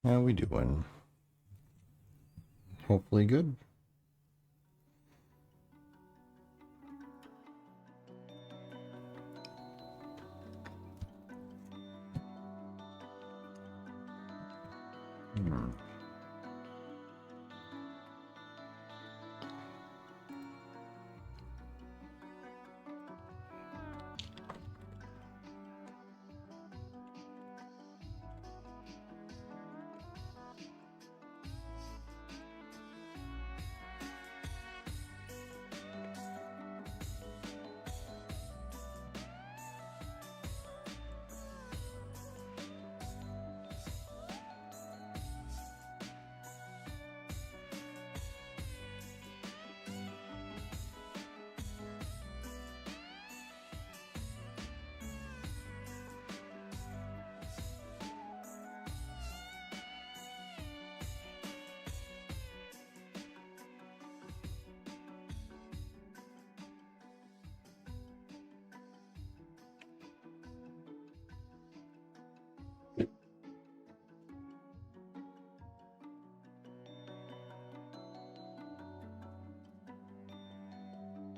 How we doing? Hopefully good. Hmm.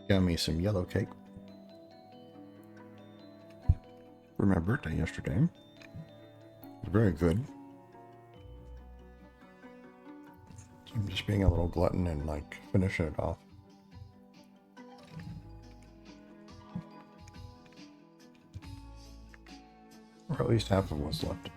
Got me some yellow cake for my birthday yesterday. It was very good. I'm just being a little glutton and like finishing it off. Or at least half of what's left.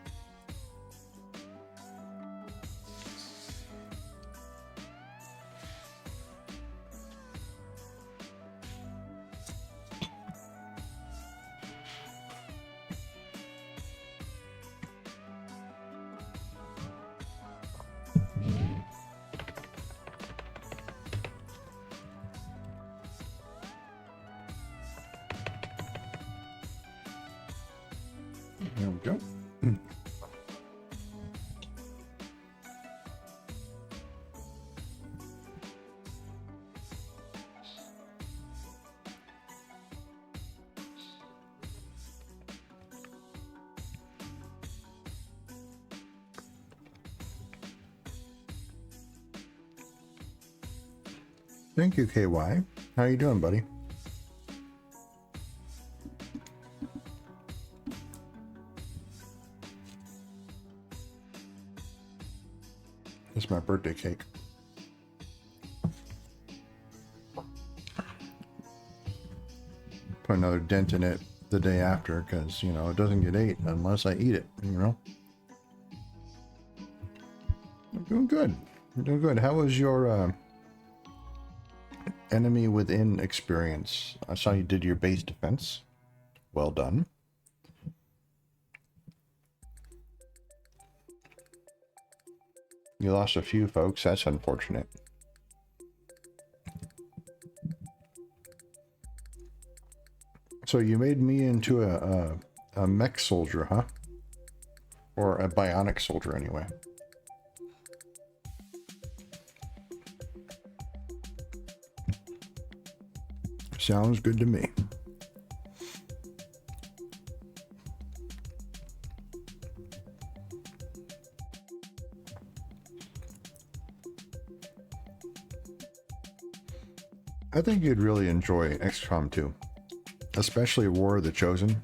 There we go. Thank you, KY. How you doing, buddy? It's my birthday cake. Put another dent in it the day after because, you know, it doesn't get ate unless I eat it, you know? I'm doing good. I'm doing good. How was your Enemy Within experience? I saw you did your base defense. Well done. You lost a few folks. That's unfortunate. So you made me into a mech soldier, huh? Or a bionic soldier, anyway. Sounds good to me. I think you'd really enjoy XCOM 2, especially War of the Chosen.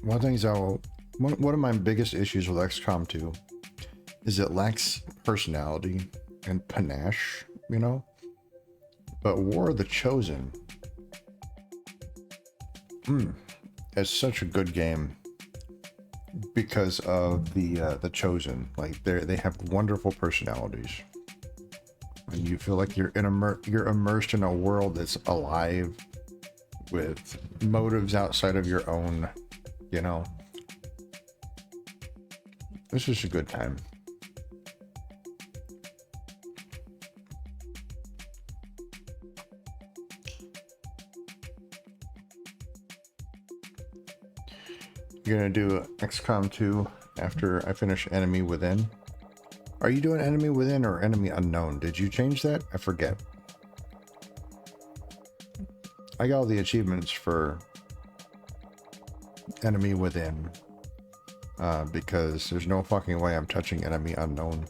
One of my biggest issues with XCOM 2 is it lacks personality and panache, you know? But War of the Chosen is such a good game because of the Chosen. Like they have wonderful personalities, and you feel like you're immersed in a world that's alive with motives outside of your own, you know. It's just a good time. You're gonna do XCOM 2 after I finish Enemy Within. Are you doing Enemy Within or Enemy Unknown? Did you change that? I forget. I got all the achievements for Enemy Within because there's no fucking way I'm touching Enemy Unknown.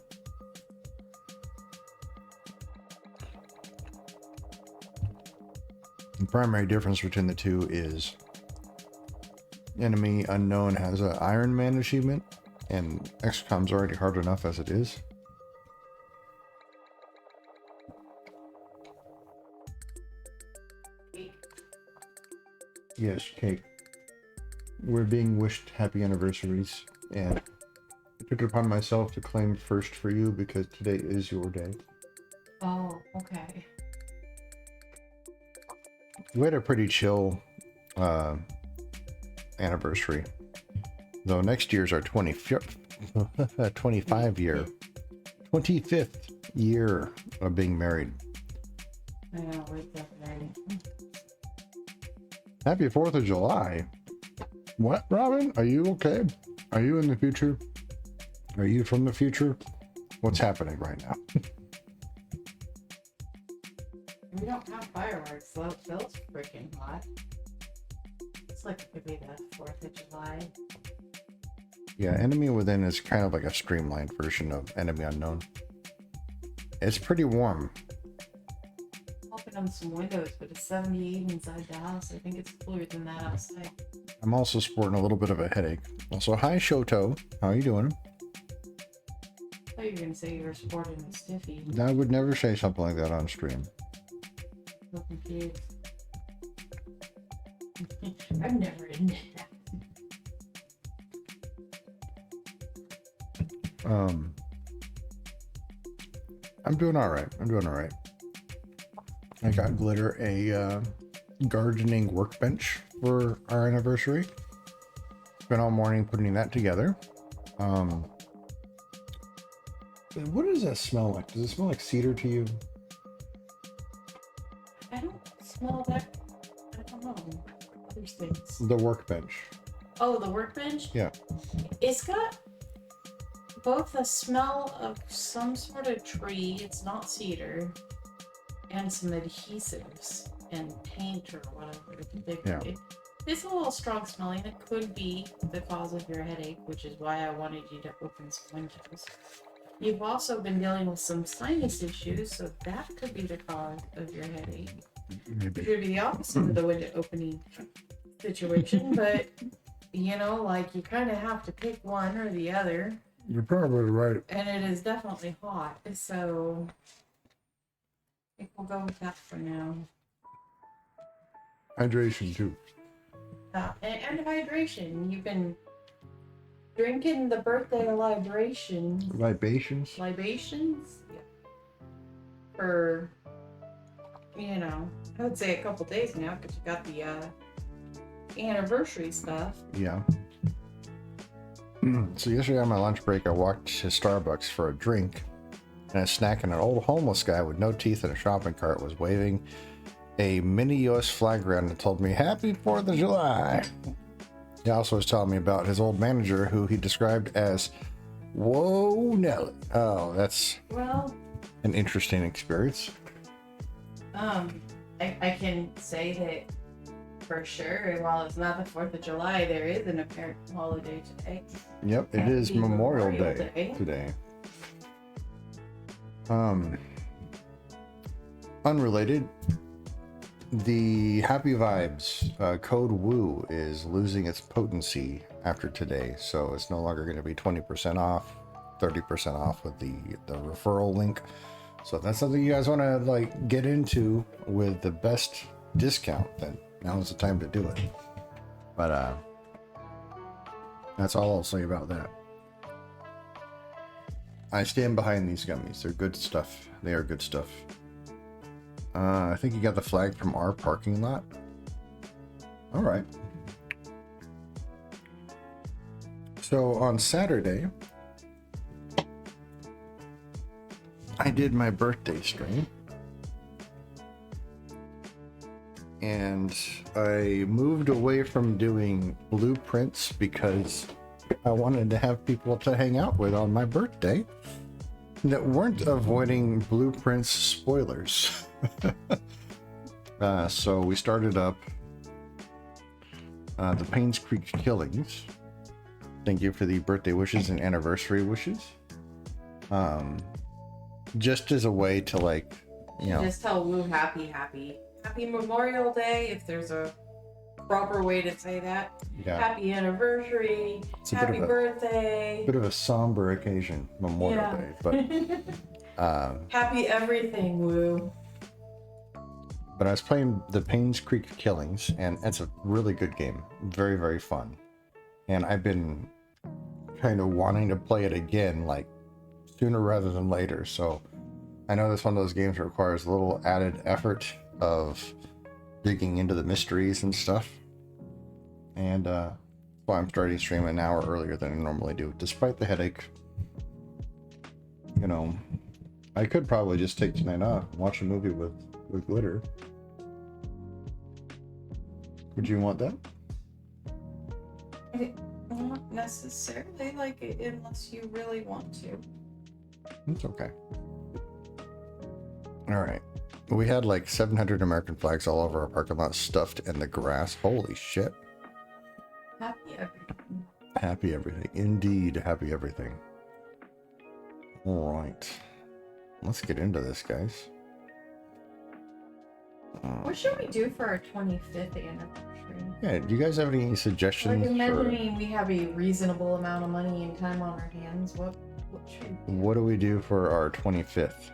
The primary difference between the two is Enemy Unknown has an Iron Man achievement, and XCOM's already hard enough as it is. Yes, cake. We're being wished happy anniversaries, and I took it upon myself to claim first for you because today is your day. Oh, okay. We had a pretty chill anniversary, though next year's our 25th year of being married. I gotta wake up ready. Happy 4th of July. What, Robin? Are you okay? Are you in the future? Are you from the future? What's happening right now? We don't have fireworks, so it feels freaking hot. It's like it could be the 4th of July. Yeah, Enemy Within is kind of like a streamlined version of Enemy Unknown. It's pretty warm. Open up some windows, but it's 78 inside the house. I think it's cooler than that outside. I'm also sporting a little bit of a headache. Also, hi Shoto. How you doing? I thought you were gonna say you were sporting a stiffy. I would never say something like that on stream. So confused. I've never admitted that. I'm doing all right. I got Glitter a gardening workbench for our anniversary. Spent all morning putting that together. What does that smell like? Does it smell like cedar to you? I don't smell that. I don't know. Other things. The workbench. Oh, the workbench? Yeah. It's got both a smell of some sort of tree, it's not cedar, and some adhesives and paint or whatever. Yeah. It's a little strong smelling. It could be the cause of your headache, which is why I wanted you to open some windows. You've also been dealing with some sinus issues, so that could be the cause of your headache. Maybe. It could be the opposite of the window opening situation, but you know, like you kind of have to pick one or the other. You're probably right. And it is definitely hot, so I think we'll go with that for now. Hydration too. And hydration. You've been drinking the birthday libations. Libations. Libations? Yeah. For, you know, I would say a couple days now because you got the anniversary stuff. Yeah. So yesterday on my lunch break, I walked to Starbucks for a drink and a snack, and an old homeless guy with no teeth in a shopping cart was waving a mini US flag around and told me, "Happy 4th of July." He also was telling me about his old manager, who he described as Whoa Nelly. Oh, that's Well, an interesting experience. I can say that for sure, while it's not the 4th of July, there is an apparent holiday today. Yep, it is Happy Memorial Memorial Day Day. today. Unrelated, the Happy Vibes code WOO is losing its potency after today, so it's no longer going to be 20% off, 30% off with the referral link. So if that's something you guys want to like get into with the best discount, then now is the time to do it. But that's all I'll say about that. I stand behind these gummies. They're good stuff. They are good stuff. I think you got the flag from our parking lot. All right. So on Saturday, I did my birthday stream. And I moved away from doing blueprints because I wanted to have people to hang out with on my birthday that weren't avoiding blueprints spoilers. So we started up the Paynes Creek Killings. Thank you for the birthday wishes and anniversary wishes. Just as a way to, like, you know, Just tell Woo happy Memorial Day, if there's a proper way to say that. yeah, Happy anniversary, it's a happy bit of birthday. a somber occasion, Memorial Yeah. Day, but Happy everything, Woo. but I was playing the Paynes Creek Killings, and it's a really good game, very, very fun, and I've been kind of wanting to play it again, like sooner rather than later. So I know this one of those games that requires a little added effort of digging into the mysteries and stuff, and so I'm starting to stream an hour earlier than I normally do, despite the headache. You know, I could probably just take tonight off and watch a movie with Glitter. Would you want that? Not necessarily, like, unless you really want to. It's okay. All right. We had like 700 American flags all over our parking lot, stuffed in the grass. Holy shit. Happy everything. Happy everything. Indeed, happy everything. All right. Let's get into this, guys. What should we do for our 25th anniversary? Yeah, do you guys have any Like suggestions for imagining we have a reasonable amount of money and time on our hands. What should we do? what do we do for our 25th?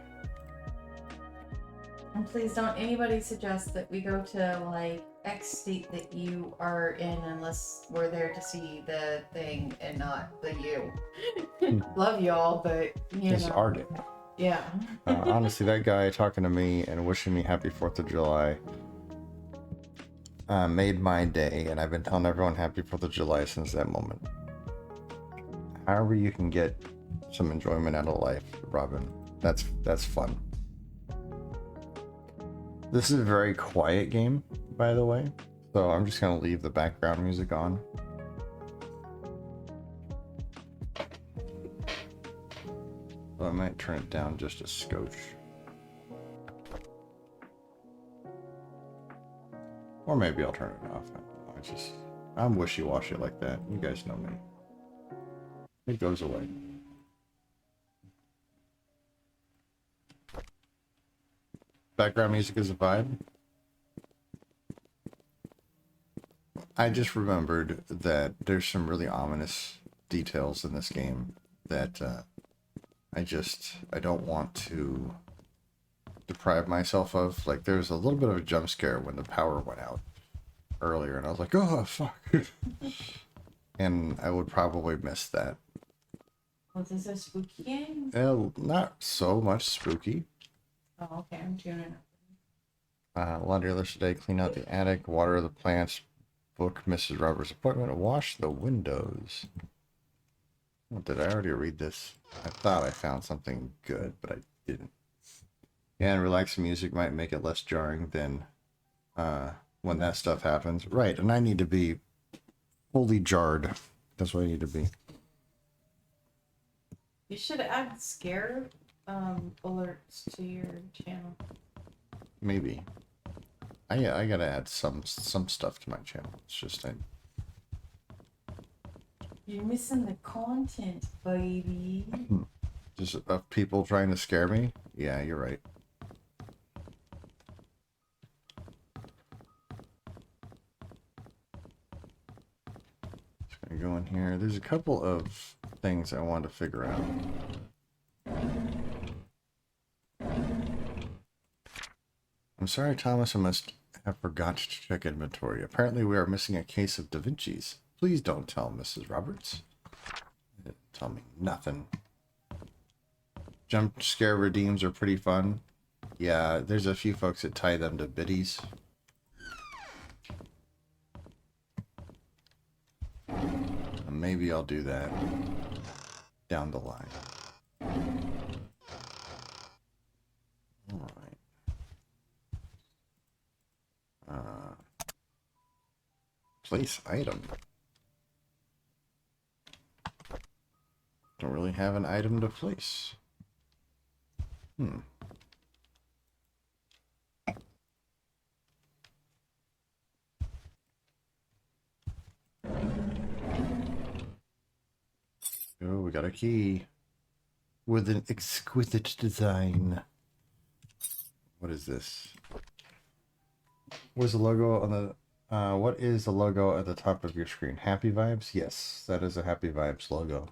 And please don't anybody suggest that we go to like X state that you are in unless we're there to see the thing and not the you. Love y'all, but you It's know. Arctic. Yeah. Honestly, that guy talking to me and wishing me happy 4th of July made my day, and I've been telling everyone happy 4th of July since that moment. However you can get some enjoyment out of life, Robin, that's fun. This is a very quiet game, by the way, so I'm just gonna leave the background music on. So I might turn it down just a scotch. Or maybe I'll turn it off. I'm wishy-washy like that. You guys know me. It goes away. Background music is a vibe. I just remembered that there's some really ominous details in this game that I don't want to deprive myself of. Like, there's a little bit of a jump scare when the power went out earlier, and I was like, oh, fuck. And I would probably miss that. Was this a spooky game? Not so much spooky. Oh, okay. I'm tuning up. Laundry list today, clean out the attic, water the plants, book Mrs. Roberts' appointment, wash the windows. Oh, did I already read this? I thought I found something good, but I didn't. Yeah, and relaxing music might make it less jarring than when that stuff happens. Right, and I need to be fully jarred. That's what I need to be. You should add scare alerts to your channel. Maybe. I gotta add some stuff to my channel. It's just You're missing the content, baby. just of people trying to scare me. Yeah, you're right. Just gonna go in here. There's a couple of things I want to figure out. I'm sorry, Thomas. I must have forgot to check inventory. Apparently, we are missing a case of Da Vinci's. Please don't tell Mrs. Roberts. Tell me nothing. Jump scare redeems are pretty fun. Yeah, there's a few folks that tie them to biddies. Maybe I'll do that down the line. Alright. Place item. Don't really have an item to place. Oh, we got a key with an exquisite design. What is this? What's the logo on the what is the logo at the top of your screen? Happy Vibes? Yes, that is a Happy Vibes logo.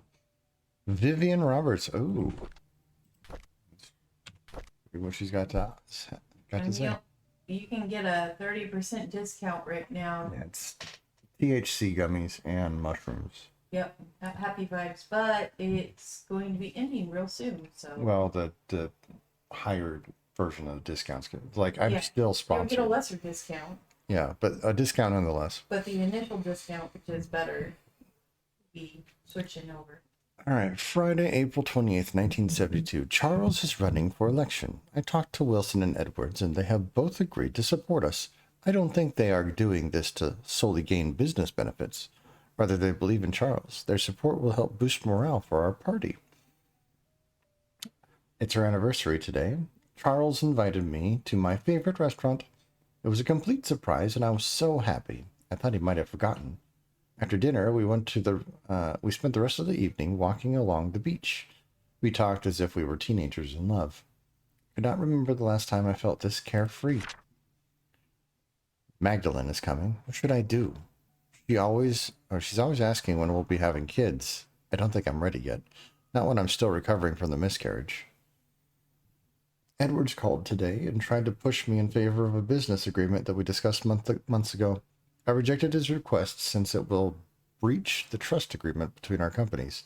Vivian Roberts. Oh, what she's got to say. You can get a 30% discount right now. Yeah, it's THC gummies and mushrooms. Yep, Happy Vibes, but it's going to be ending real soon. So well, the higher version of the discounts, like I'm still sponsored. You'll get a lesser discount. Yeah, but a discount nonetheless. But the initial discount, which is better, be switching over. All right, Friday, April 28th, 1972. Charles is running for election. I talked to Wilson and Edwards, and they have both agreed to support us. I don't think they are doing this to solely gain business benefits. Rather, they believe in Charles. Their support will help boost morale for our party. It's our anniversary today. Charles invited me to my favorite restaurant. It was a complete surprise, and I was so happy. I thought he might have forgotten. After dinner, we spent the rest of the evening walking along the beach. We talked as if we were teenagers in love. I do not remember the last time I felt this carefree. Magdalene is coming. What should I do? She's always asking when we'll be having kids. I don't think I'm ready yet. Not when I'm still recovering from the miscarriage. Edwards called today and tried to push me in favor of a business agreement that we discussed months ago. I rejected his request since it will breach the trust agreement between our companies.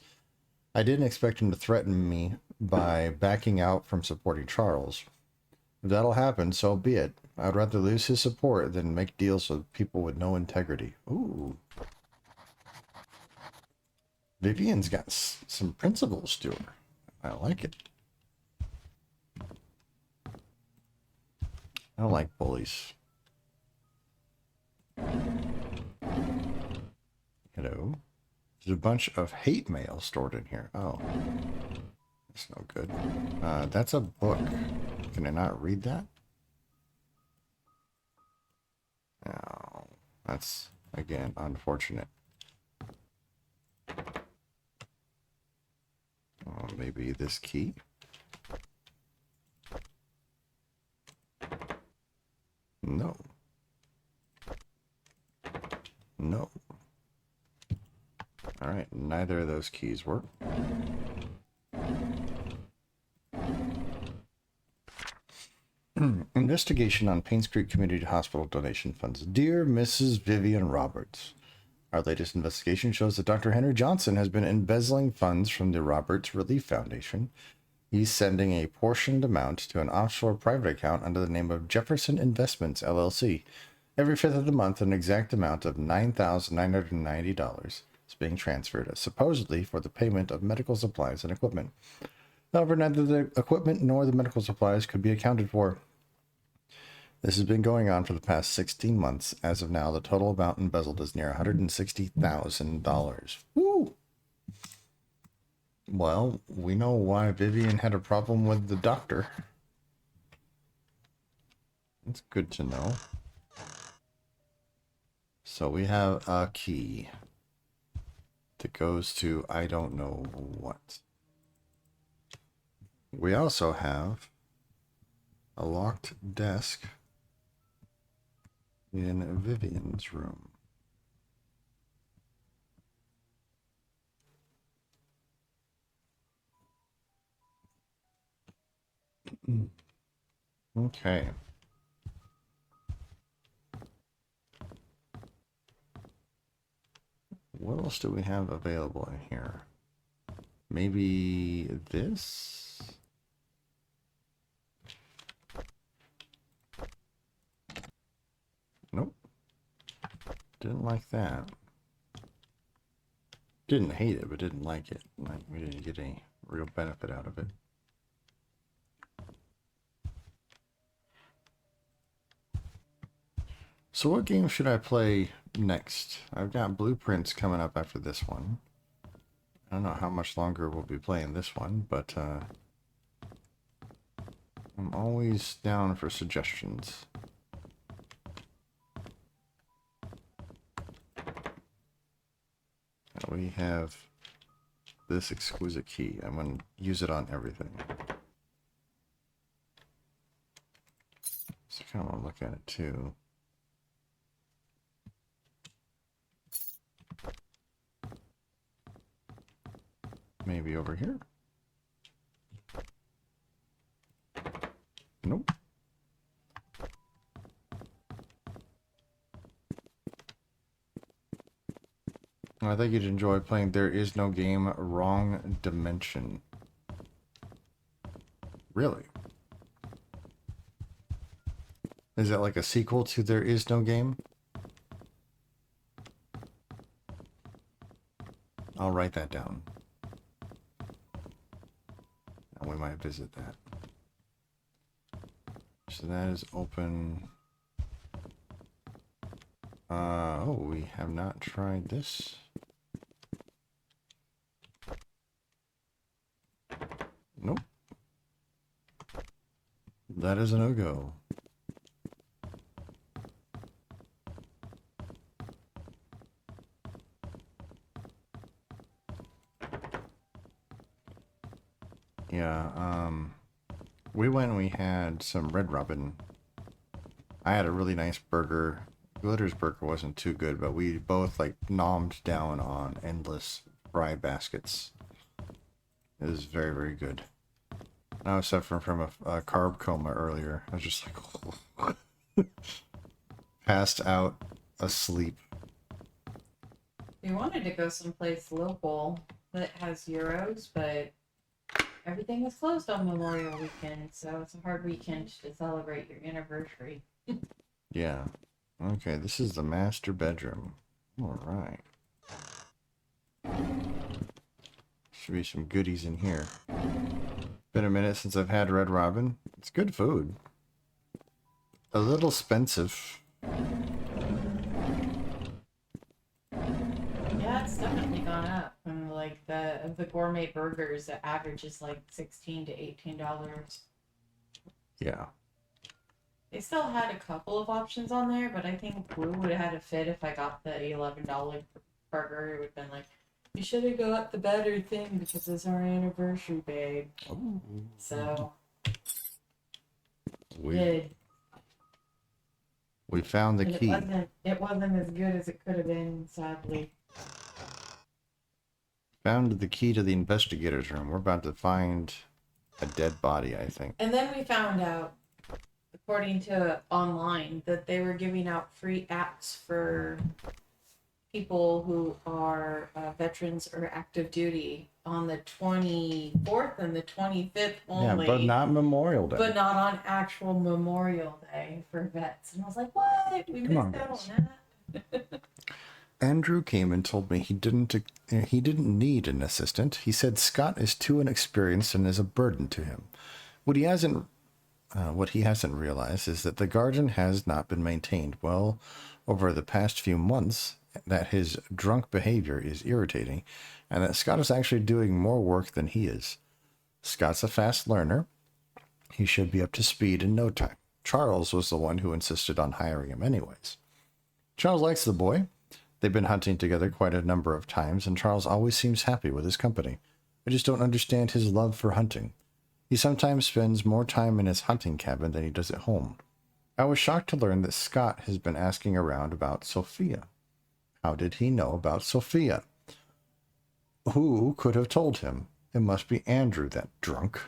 I didn't expect him to threaten me by backing out from supporting Charles. If that'll happen, so be it. I'd rather lose his support than make deals with people with no integrity. Ooh. Vivian's got some principles to her. I like it. I don't like bullies. Hello. There's a bunch of hate mail stored in here. Oh. That's no good. That's a book. Can I not read that? No. That's, again, unfortunate. Oh, maybe this key? No. No. Alright, neither of those keys work. Investigation on Paynes Creek Community Hospital donation funds. Dear Mrs. Vivian Roberts, our latest investigation shows that Dr. Henry Johnson has been embezzling funds from the Roberts Relief Foundation. He's sending a portioned amount to an offshore private account under the name of Jefferson Investments, LLC. Every 5th of the month, an exact amount of $9,990 is being transferred, supposedly for the payment of medical supplies and equipment. However, neither the equipment nor the medical supplies could be accounted for. This has been going on for the past 16 months. As of now, the total amount embezzled is near $160,000. Woo! Well, we know why Vivian had a problem with the doctor. It's good to know. So we have a key that goes to I don't know what. We also have a locked desk in Vivian's room. Okay. What else do we have available in here? Maybe this? Nope. Didn't like that. Didn't hate it, but didn't like it. Like, we didn't get any real benefit out of it. So what game should I play next? I've got Blueprints coming up after this one. I don't know how much longer we'll be playing this one, but I'm always down for suggestions. We have this exquisite key. I'm going to use it on everything. So I kind of want to look at it too. Maybe over here? Nope. I think you'd enjoy playing There Is No Game Wrong Dimension. Really? Is that like a sequel to There Is No Game? I'll write that down. And we might visit that. So that is open. Oh, we have not tried this. Nope. That is a no-go. Yeah, we we went and we had some Red Robin. I had a really nice burger. Glitter's burger wasn't too good, but we both like nommed down on endless fry baskets. It was very, very good. I was suffering from a carb coma earlier. I was just like, passed out, asleep. We wanted to go someplace local that has Euros, but everything was closed on Memorial Weekend, so it's a hard weekend to celebrate your anniversary. Yeah. Okay, this is the master bedroom. All right. Should be some goodies in here. Been a minute since I've had Red Robin. It's good food. A little expensive. Yeah, it's definitely gone up. From like the gourmet burgers, the average is like $16 to $18. Yeah. They still had a couple of options on there, but I think Blue would have had a fit if I got the $11 burger. It would have been like, you should have got the better thing because it's our anniversary, babe. Ooh. So, We did. we found the And key. it wasn't as good as it could have been, sadly. Found the key to the investigator's room. We're about to find a dead body, I think. And then we found out, according to online, that they were giving out free apps for people who are veterans or active duty on the 24th and the 25th only. Yeah, but not Memorial Day. But not on actual Memorial Day for vets. And I was like, what? We missed on, out guys. on that. Andrew came and told me he didn't need an assistant. He said Scott is too inexperienced and is a burden to him. What he hasn't realized is that the garden has not been maintained well over the past few months, that his drunk behavior is irritating, and that Scott is actually doing more work than he is. Scott's a fast learner. He should be up to speed in no time. Charles was the one who insisted on hiring him anyways. Charles likes the boy. They've been hunting together quite a number of times, and Charles always seems happy with his company. I just don't understand his love for hunting. He sometimes spends more time in his hunting cabin than he does at home. I was shocked to learn that Scott has been asking around about Sophia. How did he know about Sophia? Who could have told him? It must be Andrew, that drunk.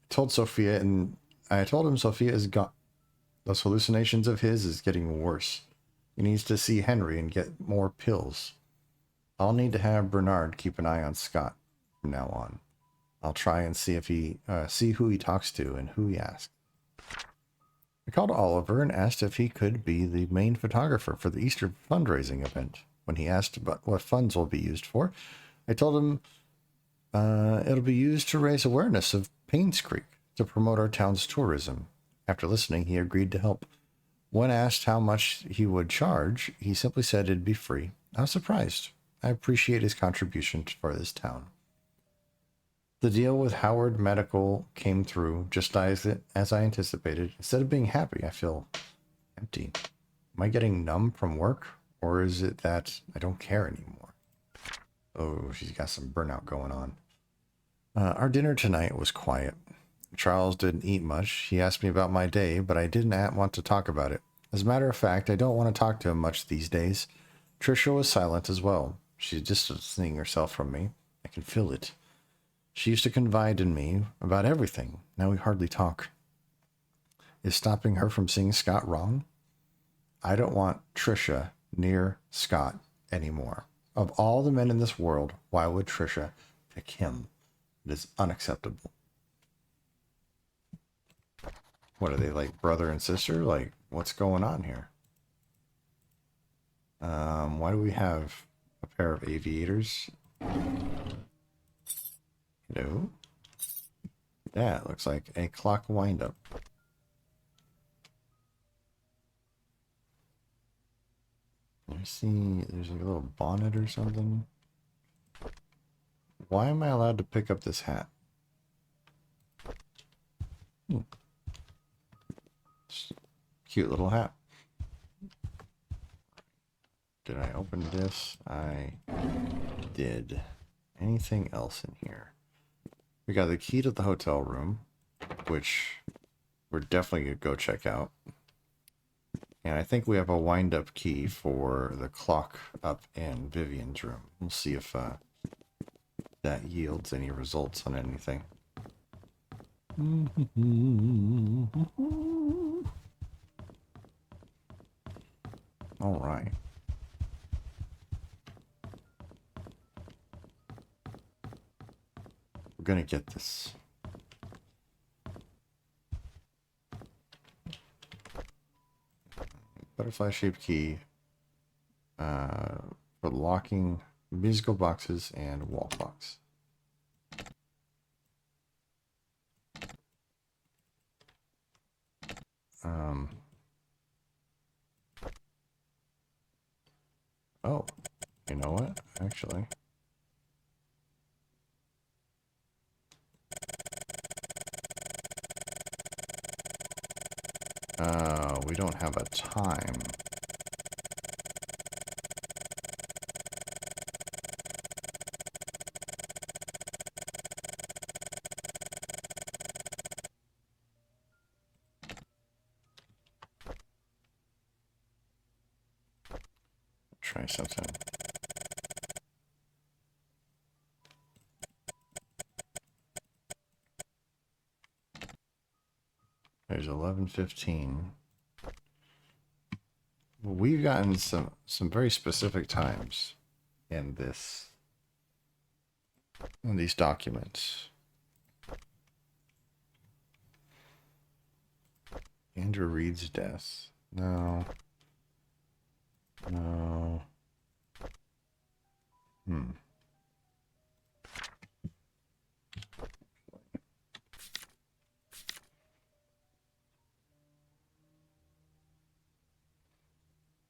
I told him Sophia is gone. Those hallucinations of his is getting worse. He needs to see Henry and get more pills. I'll need to have Bernard keep an eye on Scott from now on. I'll try and see if see who he talks to and who he asks. I called Oliver and asked if he could be the main photographer for the Easter fundraising event. When he asked about what funds will be used for, I told him it'll be used to raise awareness of Paynes Creek to promote our town's tourism. After listening, he agreed to help. When asked how much he would charge, he simply said it'd be free. I was surprised. I appreciate his contribution for this town. The deal with Howard Medical came through just as I anticipated. Instead of being happy, I feel empty. Am I getting numb from work? Or is it that I don't care anymore? Oh, she's got some burnout going on. Our dinner tonight was quiet. Charles didn't eat much. He asked me about my day, but I didn't want to talk about it. As a matter of fact, I don't want to talk to him much these days. Trisha was silent as well. She's distancing herself from me. I can feel it. She used to confide in me about everything. Now we hardly talk. Is stopping her from seeing Scott wrong? I don't want Trisha near Scott anymore. Of all the men in this world, why would Trisha pick him? It is unacceptable. What are they, like brother and sister? Like, what's going on here? Why do we have a pair of aviators? Hello? That looks like a clock wind-up. I see there's a little bonnet or something. Why am I allowed to pick up this hat? Cute little hat. Did I open this? I did. Anything else in here? We got the key to the hotel room. which we're definitely going to go check out. And I think we have a wind-up key for the clock up in Vivian's room. We'll see if that yields any results on anything. All right. We're going to get this. Butterfly-shaped key for locking musical boxes and wall clocks. Oh, you know what? Actually, we don't have a time. Try something. There's 11:15. We've gotten some very specific times in these documents. Andrew Reed's death. No. No.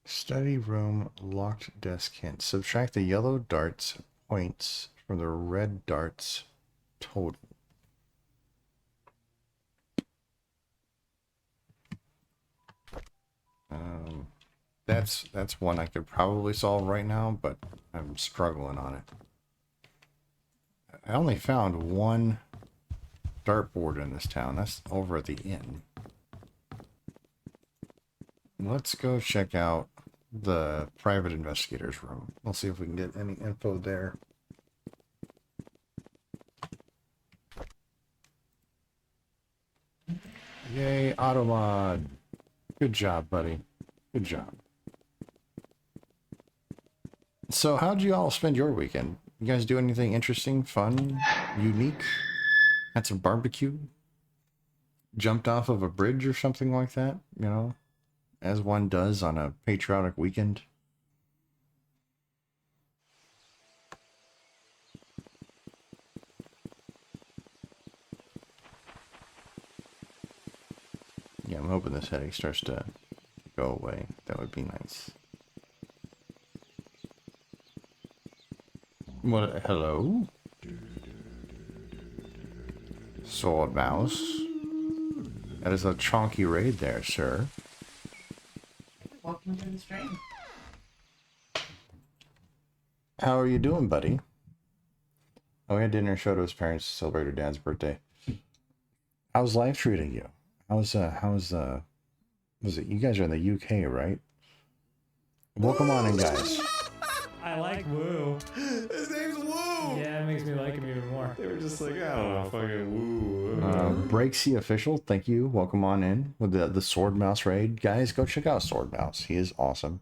Study room locked desk hint. Subtract the yellow darts points from the red darts total. That's one I could probably solve right now, but I'm struggling on it. I only found one dartboard in this town. That's over at the inn. Let's go check out the private investigator's room. We'll see if we can get any info there. Yay, Automod. Good job, buddy. Good job. So how'd you all spend your weekend? You guys do anything interesting, fun, unique? Had some barbecue? Jumped off of a bridge or something like that, you know? As one does on a patriotic weekend. Yeah, I'm hoping this headache starts to go away. That would be nice. What? Hello? Sword Mouse. That is a chonky raid there, sir. Welcome to the stream. How are you doing, buddy? Oh, we had dinner, showed to his parents to celebrate her dad's birthday. How's life treating you? Was it, you guys are in the UK, right? Welcome on in, guys. I like Woo. His name's Woo! Yeah, it makes me like him even more. They were just like, I don't know, fucking Woo. Breaksy Official, thank you. Welcome on in with the Sword Mouse raid. Guys, go check out Sword Mouse. He is awesome.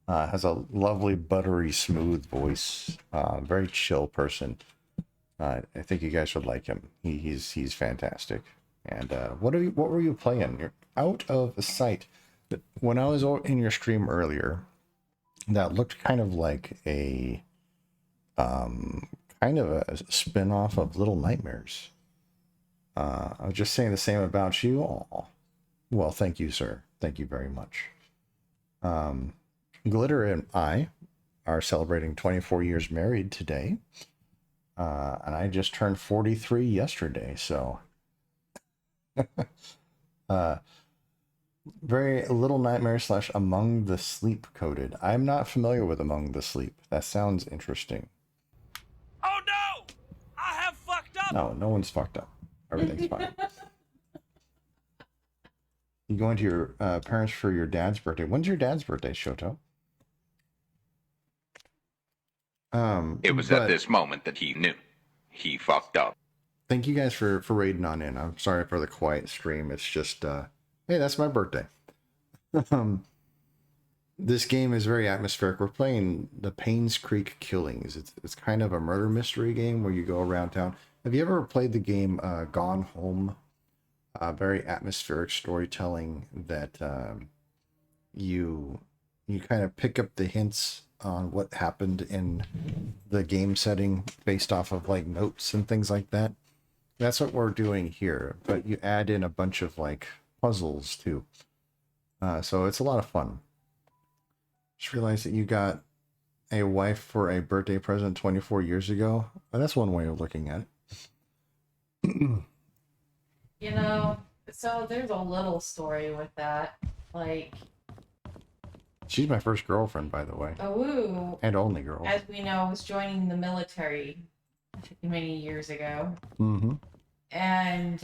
Has a lovely, buttery, smooth voice. Very chill person. I think you guys would like him. He's fantastic. And what were you playing? You're out of sight. When I was in your stream earlier, that looked kind of like a spin-off of Little Nightmares. I was just saying the same about you. Aw. Well, thank you, sir. Thank you very much. Glitter and I are celebrating 24 years married today. And I just turned 43 yesterday, so very Little Nightmare / Among the Sleep coded. I'm not familiar with Among the Sleep. That sounds interesting. Oh no! I have fucked up! No one's fucked up. Everything's fine. You going to your parents for your dad's birthday? When's your dad's birthday, Shoto? It was at But this moment that he knew. He fucked up. thank you guys for raiding on in. I'm sorry for the quiet stream. It's just hey, that's my birthday. um, this game is very atmospheric. We're playing the Paynes Creek Killings. It's kind of a murder mystery game where you go around town. Have you ever played the game Gone Home? Very atmospheric storytelling that you kind of pick up the hints on what happened in the game setting based off of like notes and things like that. That's what we're doing here, but you add in a bunch of like puzzles too. So it's a lot of fun. Just realized that you got a wife for a birthday present 24 years ago. Well, that's one way of looking at it. You know, so there's a little story with that. Like, She's my first girlfriend, by the way, Awu, and only girl. as we know, was joining the military many years ago. Mm-hmm. And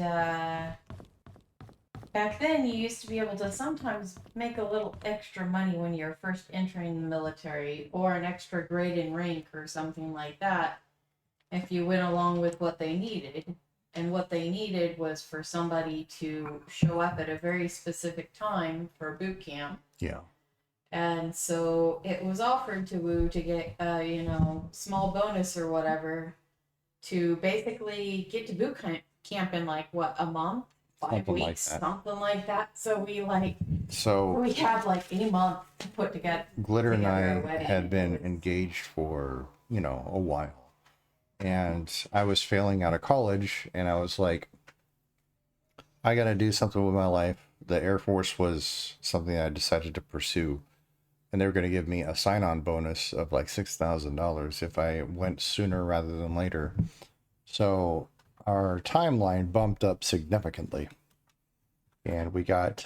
back then, you used to be able to sometimes make a little extra money when you're first entering the military, or an extra grade in rank or something like that, if you went along with what they needed. And what they needed was for somebody to show up at a very specific time for boot camp. Yeah. And so it was offered to Wu to get small bonus or whatever to basically get to boot camp in like what, a month, 5 Something like weeks, that. something like that. So we So had like a month to put together. Glitter and together a I wedding. had been engaged for, a while. And I was failing out of college, and I was like, I got to do something with my life. The Air Force was something I decided to pursue. And they were going to give me a sign-on bonus of like $6,000 if I went sooner rather than later. So our timeline bumped up significantly. And we got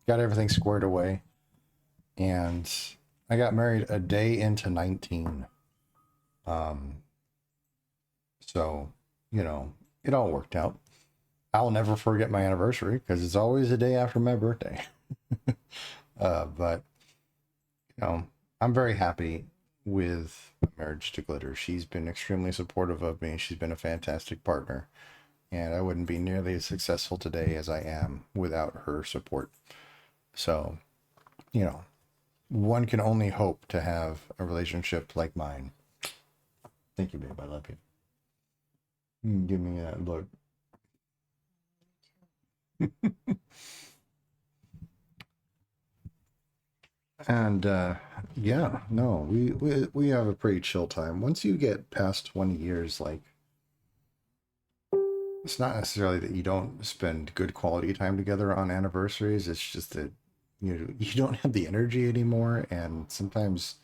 everything squared away. And I got married a day into 19. So, it all worked out. I'll never forget my anniversary because it's always the day after my birthday. But, I'm very happy with my marriage to Glitter. She's been extremely supportive of me. She's been a fantastic partner. And I wouldn't be nearly as successful today as I am without her support. So, one can only hope to have a relationship like mine. Thank you, babe. I love you. Give me that look. And we have a pretty chill time. Once you get past 20 years, like, it's not necessarily that you don't spend good quality time together on anniversaries. It's just that you don't have the energy anymore, and sometimes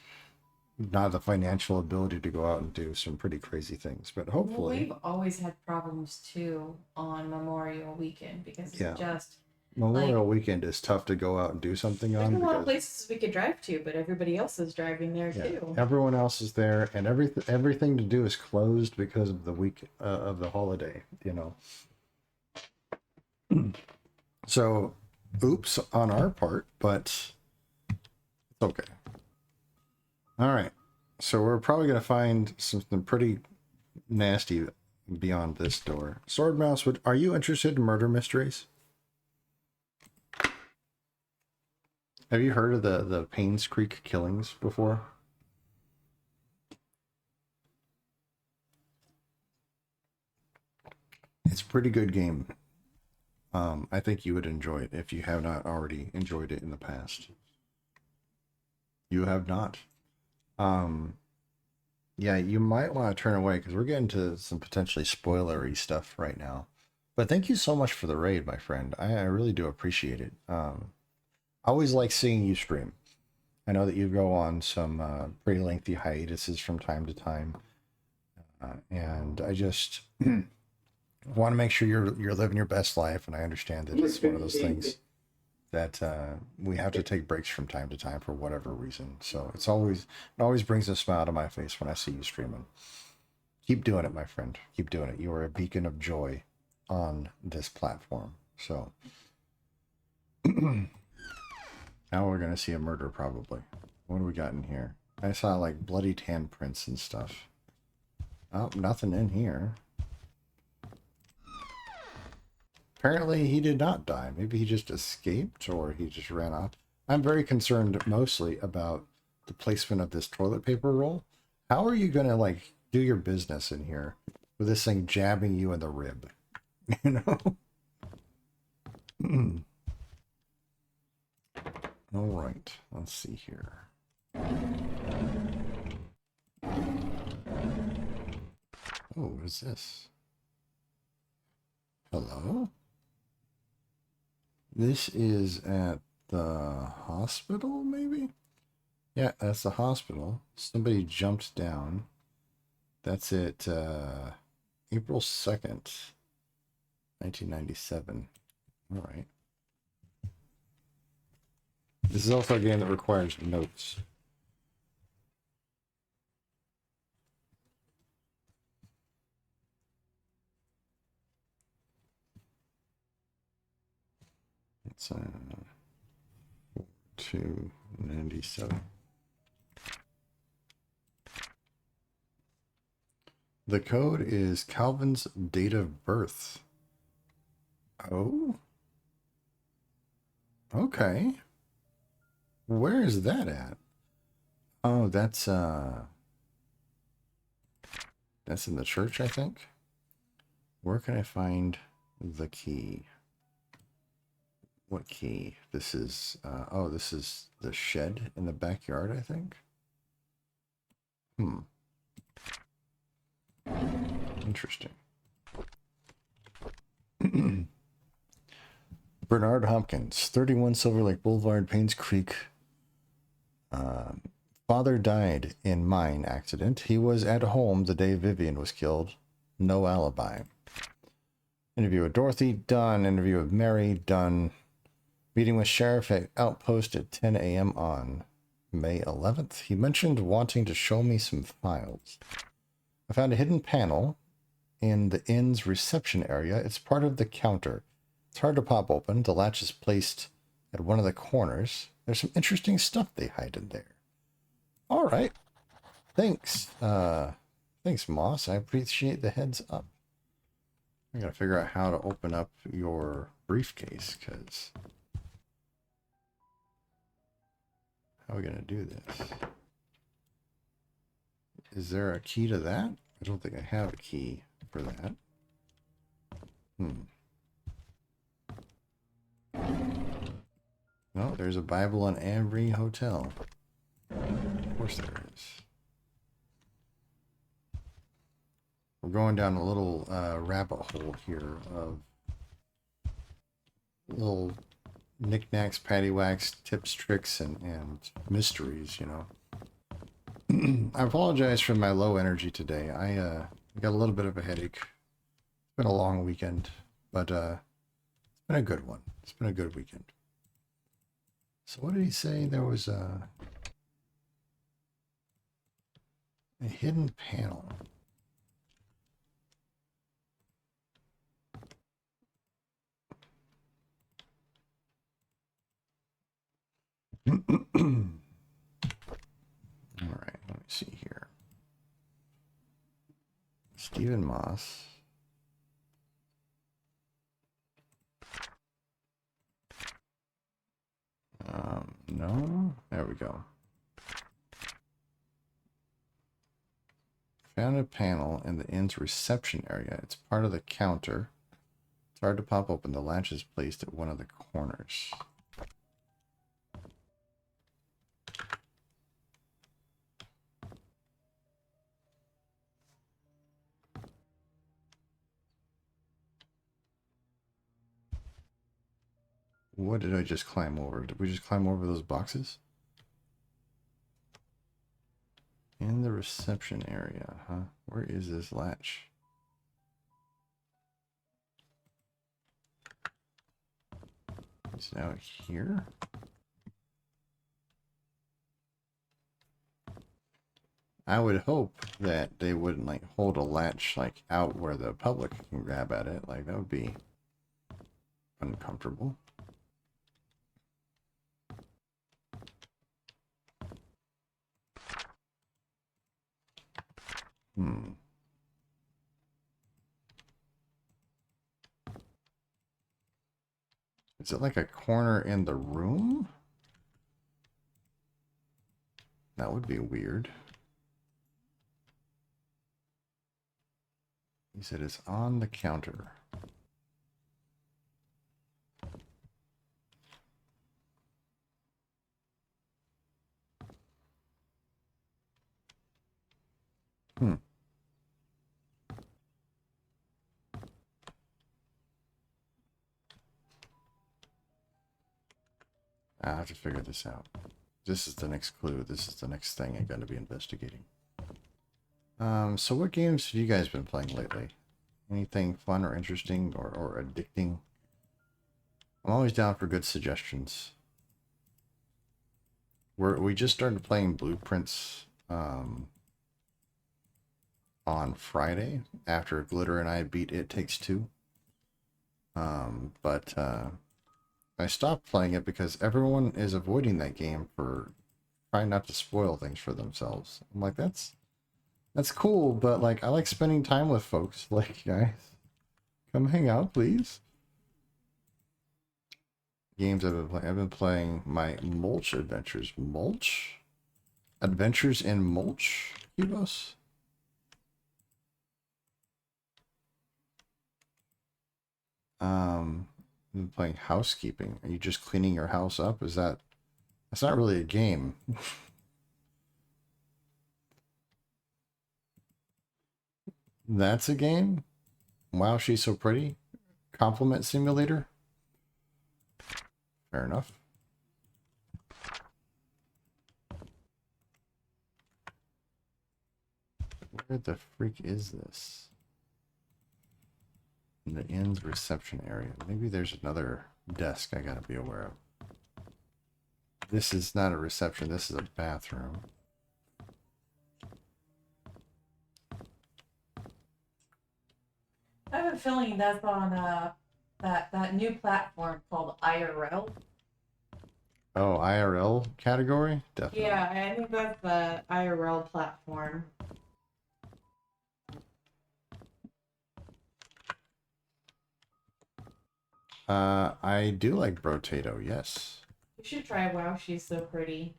not the financial ability to go out and do some pretty crazy things. But Well, hopefully, we've always had problems too on Memorial Weekend because it's Yeah. just Memorial Weekend is tough to go out and do something there's on a lot of because places we could drive to, but everybody else is driving there too. everyone else is there, and everything to do is closed because of the week of the holiday. So, oops on our part, but it's okay. All right, so we're probably gonna find something pretty nasty beyond this door. Sword Mouse, are you interested in murder mysteries? Have you heard of the Paynes Creek Killings before? It's a pretty good game. I think you would enjoy it if you have not already enjoyed it in the past. You have not. Yeah, you might want to turn away because we're getting to some potentially spoilery stuff right now. But thank you so much for the raid, my friend. I really do appreciate it. I always like seeing you stream. I know that you go on some pretty lengthy hiatuses from time to time. And I just want to make sure you're living your best life, and I understand that it's one of those things that we have to take breaks from time to time for whatever reason. So it always brings a smile to my face when I see you streaming. Keep doing it, my friend. Keep doing it. You are a beacon of joy on this platform. So Now we're gonna see a murder, probably. What do we got in here? I saw like bloody handprints and stuff. Oh, nothing in here. Apparently he did not die. Maybe he just escaped or he just ran off. I'm very concerned mostly about the placement of this toilet paper roll. How are you gonna like do your business in here with this thing jabbing you in the rib? You know? All right, let's see here. Oh, what is this? Hello? This is at the hospital, maybe? Yeah, that's the hospital. Somebody jumped down. That's it, April 2nd, 1997. All right. This is also a game that requires notes. It's 297. The code is Calvin's date of birth. Oh? Okay. Where is that at? Oh, that's in the church, I think. Where can I find the key? What key? This is oh, this is the shed in the backyard, I think. Interesting. Bernard Hopkins, 31 Silver Lake Boulevard, Paynes Creek. Father died in mine accident. He was at home the day Vivian was killed. No alibi. Interview with Dorothy, done. Interview with Mary, done. Meeting with Sheriff at Outpost at 10 a.m. on May 11th. He mentioned wanting to show me some files. I found a hidden panel in the inn's reception area. It's part of the counter. It's hard to pop open. The latch is placed at one of the corners. There's some interesting stuff they hide in there. All right. Thanks. Thanks, Moss. I appreciate the heads up. I gotta figure out how to open up your briefcase, because how are we gonna do this? Is there a key to that? I don't think I have a key for that. No, there's a Bible on every hotel. Of course there is. We're going down a little rabbit hole here of little knickknacks, paddywhacks, tips, tricks, and mysteries, you know. I apologize for my low energy today. I got a little bit of a headache. It's been a long weekend, but it's been a good one. It's been a good weekend. So what did he say? There was a hidden panel. All right, let me see here. Stephen Moss. No, there we go. Found a panel in the inn's reception area. It's part of the counter. It's hard to pop open. The latch is placed at one of the corners. What did I just climb over? Did we just climb over those boxes? In the reception area, huh? Where is this latch? It's out here. I would hope that they wouldn't like hold a latch like out where the public can grab at it. Like that would be uncomfortable. Is it like a corner in the room? That would be weird. He said it's on the counter. Hmm. I have to figure this out. This is the next clue. This is the next thing I gotta be investigating. So what games have you guys been playing lately? Anything fun or interesting or addicting? I'm always down for good suggestions. We just started playing Blueprints on Friday after Glitter and I beat It Takes Two. But I stopped playing it because everyone is avoiding that game for trying not to spoil things for themselves. I'm like, that's cool, but like I like spending time with folks. Like, guys, come hang out, please. Games I've been playing my Mulch Adventures. Mulch? Adventures in Mulch, Cubos? I've been playing Housekeeping. Are you just cleaning your house up? That's not really a game. That's a game? Wow, she's so pretty. Compliment Simulator? Fair enough. Where the freak is this? In the inn's reception area. Maybe there's another desk I gotta be aware of. This is not a reception, this is a bathroom. I have a feeling that's on that new platform called IRL. Oh, IRL category? Definitely. Yeah, I think that's the IRL platform. I do like Brotato, yes. You should try Wow, She's So Pretty.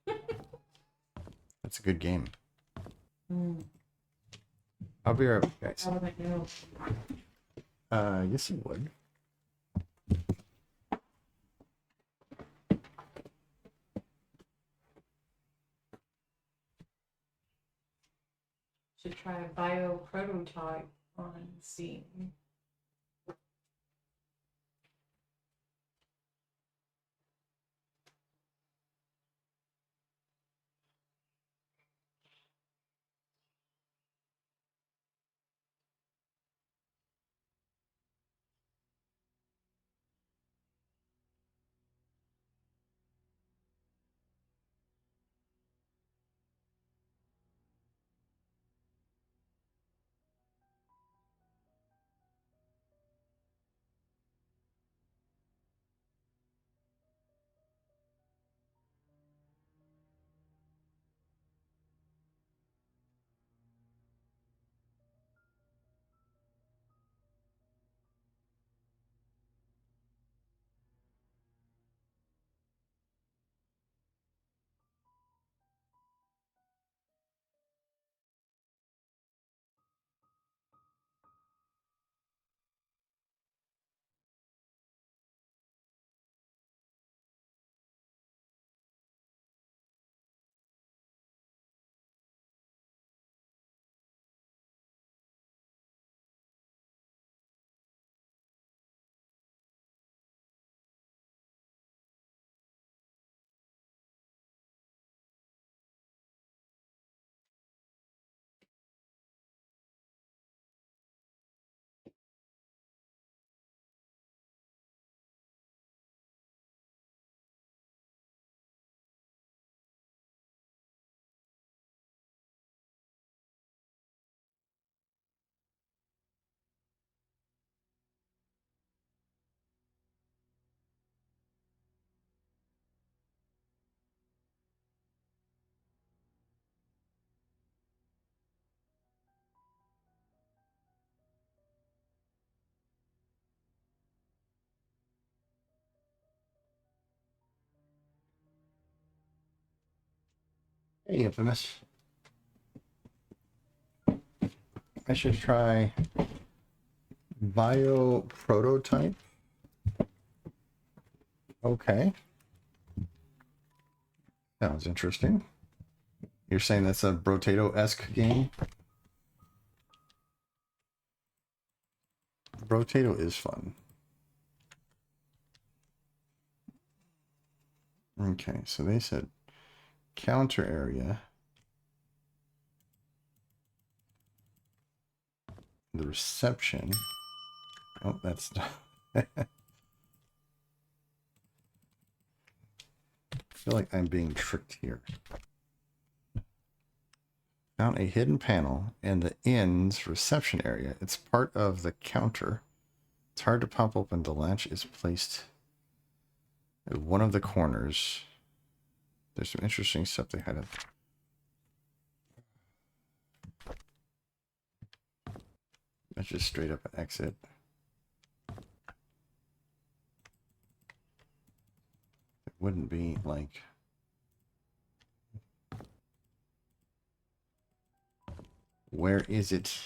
That's a good game. Mm, I'll be right back, guys. how would I know? Yes, it would. Should try a bio prototype on Steam. Hey, Infamous. I should try bio prototype. Okay. Sounds interesting. You're saying that's a Brotato-esque game? Brotato is fun. Okay, so they said counter area. The reception. Oh, that's I feel like I'm being tricked here. Found a hidden panel in the inn's reception area. It's part of the counter. It's hard to pop open. The latch is placed at one of the corners. There's some interesting stuff they had. That's just straight up an exit. It wouldn't be like... Where is it?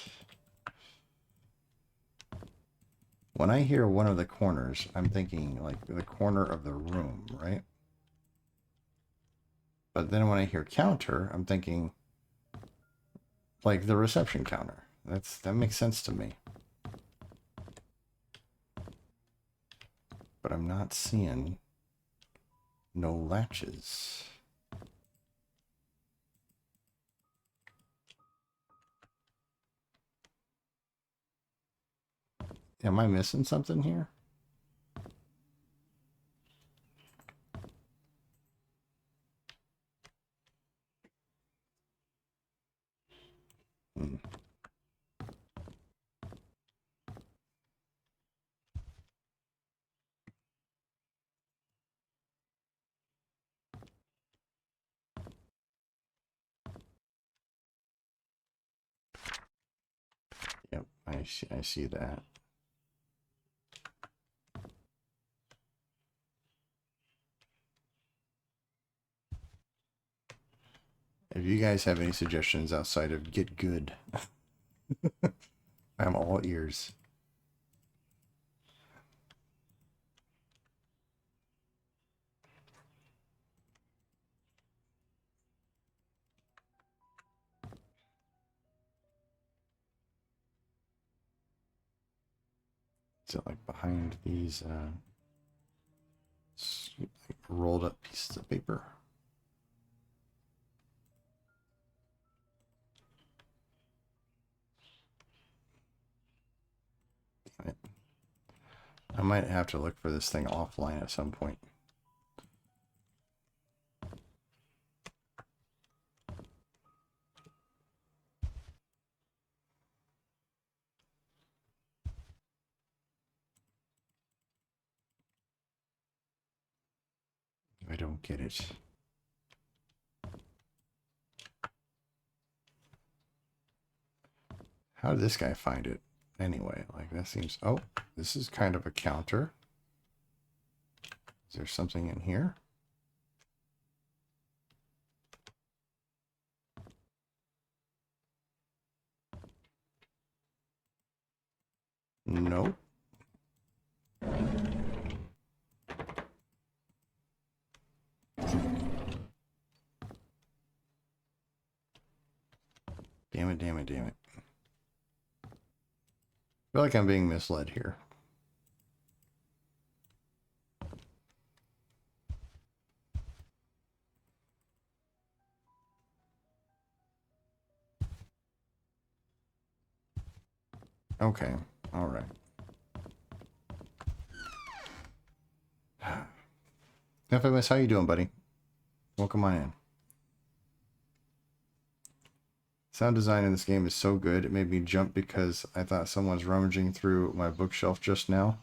When I hear one of the corners, I'm thinking like the corner of the room, right? But then when I hear counter, I'm thinking like the reception counter. That makes sense to me. But I'm not seeing no latches. Am I missing something here? Hmm. Yep, I see that. If you guys have any suggestions outside of get good, I'm all ears. Is it like behind these like rolled up pieces of paper? I might have to look for this thing offline at some point. I don't get it. How did this guy find it? Anyway, like that seems... Oh, this is kind of a counter. Is there something in here? Nope. Damn it, damn it, damn it. I feel like I'm being misled here. Okay, all right. FMS, how you doing, buddy? Welcome on in. Sound design in this game is so good, it made me jump because I thought someone's rummaging through my bookshelf just now.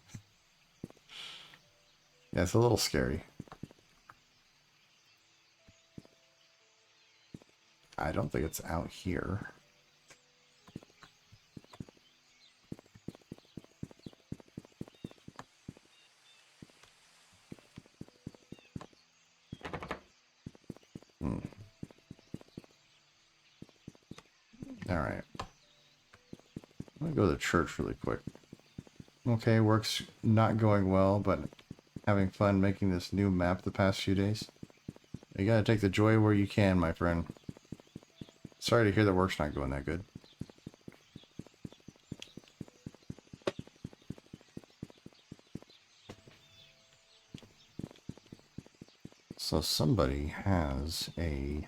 Yeah, it's a little scary. I don't think it's out here. Alright. I'm gonna go to the church really quick. Okay, work's not going well, but having fun making this new map the past few days. You gotta take the joy where you can, my friend. Sorry to hear that work's not going that good. So somebody has a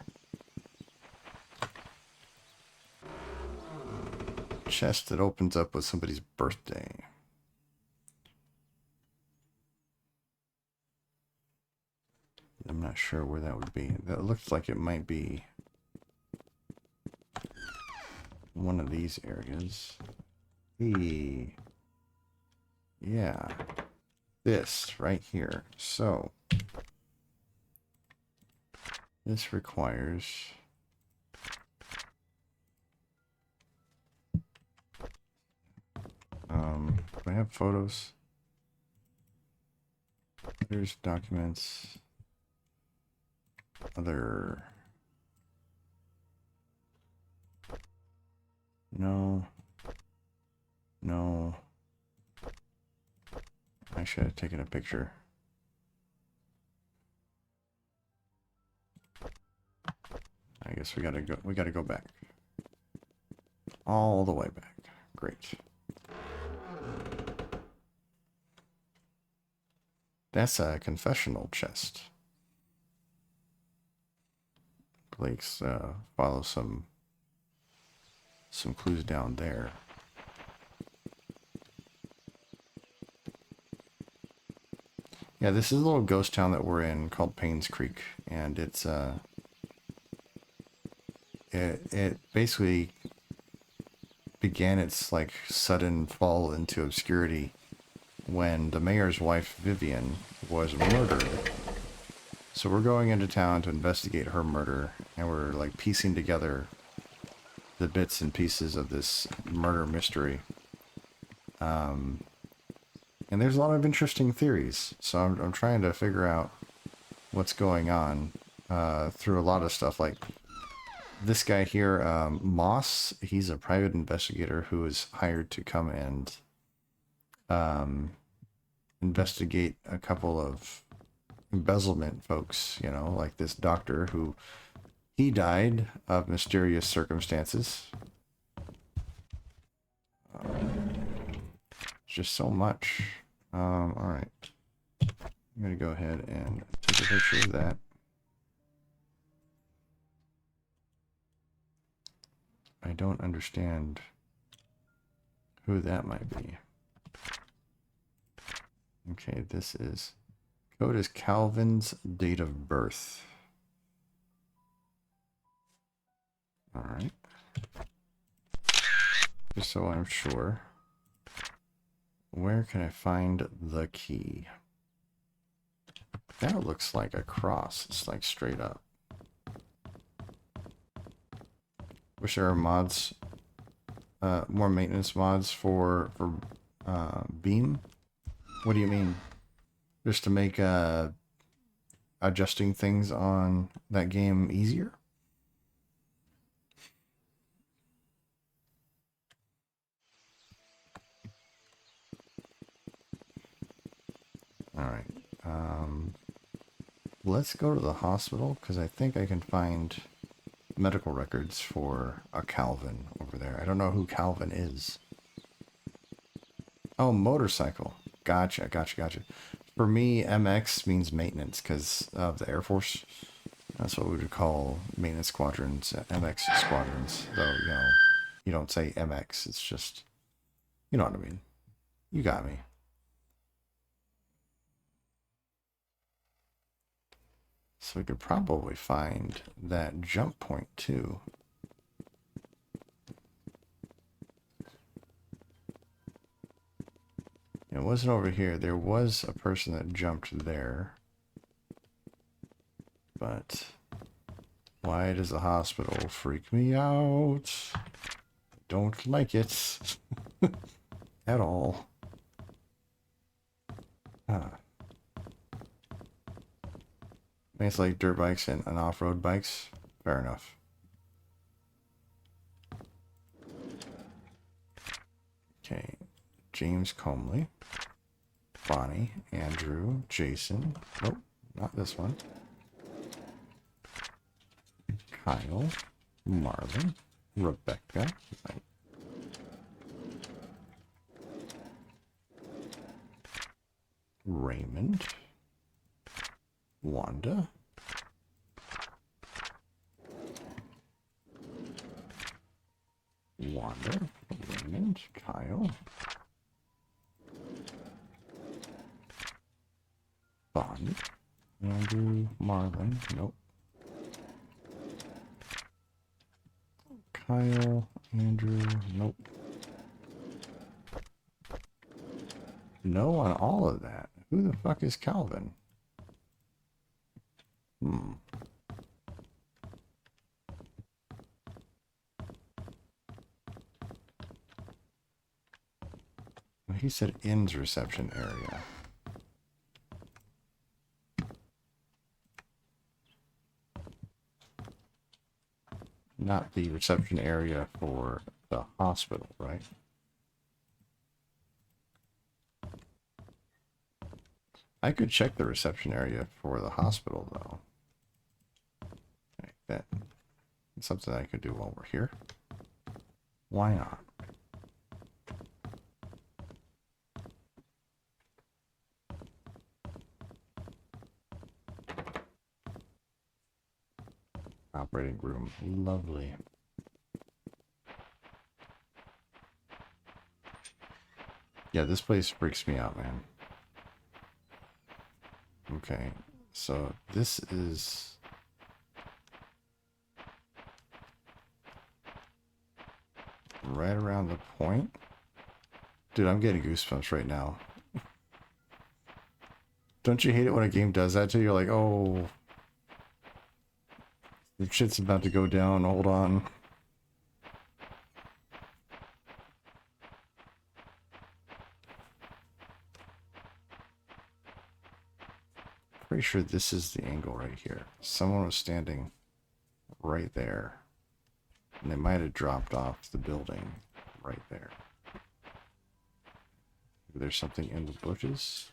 chest that opens up with somebody's birthday. I'm not sure where that would be. That looks like it might be one of these areas. Yeah. This right here. So this requires do I have photos? There's documents. Other. No. No. I should have taken a picture. I guess we gotta go back. All the way back. Great. That's a confessional chest. Blake's follow some clues down there. Yeah, this is a little ghost town that we're in called Paynes Creek, and it's it basically began its like sudden fall into obscurity when the mayor's wife Vivian was murdered. So we're going into town to investigate her murder, and we're like piecing together the bits and pieces of this murder mystery. And there's a lot of interesting theories, so I'm trying to figure out what's going on through a lot of stuff. Like this guy here, Moss, he's a private investigator who is hired to come and investigate a couple of embezzlement folks, you know, like this doctor who he died of mysterious circumstances. Just so much. All right. I'm gonna go ahead and take a picture of that. I don't understand who that might be. Okay, this is code is Calvin's date of birth. All right. Just so I'm sure. Where can I find the key? That looks like a cross. It's like straight up. Wish there were mods, more maintenance mods for Beam. What do you mean? Just to make adjusting things on that game easier? All right. Let's go to the hospital because I think I can find medical records for a Calvin over there. I don't know who Calvin is. Oh, motorcycle. Gotcha. For me, MX means maintenance because of the Air Force. That's what we would call maintenance squadrons, MX squadrons. Though, you know, you don't say MX. It's just, you know what I mean. You got me. So we could probably find that jump point too. It wasn't over here. There was a person that jumped there. But why does the hospital freak me out? Don't like it at all. It's like dirt bikes and off-road bikes. Fair enough. James Comley, Bonnie, Andrew, Jason. Nope, not this one. Kyle, Marlon, Rebecca. Raymond, Wanda, Raymond, Kyle, Bonnie, Andrew, Marlon, nope. Kyle, Andrew, nope. No on all of that. Who the fuck is Calvin? He said Inn's reception area. Not the reception area for the hospital, right? I could check the reception area for the hospital, though. That's something I could do while we're here. Why not? Operating room. Lovely. Yeah, this place freaks me out, man. Okay, so this is... right around the point. Dude, I'm getting goosebumps right now. Don't you hate it when a game does that to you? You're like, oh... the shit's about to go down, hold on. Pretty sure this is the angle right here. Someone was standing right there. And they might have dropped off the building right there. Maybe there's something in the bushes.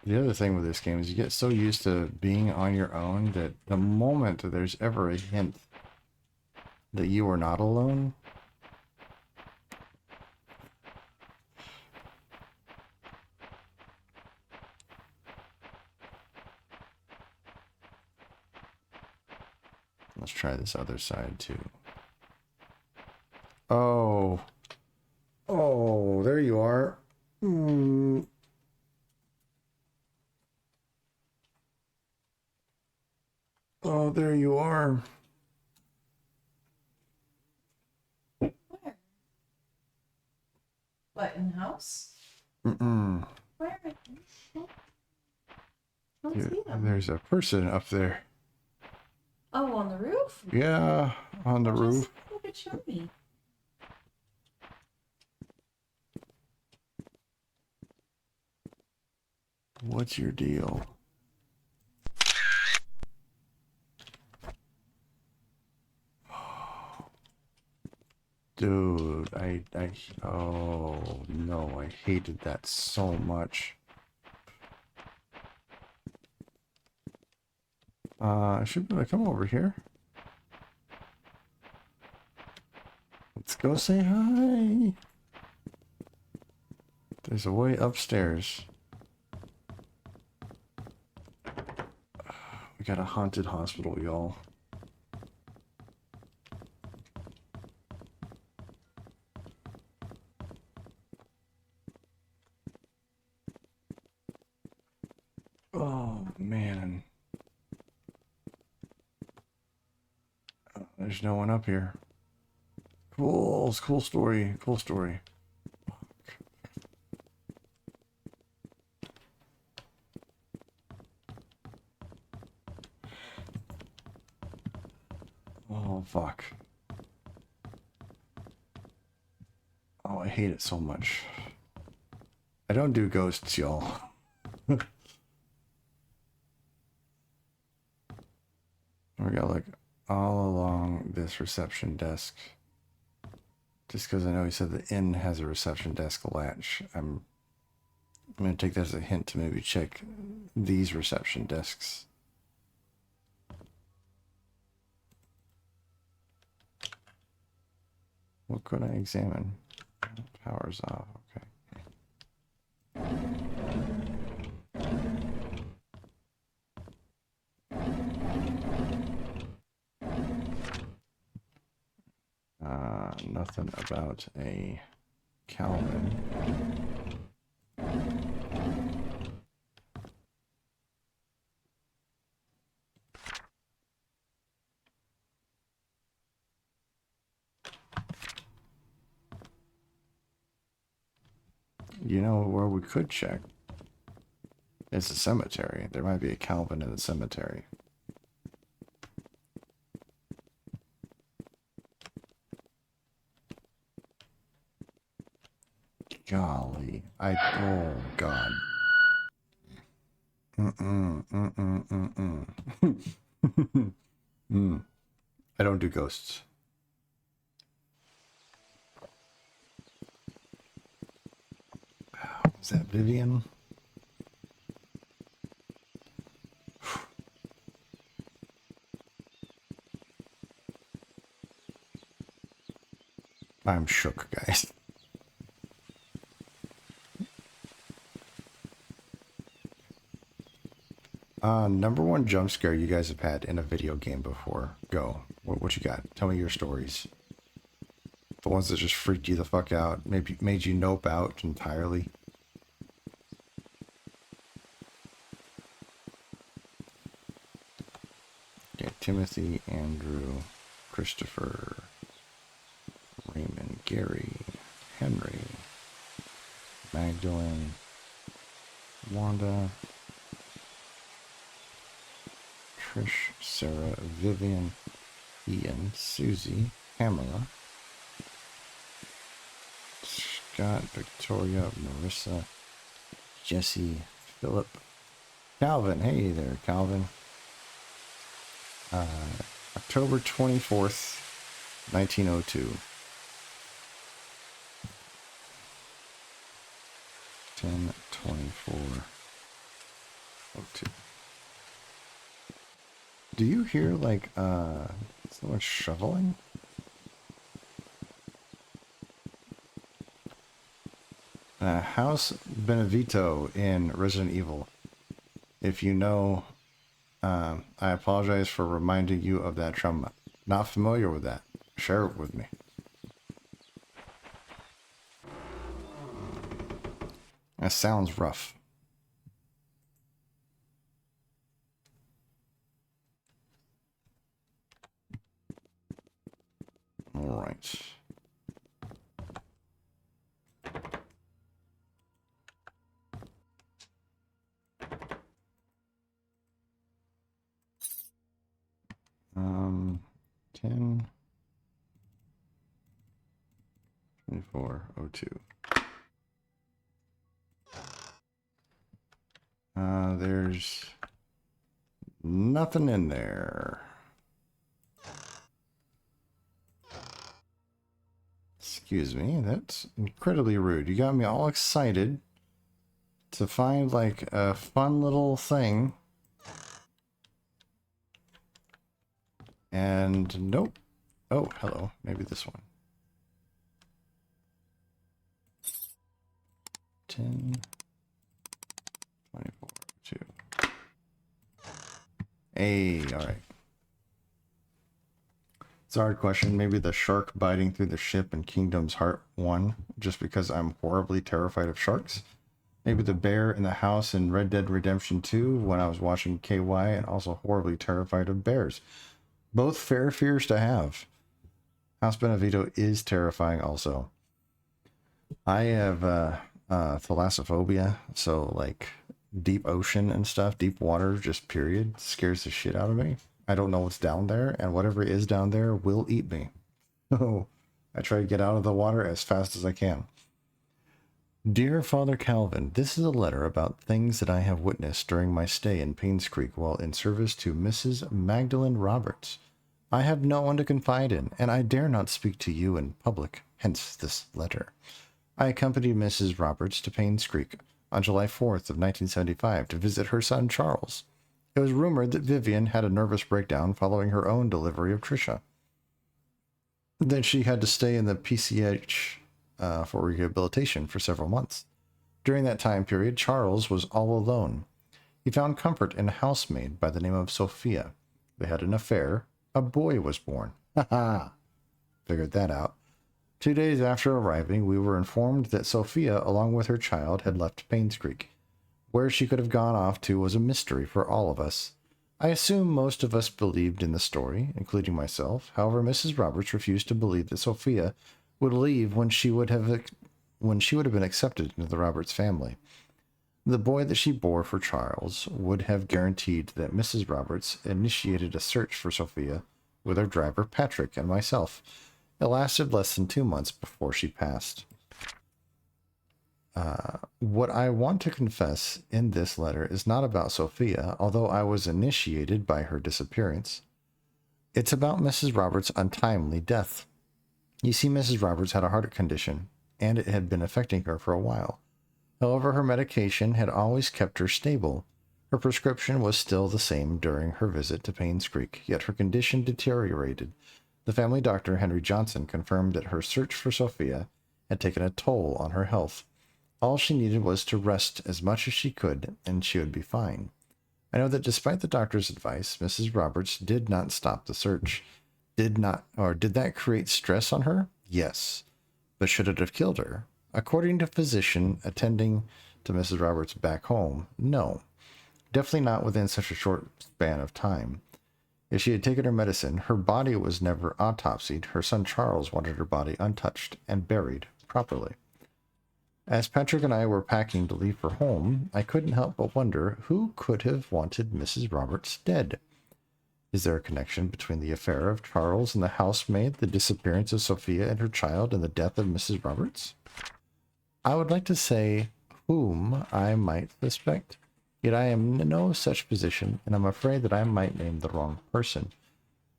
The other thing with this game is you get so used to being on your own that the moment that there's ever a hint that you are not alone, let's try this other side too. Oh, there you are. Oh, there you are. Where? What, in the house? Mm-mm. Where? Don't see them. There's a person up there. Oh, on the roof? Yeah, on the roof. Look at show me. What's your deal? Dude, oh no, I hated that so much. I should be able to come over here. Let's go say hi. There's a way upstairs. We got a haunted hospital, y'all. Oh, man. There's no one up here. Cool story. Cool story. Oh, fuck. Oh, I hate it so much. I don't do ghosts, y'all. We gotta look all along this reception desk. Just because I know he said the inn has a reception desk latch, I'm gonna take that as a hint to maybe check these reception desks. What could I examine? Power's off, okay. Nothing about a Calvin. You know where we could check? It's a cemetery. There might be a Calvin in the cemetery. Golly. Oh, God. I don't do ghosts. Is that Vivian? I'm shook, guys. Number one jump scare you guys have had in a video game before. Go. What you got? Tell me your stories. The ones that just freaked you the fuck out, maybe made you nope out entirely. Okay, Timothy, Andrew, Christopher, Raymond, Gary, Henry, Magdalene, Wanda, Trish, Sarah, Vivian, Ian, Susie, Pamela, Scott, Victoria, Marissa, Jesse, Philip, Calvin. Hey there, Calvin. October 24th, 1902. 10/24/02. Do you hear like someone shoveling? House Benevito in Resident Evil. If you know, I apologize for reminding you of that trauma. Not familiar with that. Share it with me. That sounds rough. All right. Um, 10/24/02. There's nothing in there. Excuse me, that's incredibly rude. You got me all excited to find like a fun little thing. And nope. Oh, hello. Maybe this one. 10/24/02. Hey, all right. It's a hard question. Maybe the shark biting through the ship in Kingdom's Heart 1, just because I'm horribly terrified of sharks. Maybe the bear in the house in Red Dead Redemption 2 when I was watching KY, and also horribly terrified of bears. Both fair fears to have. House Benevito is terrifying also. I have thalassophobia, so like deep ocean and stuff, deep water, just period, scares the shit out of me. I don't know what's down there, and whatever is down there will eat me. So I try to get out of the water as fast as I can. Dear Father Calvin, this is a letter about things that I have witnessed during my stay in Paynes Creek while in service to Mrs. Magdalen Roberts. I have no one to confide in, and I dare not speak to you in public, hence this letter. I accompanied Mrs. Roberts to Paynes Creek on July 4th of 1975 to visit her son Charles. It was rumored that Vivian had a nervous breakdown following her own delivery of Tricia. Then she had to stay in the PCH for rehabilitation for several months. During that time period, Charles was all alone. He found comfort in a housemaid by the name of Sophia. They had an affair. A boy was born. Ha ha! Figured that out. 2 days after arriving, we were informed that Sophia, along with her child, had left Paynes Creek. Where she could have gone off to was a mystery for all of us. I assume most of us believed in the story, including myself. However, Mrs. Roberts refused to believe that Sophia would leave when she would have been accepted into the Roberts family. The boy that she bore for Charles would have guaranteed that Mrs. Roberts initiated a search for Sophia with her driver Patrick and myself. It lasted less than 2 months before she passed. What I want to confess in this letter is not about Sophia, although I was initiated by her disappearance. It's about Mrs. Roberts' untimely death. You see, Mrs. Roberts had a heart condition, and it had been affecting her for a while. However, her medication had always kept her stable. Her prescription was still the same during her visit to Paynes Creek, yet her condition deteriorated. The family doctor, Henry Johnson, confirmed that her search for Sophia had taken a toll on her health. All she needed was to rest as much as she could, and she would be fine. I know that despite the doctor's advice, Mrs. Roberts did not stop the search. Did that create stress on her? Yes. But should it have killed her? According to a physician attending to Mrs. Roberts back home, no. Definitely not within such a short span of time. If she had taken her medicine, her body was never autopsied. Her son Charles wanted her body untouched and buried properly. As Patrick and I were packing to leave for home, I couldn't help but wonder who could have wanted Mrs. Roberts dead. Is there a connection between the affair of Charles and the housemaid, the disappearance of Sophia and her child, and the death of Mrs. Roberts? I would like to say whom I might suspect, yet I am in no such position, and I'm afraid that I might name the wrong person.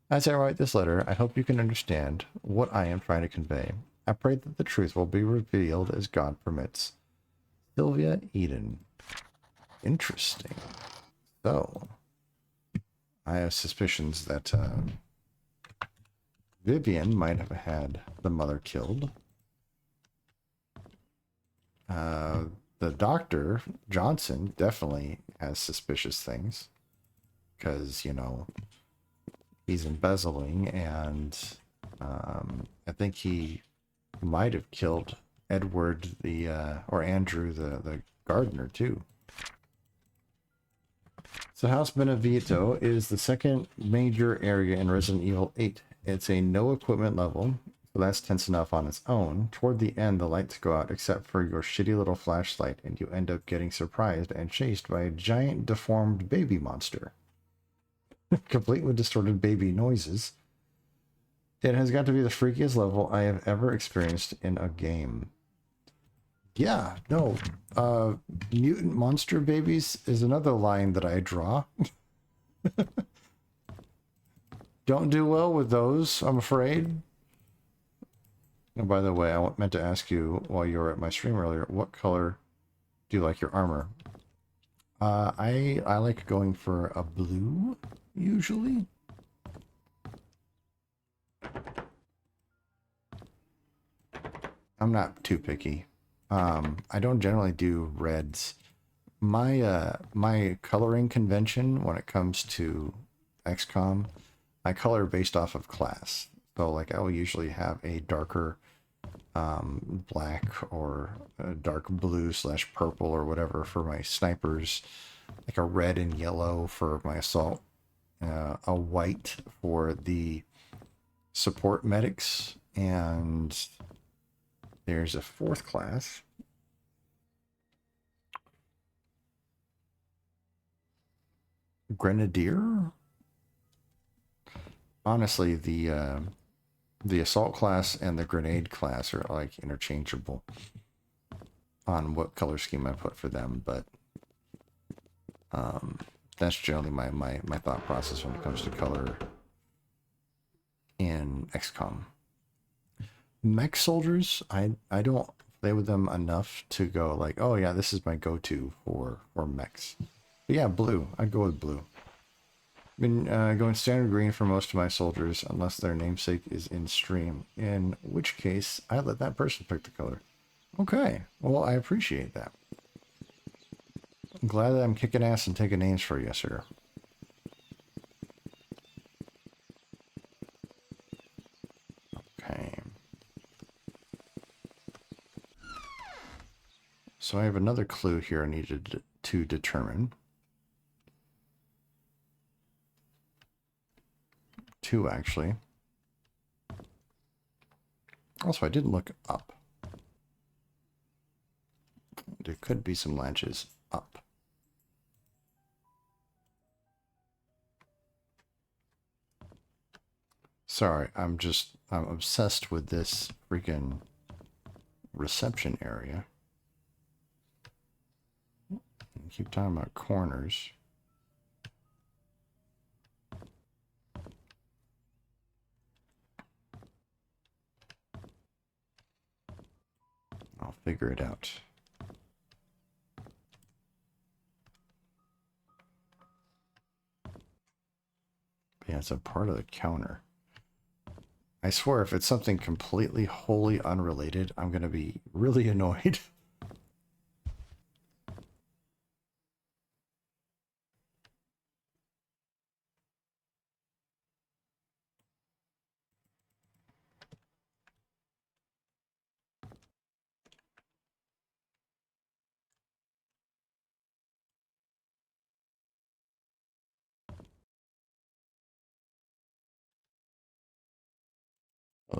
As I write this letter, I hope you can understand what I am trying to convey. I pray that the truth will be revealed as God permits. Sylvia Eden. Interesting. So, I have suspicions that Vivian might have had the mother killed. The doctor, Johnson, definitely has suspicious things. Because, you know, he's embezzling, and I think he might have killed Edward or Andrew the gardener too. So House Benevito is the second major area in Resident Evil 8. It's a no equipment level, so that's tense enough on its own. Toward the end, the lights go out except for your shitty little flashlight, and you end up getting surprised and chased by a giant deformed baby monster. Complete with distorted baby noises. It has got to be the freakiest level I have ever experienced in a game. Yeah, no. Mutant monster babies is another line that I draw. Don't do well with those, I'm afraid. And by the way, I meant to ask you while you were at my stream earlier, what color do you like your armor? I like going for a blue, usually. I'm not too picky. I don't generally do reds. My coloring convention when it comes to XCOM, I color based off of class. So like I will usually have a darker black or a dark blue / purple or whatever for my snipers, like a red and yellow for my assault, a white for the support medics, and there's a fourth class. Grenadier? Honestly, the assault class and the grenade class are like interchangeable. on what color scheme I put for them, but that's generally my thought process when it comes to color in XCOM. Mech soldiers, I don't play with them enough to go like, oh yeah, this is my go-to for mechs. But yeah, blue. I'd go with blue. I've been going standard green for most of my soldiers, unless their namesake is in stream, in which case I let that person pick the color. Okay, well, I appreciate that. I'm glad that I'm kicking ass and taking names for you, sir. Okay. So I have another clue here I needed to determine. 2, actually. Also, I didn't look up. There could be some latches up. Sorry, I'm obsessed with this freaking reception area. I keep talking about corners. I'll figure it out. Yeah, it's a part of the counter. I swear, if it's something completely, wholly unrelated, I'm going to be really annoyed.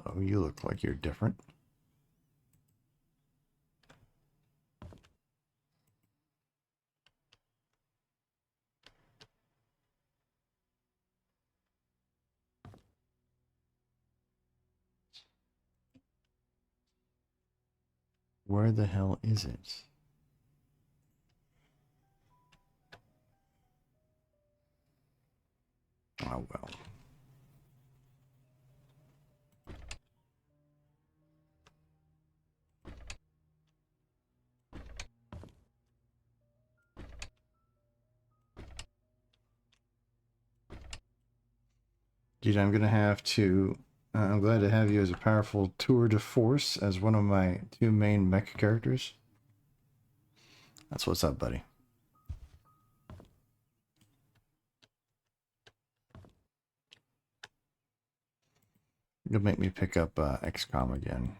Oh, you look like you're different. Where the hell is it? Oh, well. Dude, I'm gonna have to... I'm glad to have you as a powerful tour de force as one of my 2 main mech characters. That's what's up, buddy. You'll make me pick up XCOM again.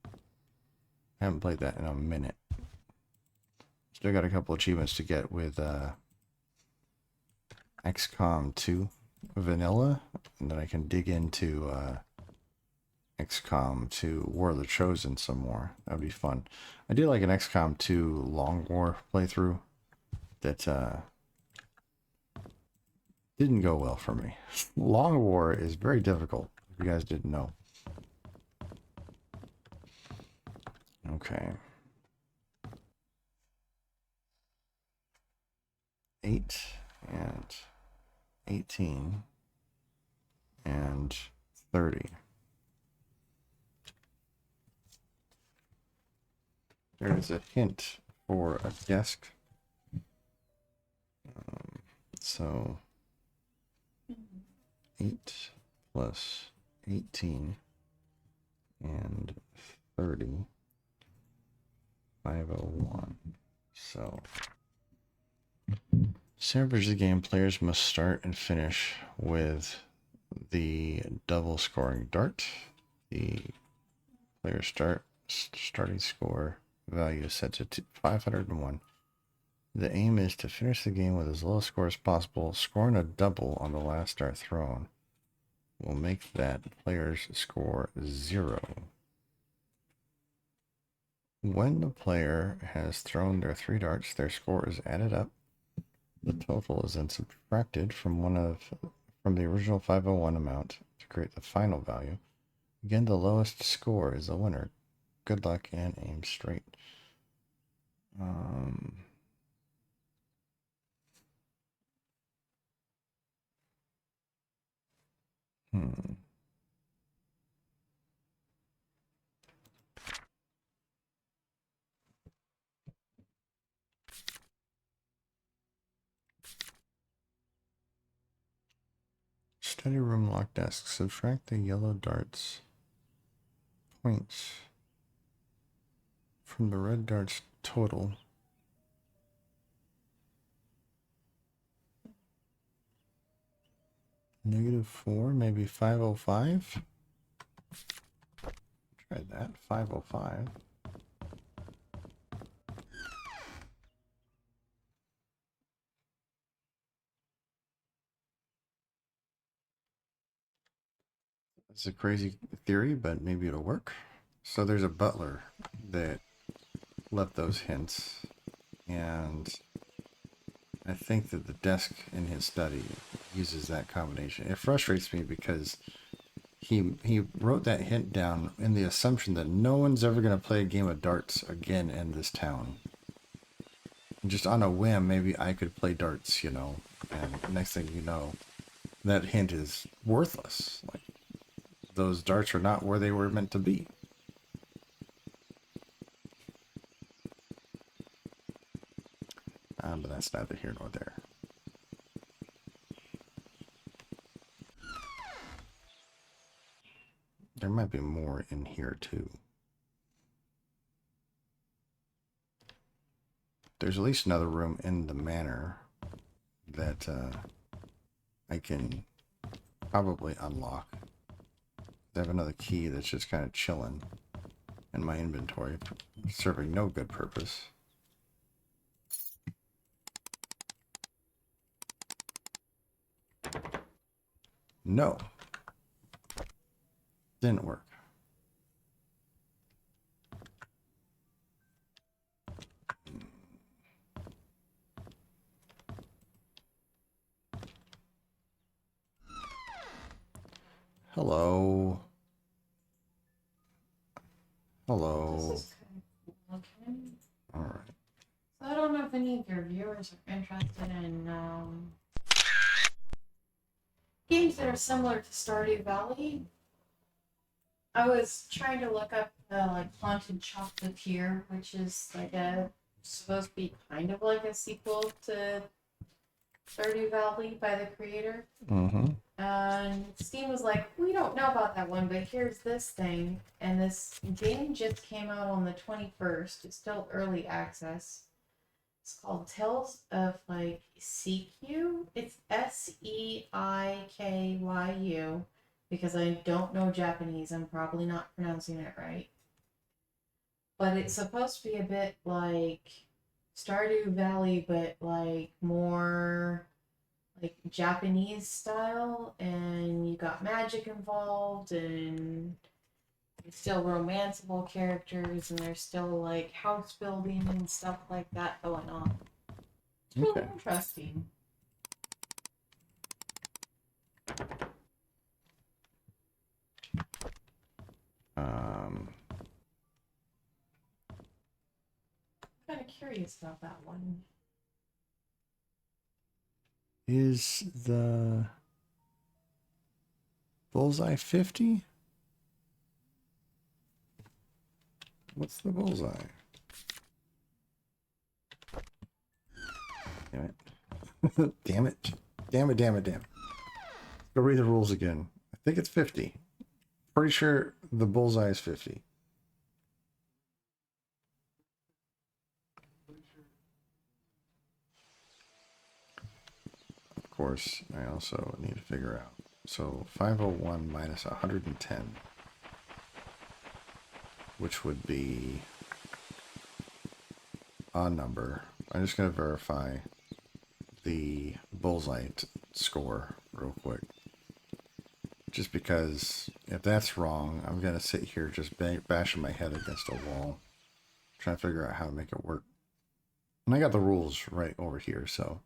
I haven't played that in a minute. Still got a couple achievements to get with XCOM 2 Vanilla, and then I can dig into XCOM 2 War of the Chosen some more. That'd be fun. I did like an XCOM 2 Long War playthrough that didn't go well for me. Long War is very difficult, if you guys didn't know. Okay. 8 and 18 and 30. There's a hint for a desk. So 8 plus 18 and 30, 501. So Sandbridge the game, players must start and finish with the double scoring dart. The player starting score value is set to 501. The aim is to finish the game with as low a score as possible. Scoring a double on the last dart thrown will make that player's score 0. When the player has thrown their 3 darts, their score is added up. The total is then subtracted from the original 501 amount to create the final value. Again, the lowest score is the winner. Good luck and aim straight. Um, hmm. Study room lock desk. Subtract the yellow darts points from the red darts total. -4, maybe 505. Try that. 505. It's a crazy theory, but maybe it'll work. So there's a butler that left those hints, and I think that the desk in his study uses that combination. It frustrates me because he wrote that hint down in the assumption that no one's ever going to play a game of darts again in this town. And just on a whim, maybe I could play darts, you know, and next thing you know, that hint is worthless. Like, those darts are not where they were meant to be. But that's neither here nor there. There might be more in here too. There's at least another room in the manor that I can probably unlock. I have another key that's just kind of chilling in my inventory, serving no good purpose. No. Didn't work. Hello. Hello. This is kind of cool looking. All right. So I don't know if any of your viewers are interested in games that are similar to Stardew Valley. I was trying to look up the Haunted Chocolatier, which is supposed to be kind of like a sequel to Stardew Valley by the creator. Mm-hmm. And Steam was like, we don't know about that one, but here's this thing. And this game just came out on the 21st. It's still early access. It's called Tales of Seikyu. It's Seikyu. Because I don't know Japanese, I'm probably not pronouncing it right. But it's supposed to be a bit like Stardew Valley, but more Japanese style, and you got magic involved, and it's still romanceable characters, and there's still house building and stuff like that going on. It's really interesting. Kind of curious about that one. Is the bullseye 50? What's the bullseye? Damn it. Damn it. Damn it, damn it, damn it. Go read the rules again. I think it's 50. Pretty sure the bullseye is 50. Of course, I also need to figure out. So 501 minus 110, which would be a number. I'm just going to verify the bullseye score real quick. Just because if that's wrong, I'm going to sit here just bashing my head against a wall, trying to figure out how to make it work. And I got the rules right over here, so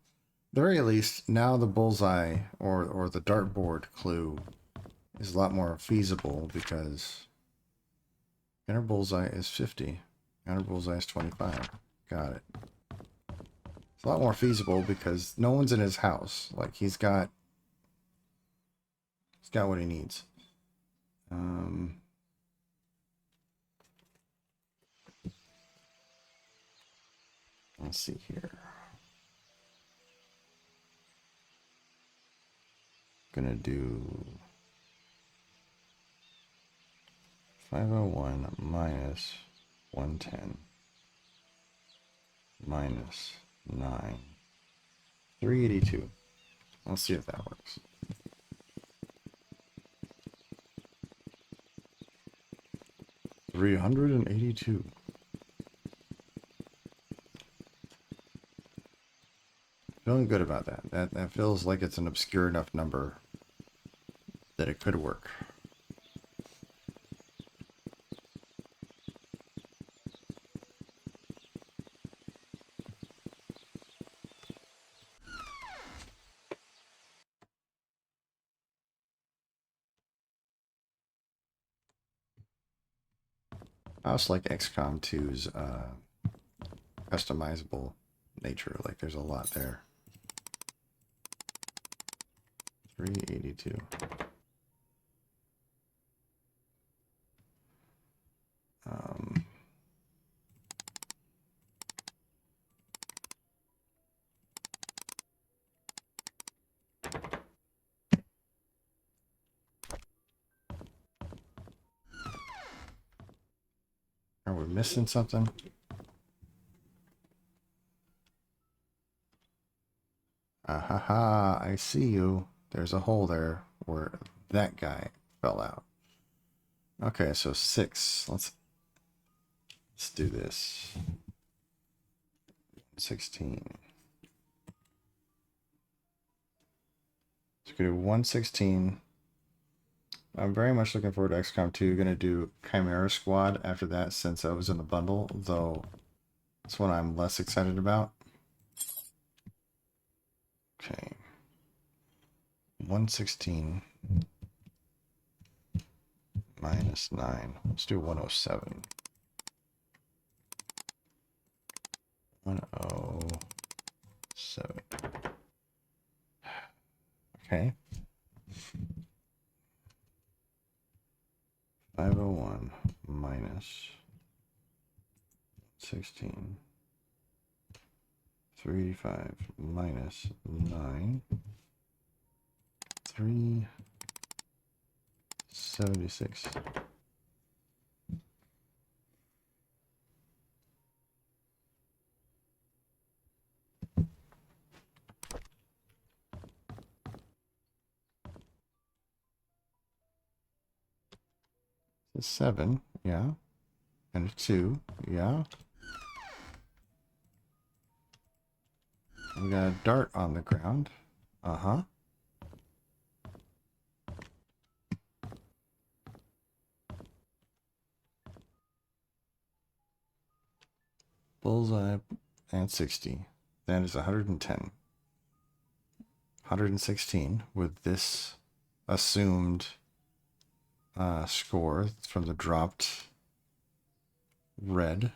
at the very least, now the bullseye or the dartboard clue is a lot more feasible because inner bullseye is 50, outer bullseye is 25. Got it. It's a lot more feasible because no one's in his house. Like he's got what he needs. Let's see here. Gonna do 501 minus 110 minus 9. 382. Let's see if that works. $382. Feeling good about that. That feels like it's an obscure enough number that it could work. I also like XCOM 2's customizable nature. Like there's a lot there. 382. Are we missing something? Ah ha ha, I see you. There's a hole there where that guy fell out. Okay, so 6. Let's do this. 16. So we do 116. I'm very much looking forward to XCOM 2. Gonna do Chimera Squad after that since I was in the bundle, though it's one I'm less excited about. Okay. 116 minus 9. Let's do 107. 107. Okay. 501 minus 16. 385 minus 9. 376. A 7, yeah. And a 2, yeah. We got a dart on the ground. Uh-huh. Bullseye and 60. That is 110. 116 with this assumed score from the dropped red.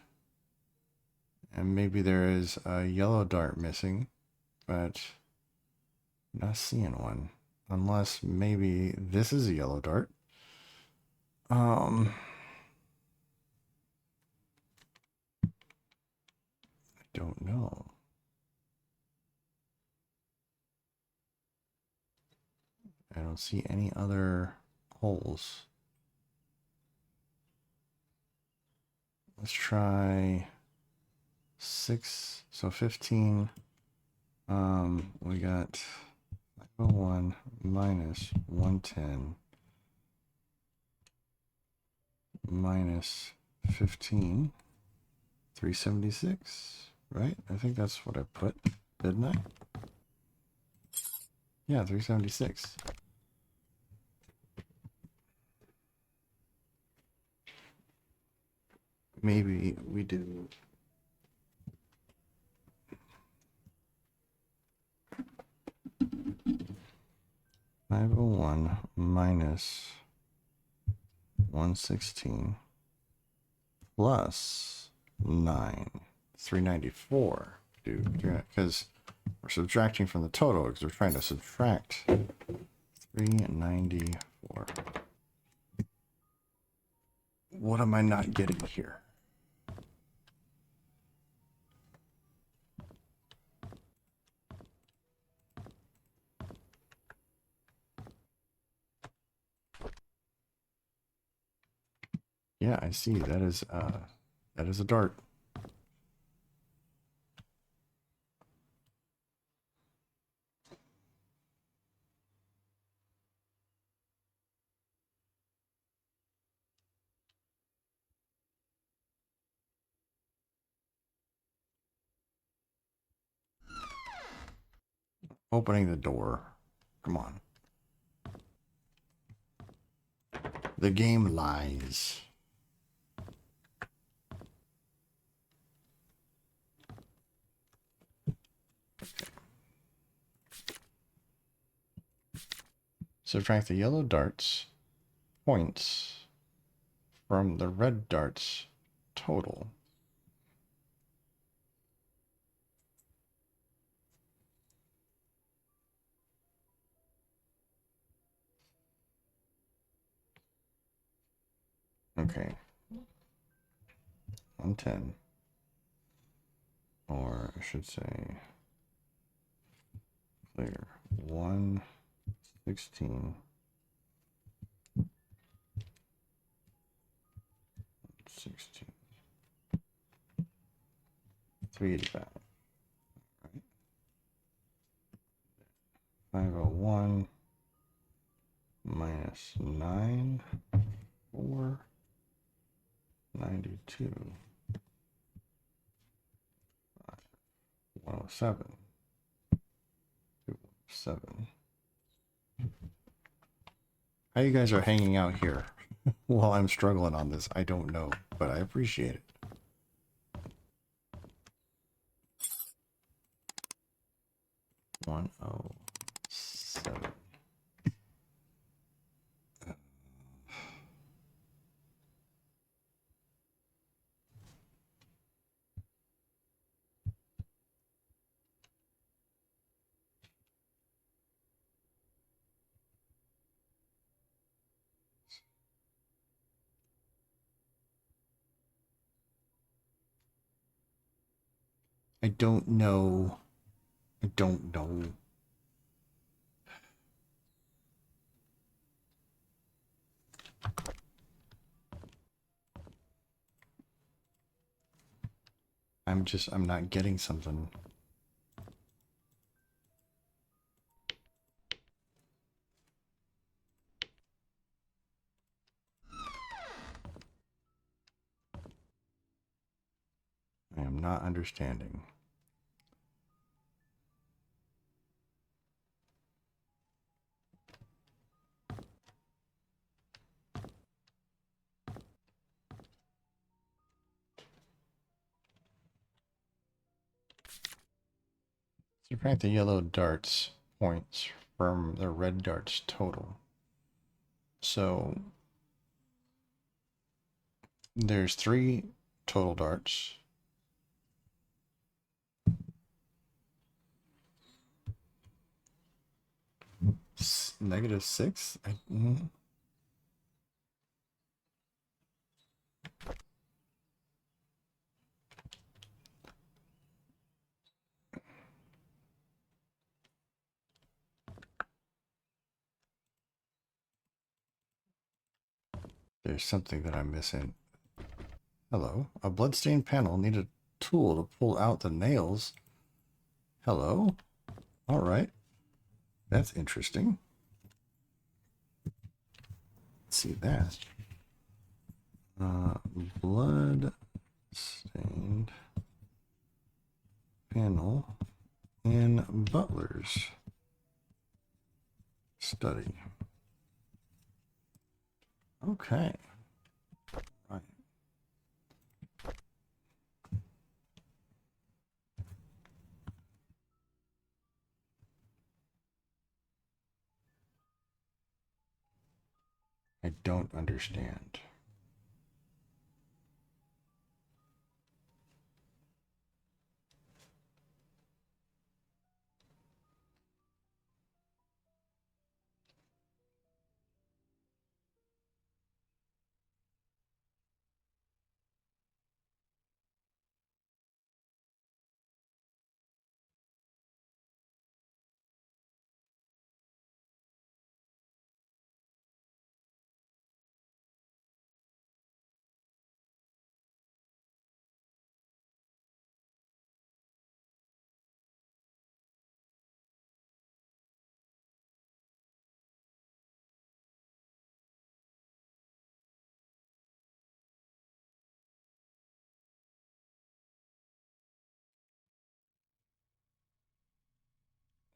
And maybe there is a yellow dart missing, but I'm not seeing one. Unless maybe this is a yellow dart. I don't know. I don't see any other holes. Let's try 6, so 15. We got 501 minus 110 minus 15, 376, right? I think that's what I put, didn't I? Yeah, 376. Maybe we do 501 minus 116 plus 9, 394, dude. Because we're subtracting from the total because we're trying to subtract 394. What am I not getting here? Yeah, I see. That is a dart. Opening the door. Come on. The game lies. Subtract the yellow darts points from the red darts total. Okay. 110. Or I should say clear. 116. 16. 385. Right. 501 minus 9, 4, 92. 107. 207. How you guys are hanging out here while I'm struggling on this, I don't know, but I appreciate it. One oh seven. I don't know. I don't know. I'm not getting something. I am not understanding. Subtract the yellow darts points from the red darts total. So there's 3 total darts. -6? There's something that I'm missing. Hello. A bloodstained panel need a tool to pull out the nails. Hello. All right. That's interesting. Let's see that. Blood stained panel in Butler's study. Okay. Right. I don't understand.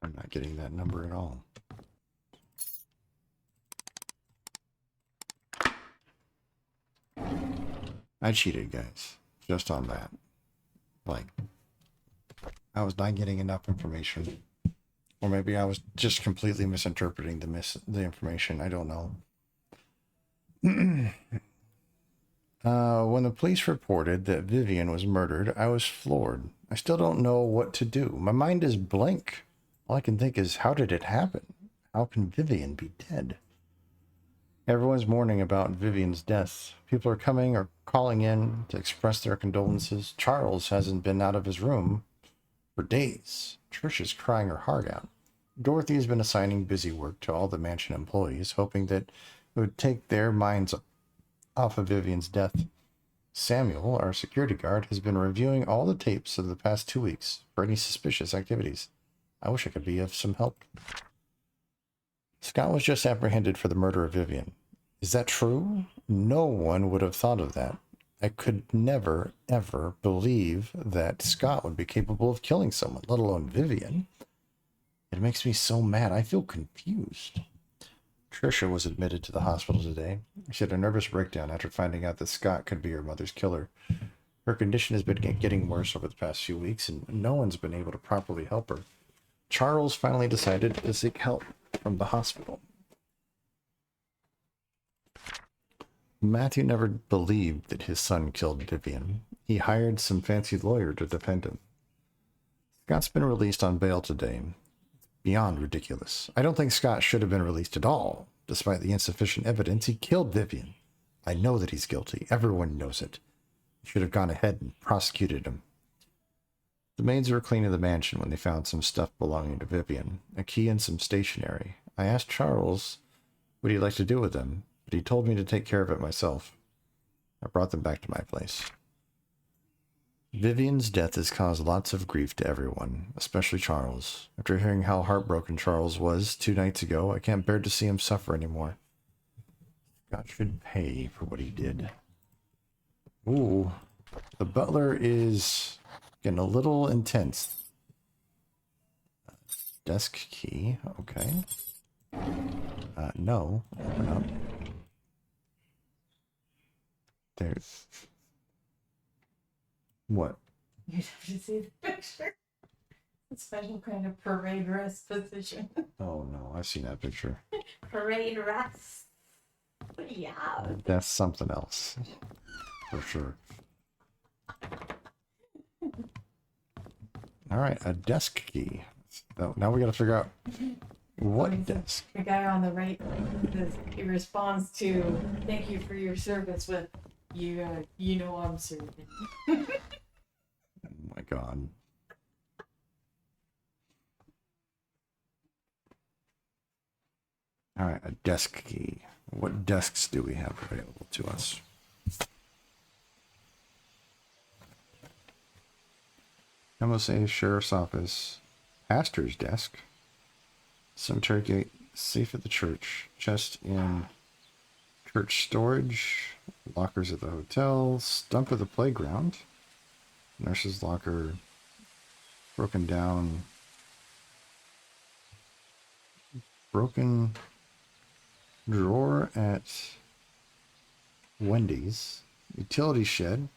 I'm not getting that number at all. I cheated, guys. Just on that. Like, I was not getting enough information. Or maybe I was just completely misinterpreting the information. I don't know. When the police reported that Vivian was murdered, I was floored. I still don't know what to do. My mind is blank. All I can think is, how did it happen? How can Vivian be dead? Everyone's mourning about Vivian's death. People are coming or calling in to express their condolences. Charles hasn't been out of his room for days. Trish is crying her heart out. Dorothy has been assigning busy work to all the mansion employees, hoping that it would take their minds off of Vivian's death. Samuel, our security guard, has been reviewing all the tapes of the past 2 weeks for any suspicious activities. I wish I could be of some help. Scott was just apprehended for the murder of Vivian. Is that true? No one would have thought of that. I could never, ever believe that Scott would be capable of killing someone, let alone Vivian. It makes me so mad. I feel confused. Trisha was admitted to the hospital today. She had a nervous breakdown after finding out that Scott could be her mother's killer. Her condition has been getting worse over the past few weeks, and no one's been able to properly help her. Charles finally decided to seek help from the hospital. Matthew never believed that his son killed Vivian. He hired some fancy lawyer to defend him. Scott's been released on bail today. Beyond ridiculous. I don't think Scott should have been released at all. Despite the insufficient evidence, he killed Vivian. I know that he's guilty. Everyone knows it. He should have gone ahead and prosecuted him. The maids were cleaning the mansion when they found some stuff belonging to Vivian, a key and some stationery. I asked Charles what he'd like to do with them, but he told me to take care of it myself. I brought them back to my place. Vivian's death has caused lots of grief to everyone, especially Charles. After hearing how heartbroken Charles was 2 nights ago, I can't bear to see him suffer anymore. Scott should pay for what he did. Ooh, the butler is getting a little intense. Desk key, okay. No, open up. There's... What? You'd have to see the picture. A special kind of parade rest position. Oh no, I've seen that picture. Parade rest. Yeah. That's something else. For sure. Alright, a desk key. Now we gotta figure out what desk. The guy on the right, he responds to "Thank you for your service" with "You know I'm serving." Oh my god. Alright, a desk key. What desks do we have available to us? MSA, Sheriff's Office, Pastor's Desk, Cemetery Gate, Safe at the Church, Chest in Church Storage, Lockers at the Hotel, Stump at the Playground, Nurse's Locker, Broken Down, Broken Drawer at Wendy's, Utility Shed,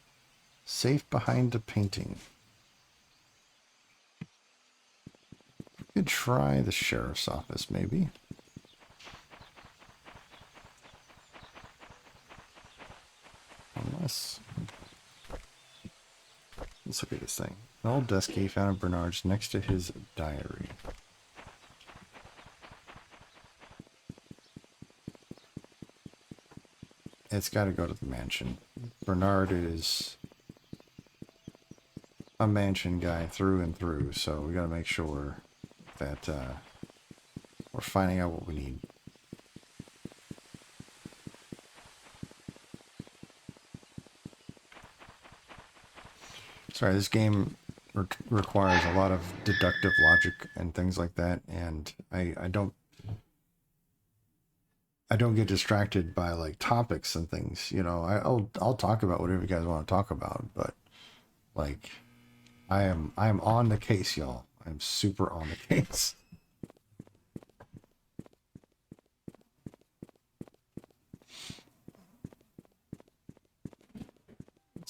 Safe behind a painting. We could try the Sheriff's Office, maybe. Unless... Let's look at this thing. An old desk key found in Bernard's next to his diary. It's got to go to the mansion. Bernard is a mansion guy through and through, so we got to make sure that we're finding out what we need. Sorry, this game requires a lot of deductive logic and things like that, and I don't get distracted by like topics and things. You know, I'll talk about whatever you guys want to talk about, but like I am on the case, y'all. I'm super on the case.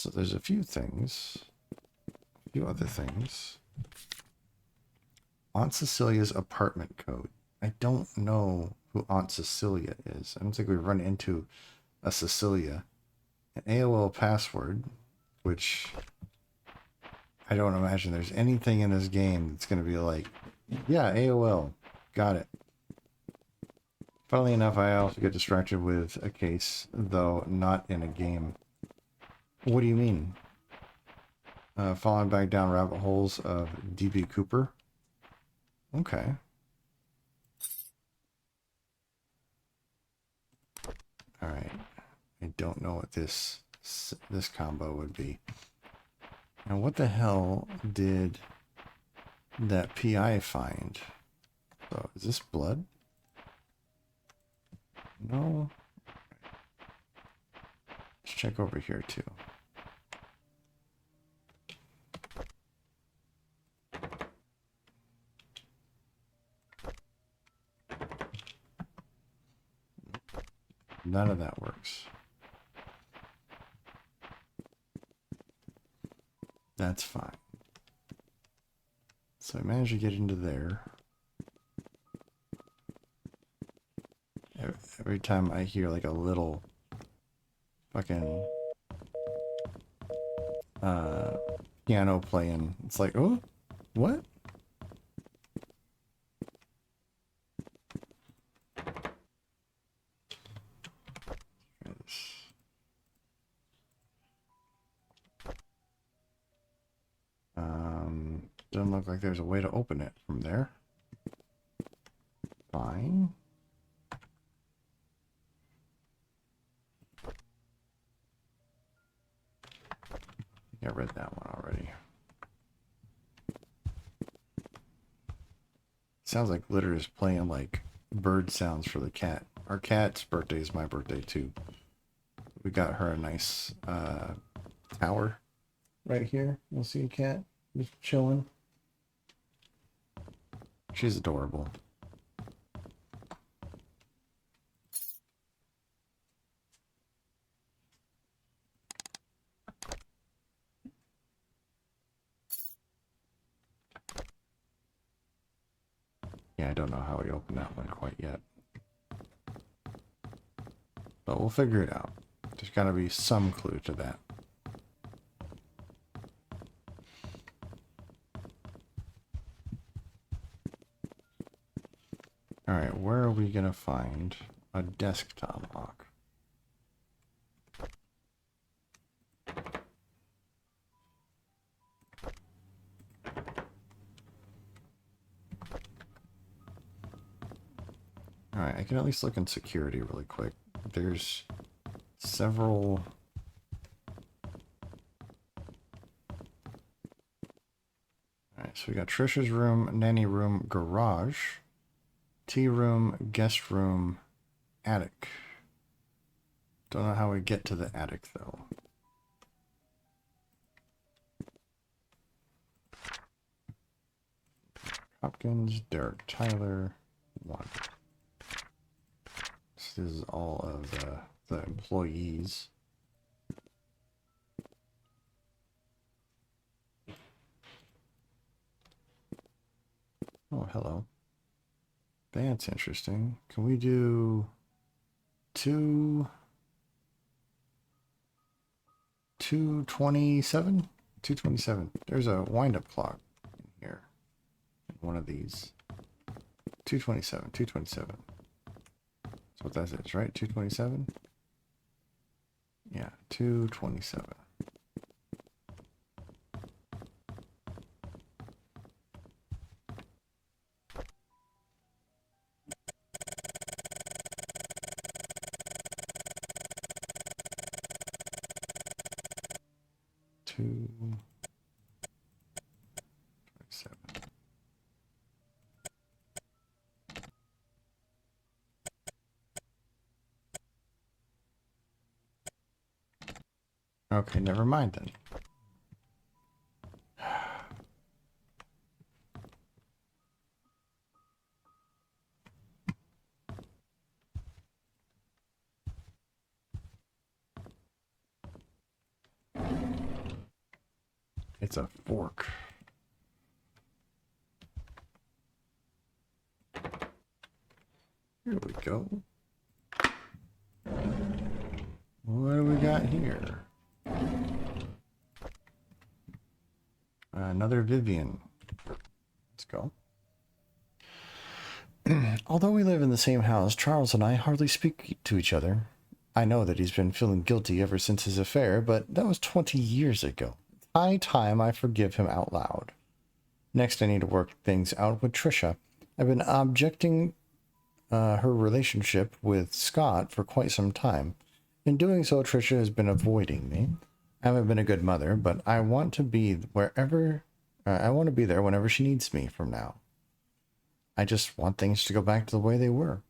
So there's a few things, a few other things. Aunt Cecilia's apartment code. I don't know who Aunt Cecilia is. I don't think we've run into a Cecilia. An AOL password, which I don't imagine there's anything in this game that's going to be like, yeah, AOL, got it. Funnily enough, I also get distracted with a case, though not in a game. What do you mean? Falling back down rabbit holes of DB Cooper? Okay. Alright. I don't know what this combo would be. Now, what the hell did that PI find? So, is this blood? No. Let's check over here, too. None of that works. That's fine. So I managed to get into there. Every time I hear like a little fucking piano playing, it's like, oh, what? Doesn't look like there's a way to open it from there. Fine. I read that one already. Sounds like Glitter is playing like bird sounds for the cat. Our cat's birthday is my birthday too. We got her a nice tower right here. You'll see a cat just chilling. She's adorable. Yeah, I don't know how we open that one quite yet. But we'll figure it out. There's got to be some clue to that. Alright, where are we going to find a desktop lock? Alright, I can at least look in security really quick. There's several... Alright, so we got Trisha's room, nanny room, garage, tea room, guest room, attic. Don't know how we get to the attic though. Hopkins, Derek Tyler, one. This is all of the employees. Oh, hello. That's interesting. Can we do 227? 227. There's a wind-up clock in here. One of these. 227. 227. That's what that is, right? 227? Yeah, 227. Two. 27. Okay, never mind then. It's a fork. Here we go. What do we got here? Another Vivian. Let's go. Although we live in the same house, Charles and I hardly speak to each other. I know that he's been feeling guilty ever since his affair, but that was 20 years ago. High time I forgive him out loud. Next, I need to work things out with Trisha. I've been objecting her relationship with Scott for quite some time. In doing so, Trisha has been avoiding me. I haven't been a good mother, but I want to be wherever. I want to be there whenever she needs me from now. I just want things to go back to the way they were.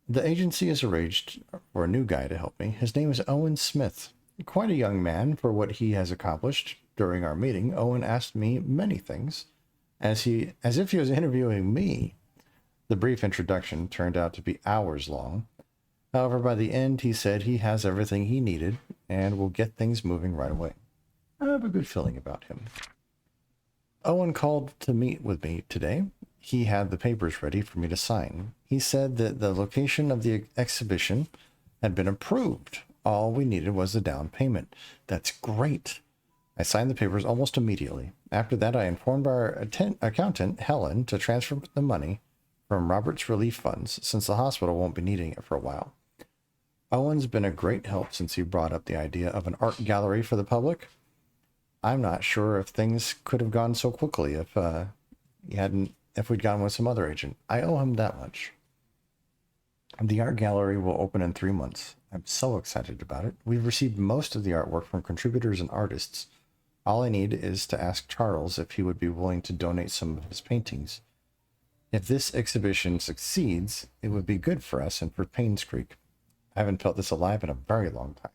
The agency has arranged for a new guy to help me. His name is Owen Smith. Quite a young man for what he has accomplished. During our meeting, Owen asked me many things, as if he was interviewing me. The brief introduction turned out to be hours long. However, by the end, he said he has everything he needed and will get things moving right away. I have a good feeling about him. Owen called to meet with me today. He had the papers ready for me to sign. He said that the location of the exhibition had been approved. All we needed was the down payment. That's great. I signed the papers almost immediately. After that, I informed our accountant, Helen, to transfer the money from Robert's relief funds, since the hospital won't be needing it for a while. Owen's been a great help since he brought up the idea of an art gallery for the public. I'm not sure if things could have gone so quickly if we'd gone with some other agent. I owe him that much. The art gallery will open in 3 months. I'm so excited about it. We've received most of the artwork from contributors and artists. All I need is to ask Charles if he would be willing to donate some of his paintings. If this exhibition succeeds, it would be good for us and for Paynes Creek. I haven't felt this alive in a very long time.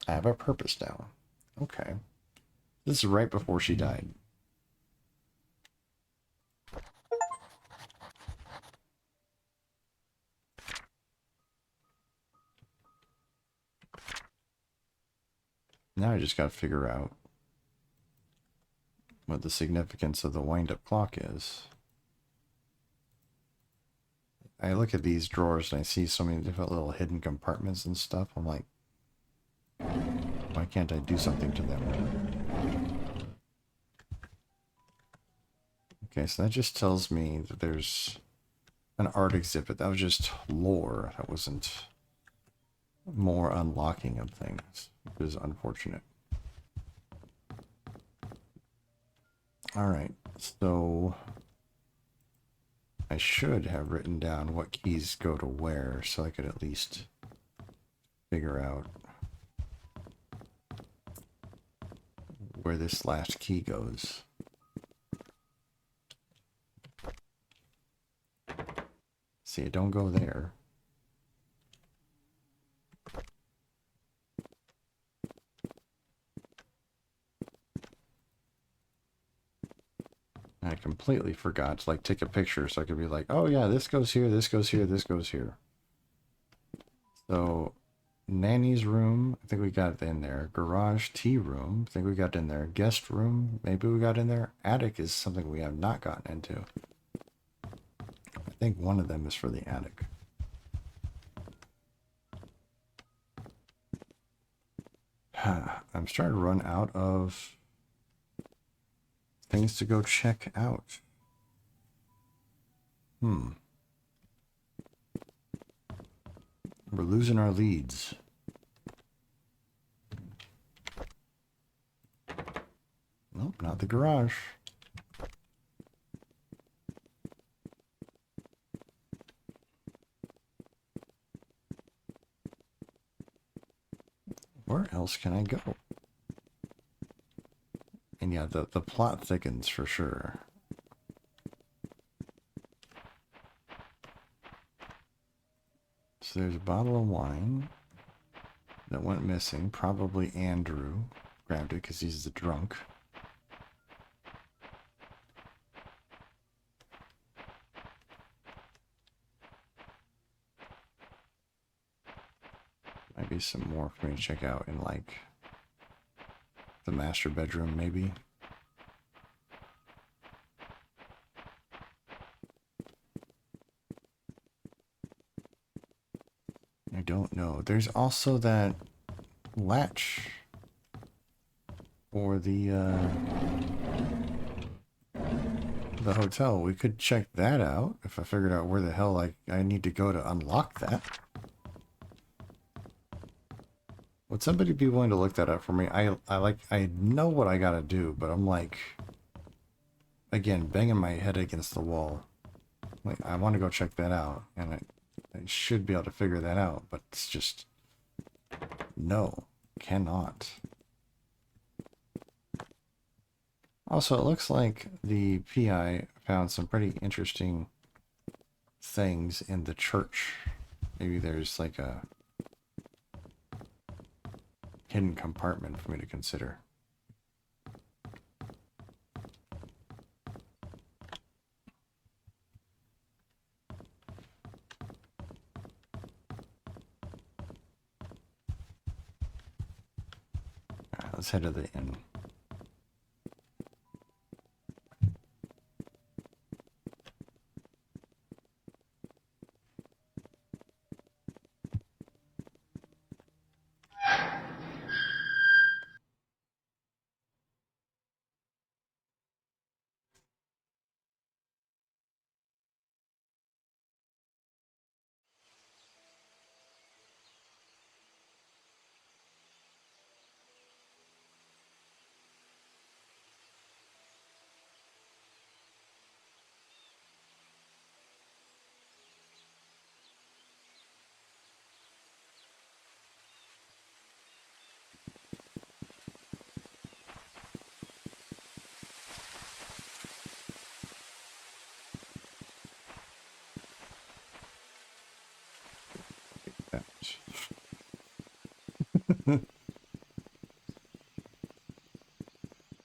I have a purpose now. Okay. This is right before she died. Now I just got to figure out what the significance of the wind-up clock is. I look at these drawers and I see so many different little hidden compartments and stuff. I'm like, why can't I do something to them? Okay, so that just tells me that there's an art exhibit. That was just lore. That wasn't more unlocking of things, which is unfortunate. Alright, so I should have written down what keys go to where, so I could at least figure out where this last key goes. See, it don't go there. I completely forgot to take a picture so I could be like, oh yeah, this goes here, this goes here, this goes here. So Nanny's room, I think we got it in there. Garage tea room, I think we got it in there. Guest room, maybe we got in there. Attic is something we have not gotten into. I think one of them is for the attic. I'm starting to run out of things to go check out. We're losing our leads. Nope, not the garage. Where else can I go? And yeah, the plot thickens for sure. So there's a bottle of wine that went missing. Probably Andrew grabbed it because he's the drunk. Might be some more for me to check out in the master bedroom, maybe. I don't know. There's also that latch for the hotel. We could check that out if I figured out where the hell I need to go to unlock that. Would somebody be willing to look that up for me? I know what I gotta do, but I'm like, again, banging my head against the wall. Like, I want to go check that out, and I should be able to figure that out, but it's just, no, cannot. Also, it looks like the PI found some pretty interesting things in the church. Maybe there's like a hidden compartment for me to consider. Alright, let's head to the inn.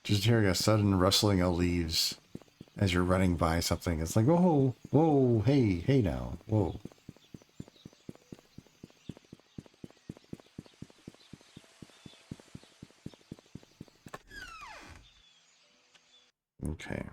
Just hearing a sudden rustling of leaves as you're running by something. It's like, whoa, whoa, hey, hey now, whoa. Okay.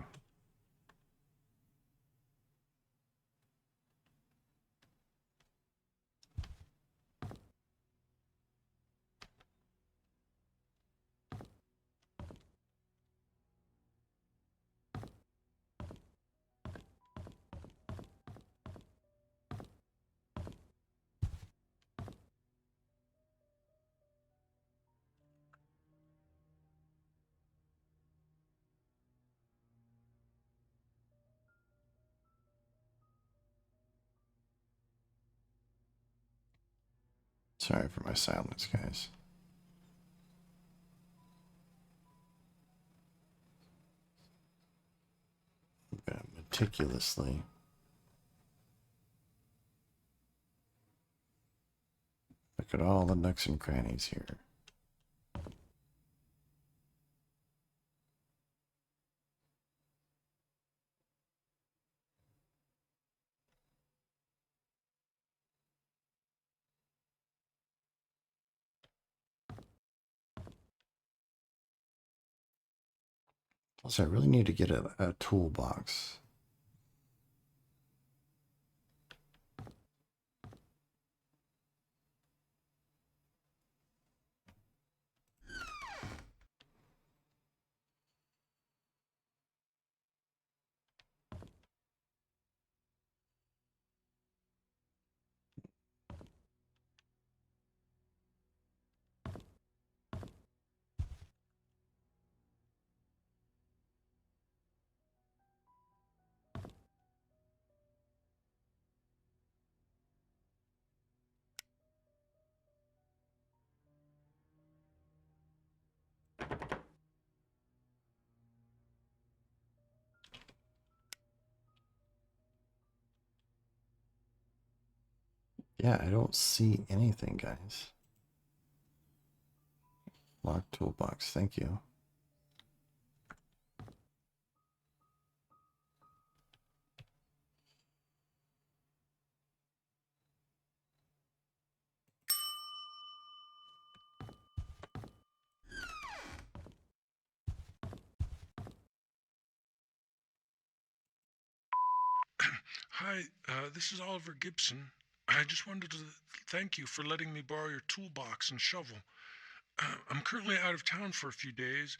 Sorry for my silence, guys. I'm gonna meticulously look at all the nooks and crannies here. Also, I really need to get a toolbox. Yeah, I don't see anything, guys. Lock toolbox, thank you. Hi, this is Oliver Gibson. I just wanted to thank you for letting me borrow your toolbox and shovel. I'm currently out of town for a few days,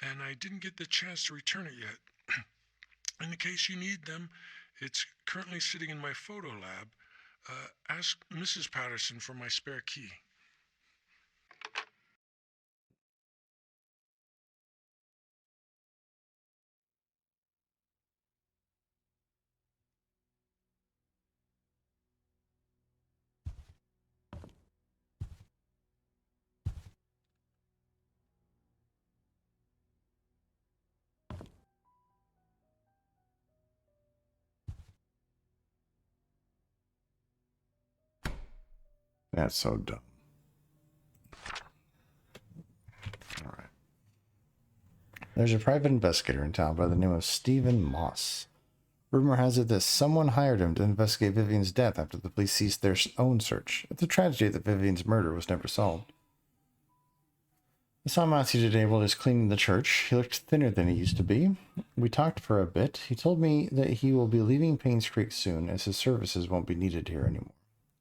and I didn't get the chance to return it yet. In the case you need them, it's currently sitting in my photo lab. Ask Mrs. Patterson for my spare key. That's so dumb. All right. There's a private investigator in town by the name of Stephen Moss. Rumor has it that someone hired him to investigate Vivian's death after the police ceased their own search. It's a tragedy that Vivian's murder was never solved. I saw Mossy today while he was cleaning the church. He looked thinner than he used to be. We talked for a bit. He told me that he will be leaving Paynes Creek soon, as his services won't be needed here anymore.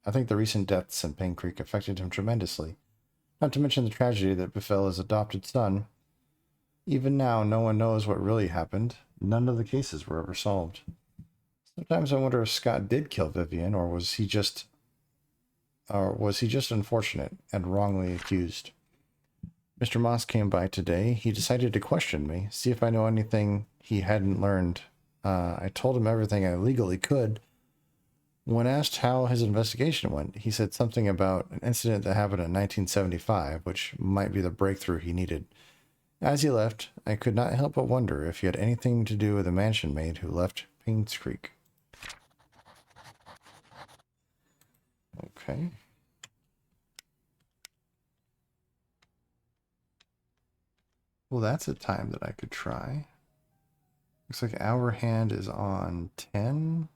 I think the recent deaths in Payne Creek affected him tremendously, not to mention the tragedy that befell his adopted son. Even now, no one knows what really happened. None of the cases were ever solved. Sometimes I wonder if Scott did kill Vivian, or was he just unfortunate and wrongly accused. Mr. Moss came by today. He decided to question me, see if I know anything he hadn't learned. I told him everything I legally could. When asked how his investigation went, he said something about an incident that happened in 1975, which might be the breakthrough he needed. As he left, I could not help but wonder if he had anything to do with the mansion maid who left Paynes Creek. Okay. Well, that's a time that I could try. Looks like our hand is on 10:35.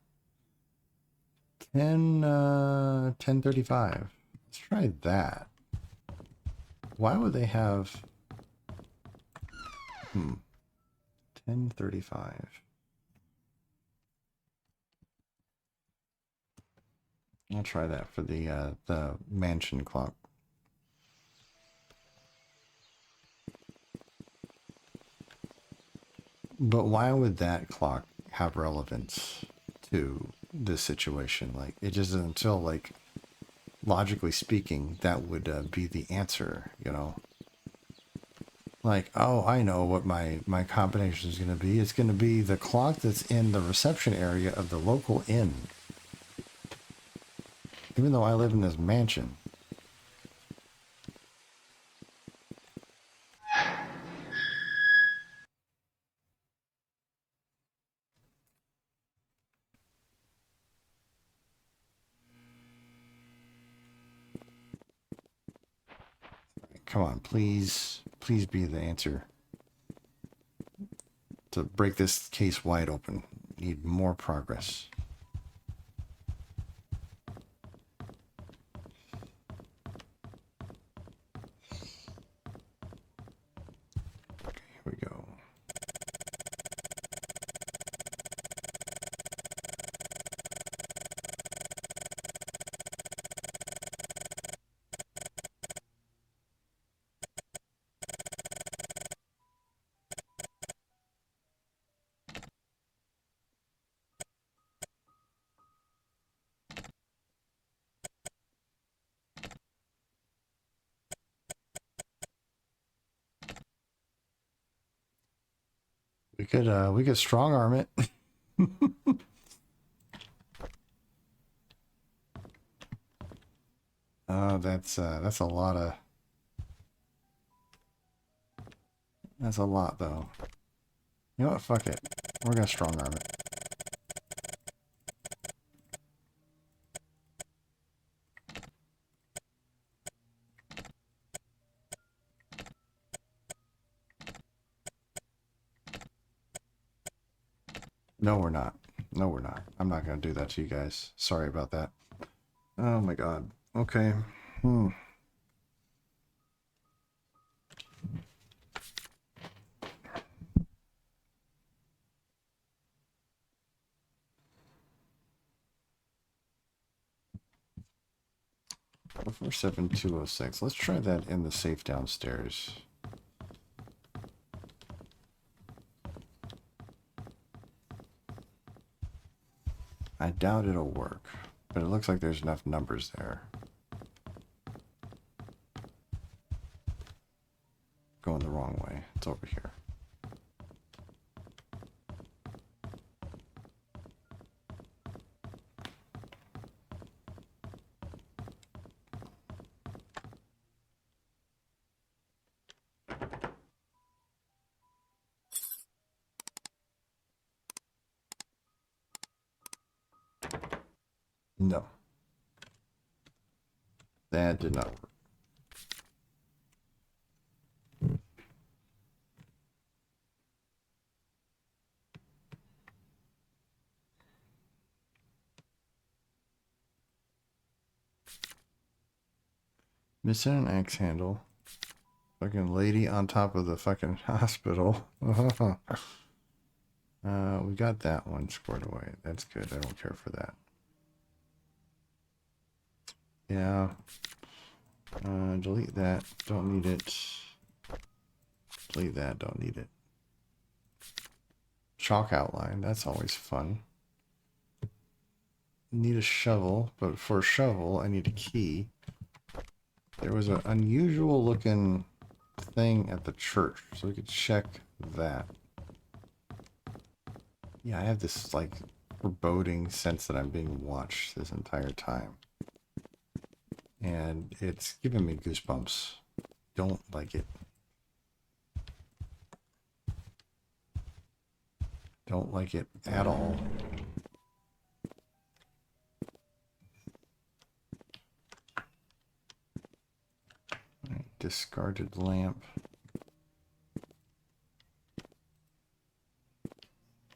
Let's try that. Why would they have 10:35? I'll try that for the mansion clock. But why would that clock have relevance to this situation? Like, it just doesn't feel like, logically speaking, that would be the answer, you know? Like, oh, I know what my combination is going to be. It's going to be the clock that's in the reception area of the local inn. Even though I live in this mansion. Come on, please be the answer. To break this case wide open. Need more progress. Okay, here we go. We could strong arm it. That's a lot of. That's a lot though. You know what? Fuck it. We're gonna strong arm it. No, we're not. No, we're not. I'm not gonna do that to you guys. Sorry about that. Oh my god. Okay. 47206. Let's try that in the safe downstairs. I doubt it'll work, but it looks like there's enough numbers there. Going the wrong way. It's over here. No. That did not work. Missing an axe handle. Fucking lady on top of the fucking hospital. We got that one squared away. That's good. I don't care for that. Yeah. Delete that. Don't need it. Delete that. Don't need it. Chalk outline. That's always fun. Need a shovel, but for a shovel, I need a key. There was an unusual looking thing at the church, so we could check that. Yeah, I have this like foreboding sense that I'm being watched this entire time. And it's giving me goosebumps. Don't like it. Don't like it at all. Right, discarded lamp.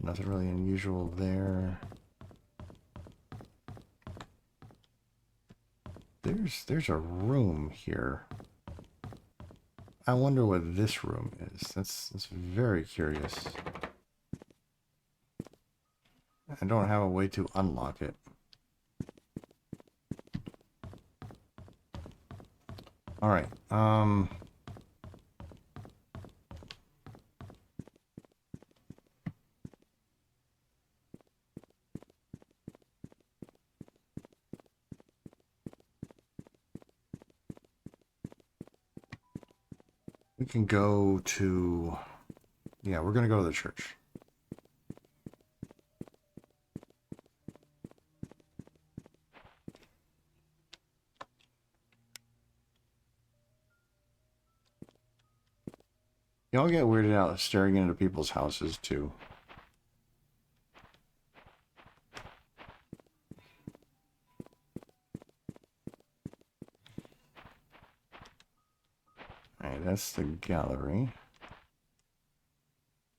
Nothing really unusual there. There's a room here. I wonder what this room is. That's very curious. I don't have a way to unlock it. All right. We can go to, yeah, we're going to go to the church. Y'all get weirded out staring into people's houses too. Alright, that's the gallery.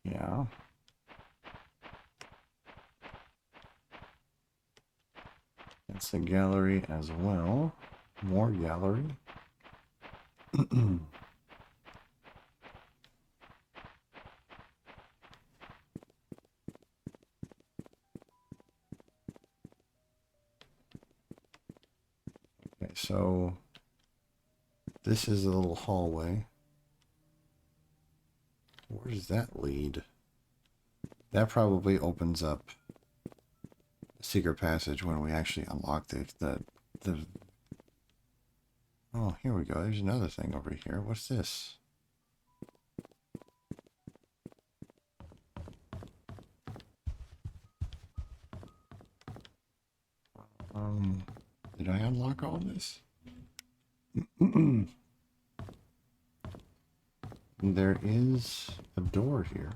Yeah. That's the gallery as well. More gallery. Okay, so this is a little hallway. Where does that lead? That probably opens up a secret passage when we actually unlock the Oh, here we go. There's another thing over here. What's this? Did I unlock all this? There is a door here.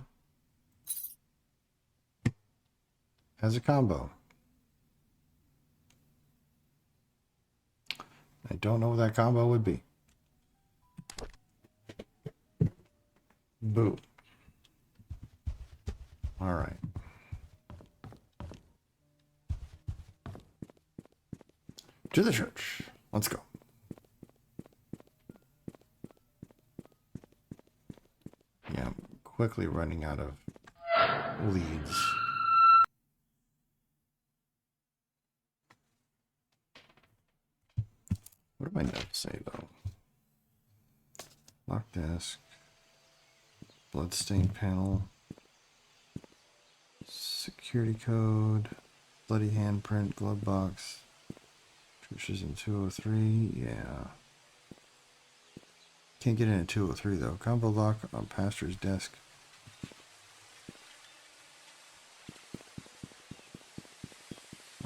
Has a combo. I don't know what that combo would be. Boo. All right. To the church. Let's go. Yeah, I'm quickly running out of leads. What do my notes say though? Lock desk, bloodstain panel, security code, bloody handprint, glove box. Churches in 203, yeah. Can't get in at 203 though. Combo lock on pastor's desk.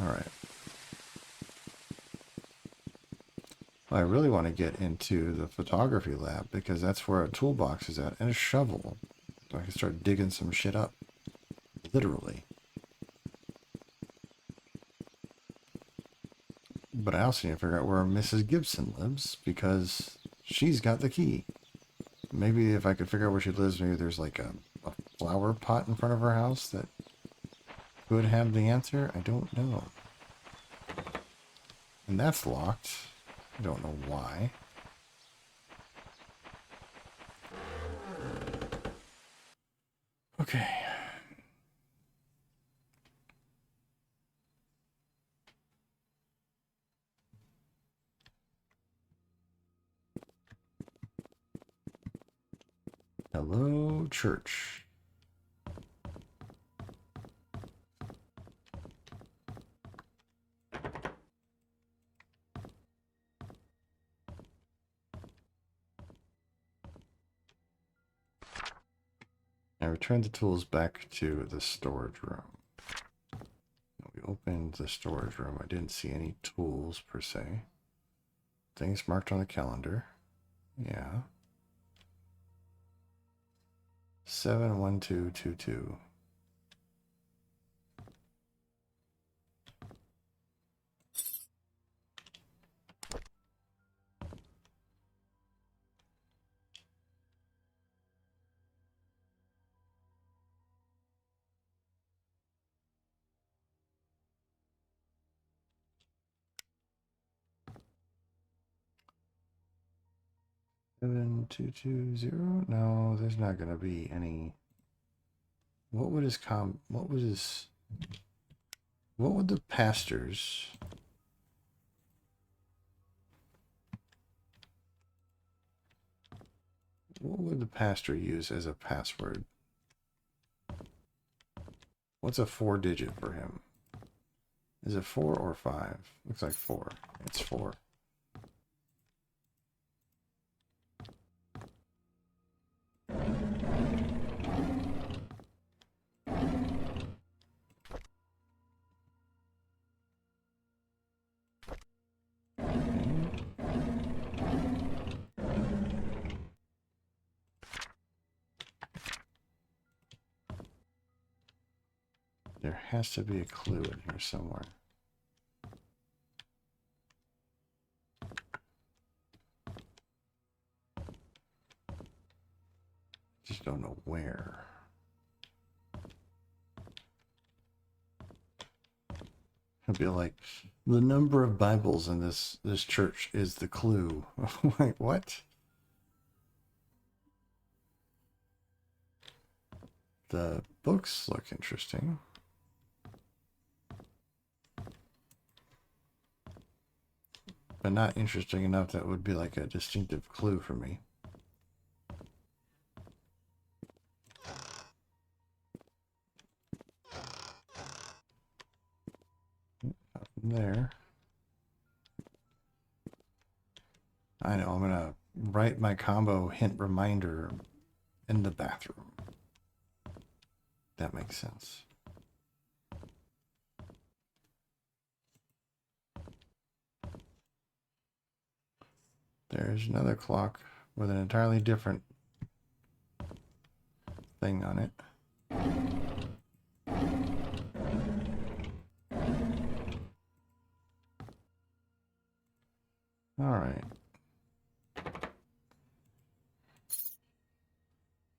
Alright. Well, I really want to get into the photography lab because that's where a toolbox is at and a shovel. So I can start digging some shit up. Literally. But I also need to figure out where Mrs. Gibson lives because she's got the key. Maybe if I could figure out where she lives, maybe there's like a flower pot in front of her house that could have the answer. I don't know. And that's locked. I don't know why. Okay. Hello, church. I returned the tools back to the storage room. We opened the storage room. I didn't see any tools per se. Things marked on the calendar. Yeah. 71222. Seven two two zero. No, there's not gonna be any. What would the pastors? What would the pastor use as a password? What's a 4-digit for him? Is it 4 or 5? Looks like 4. It's 4. There has to be a clue in here somewhere. Just don't know where. It'll be like the number of Bibles in this church is the clue. Like what? The books look interesting. But not interesting enough that would be like a distinctive clue for me. Nothing there. I know, I'm gonna write my combo hint reminder in the bathroom. That makes sense. There's another clock with an entirely different thing on it. All right.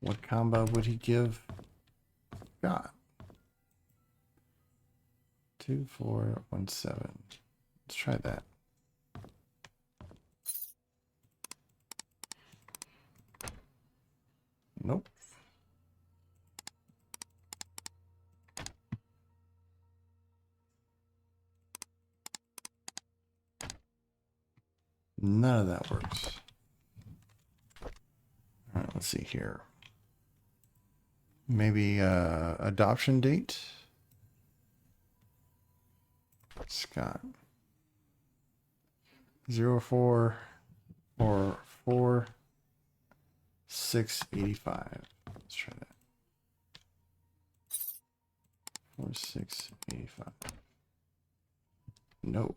What combo would he give God? 2417. Let's try that. Nope. None of that works. All right, let's see here. Maybe adoption date. Scott. 0444 685. Let's try that. 4685. No.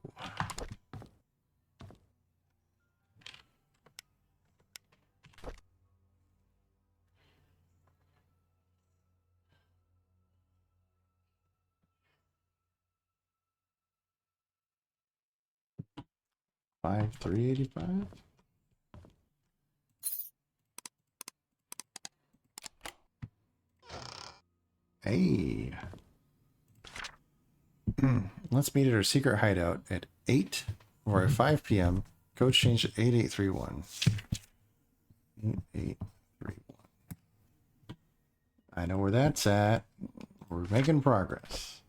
Five 385. Hey. Let's meet at our secret hideout at 8 or at 5 p.m. Code change at 8831. 8831. I know where that's at. We're making progress.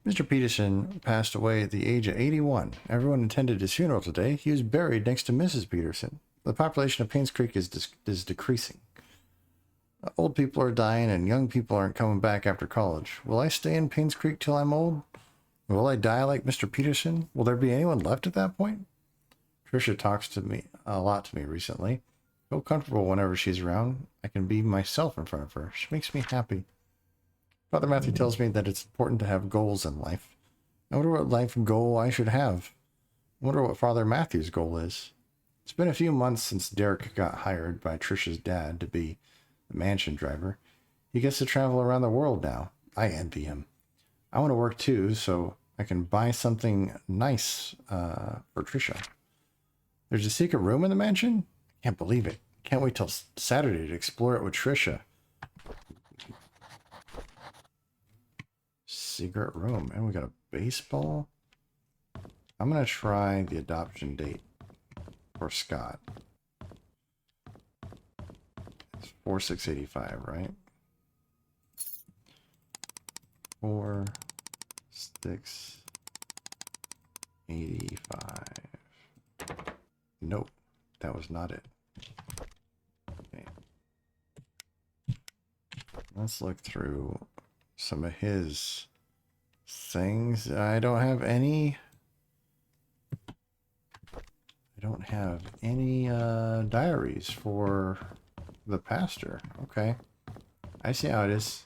Mr. Peterson passed away at the age of 81. Everyone attended his funeral today. He was buried next to Mrs. Peterson. The population of Paynes Creek is decreasing. Old people are dying and young people aren't coming back after college. Will I stay in Paynes Creek till I'm old? Will I die like Mr. Peterson? Will there be anyone left at that point? Trisha talks to me a lot to me recently. I feel comfortable whenever she's around. I can be myself in front of her. She makes me happy. Father Matthew tells me that it's important to have goals in life. I wonder what life goal I should have. I wonder what Father Matthew's goal is. It's been a few months since Derek got hired by Trisha's dad to be the mansion driver. He gets to travel around the world now. I envy him. I want to work too, so I can buy something nice for Trisha. There's a secret room in the mansion? Can't believe it. Can't wait till Saturday to explore it with Trisha. Secret room. And we got a baseball. I'm going to try the adoption date for Scott. It's 4685, right? 4685. Nope, that was not it. Okay. Let's look through some of his things. I don't have any diaries for the pastor. Okay, I see how it is.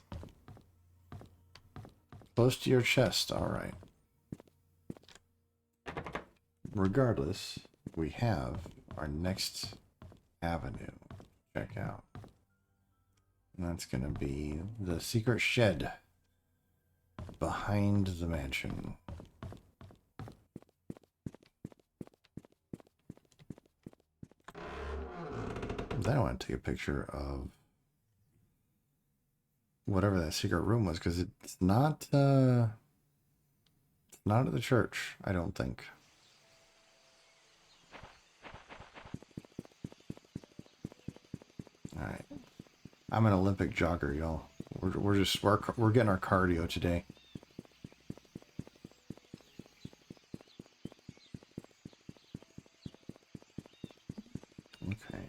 Close to your chest. All right. Regardless, we have our next avenue. Check out. And that's going to be the secret shed behind the mansion. Then I want to take a picture of whatever that secret room was, because it's not at the church, I don't think. All right, I'm an Olympic jogger, y'all. We're getting our cardio today. Okay.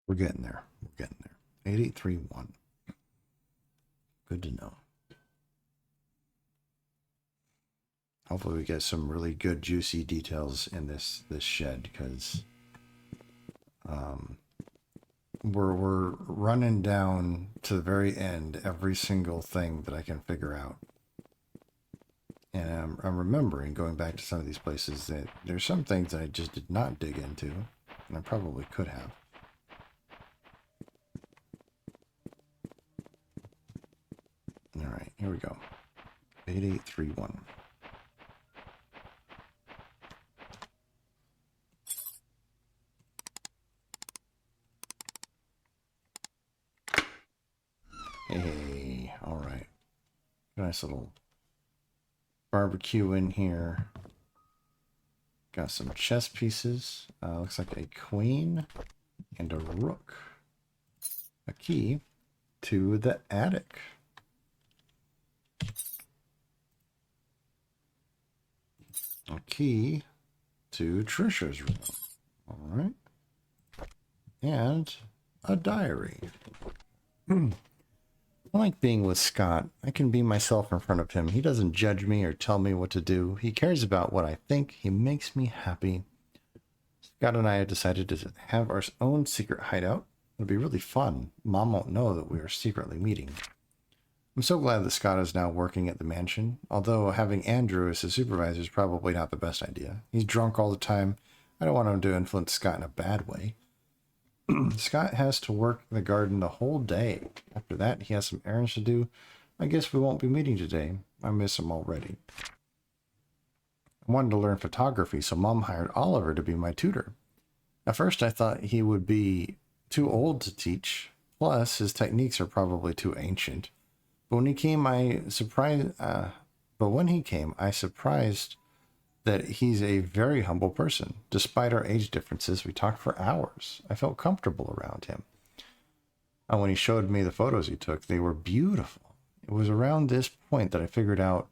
We're getting there. We're getting there. 8831. Good to know. Hopefully we get some really good juicy details in this shed, because we're running down to the very end every single thing that I can figure out. And I'm remembering, going back to some of these places, that there's some things that I just did not dig into, and I probably could have. All right, here we go. 8831. Hey, all right. Nice little barbecue in here. Got some chess pieces. Looks like a queen and a rook. A key to the attic. A key to Trisha's room. All right. And a diary. I like being with Scott. I can be myself in front of him. He doesn't judge me or tell me what to do. He cares about what I think. He makes me happy. Scott and I have decided to have our own secret hideout. It'll be really fun. Mom won't know that we are secretly meeting. I'm so glad that Scott is now working at the mansion, although having Andrew as his supervisor is probably not the best idea. He's drunk all the time. I don't want him to influence Scott in a bad way. Scott has to work in the garden the whole day. After that, he has some errands to do. I guess we won't be meeting today. I miss him already. I wanted to learn photography, so Mom hired Oliver to be my tutor. At first, I thought he would be too old to teach. Plus, his techniques are probably too ancient. But when he came, I surprised that he's a very humble person. Despite our age differences, we talked for hours. I felt comfortable around him. When he showed me the photos he took, they were beautiful. It was around this point that I figured out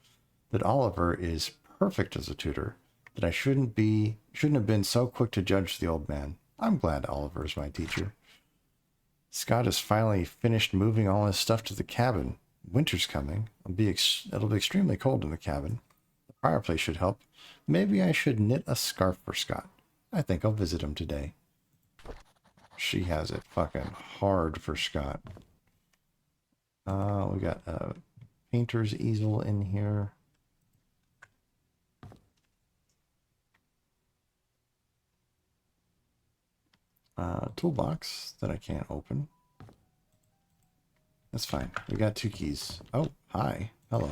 that Oliver is perfect as a tutor, that I shouldn't have been so quick to judge the old man. I'm glad Oliver is my teacher. Scott has finally finished moving all his stuff to the cabin. Winter's coming. It'll be extremely cold in the cabin. The fireplace should help. Maybe I should knit a scarf for Scott. I think I'll visit him today. She has it fucking hard for Scott. We got a painter's easel in here. Toolbox that I can't open. That's fine. We got 2 keys. Oh, hi. Hello.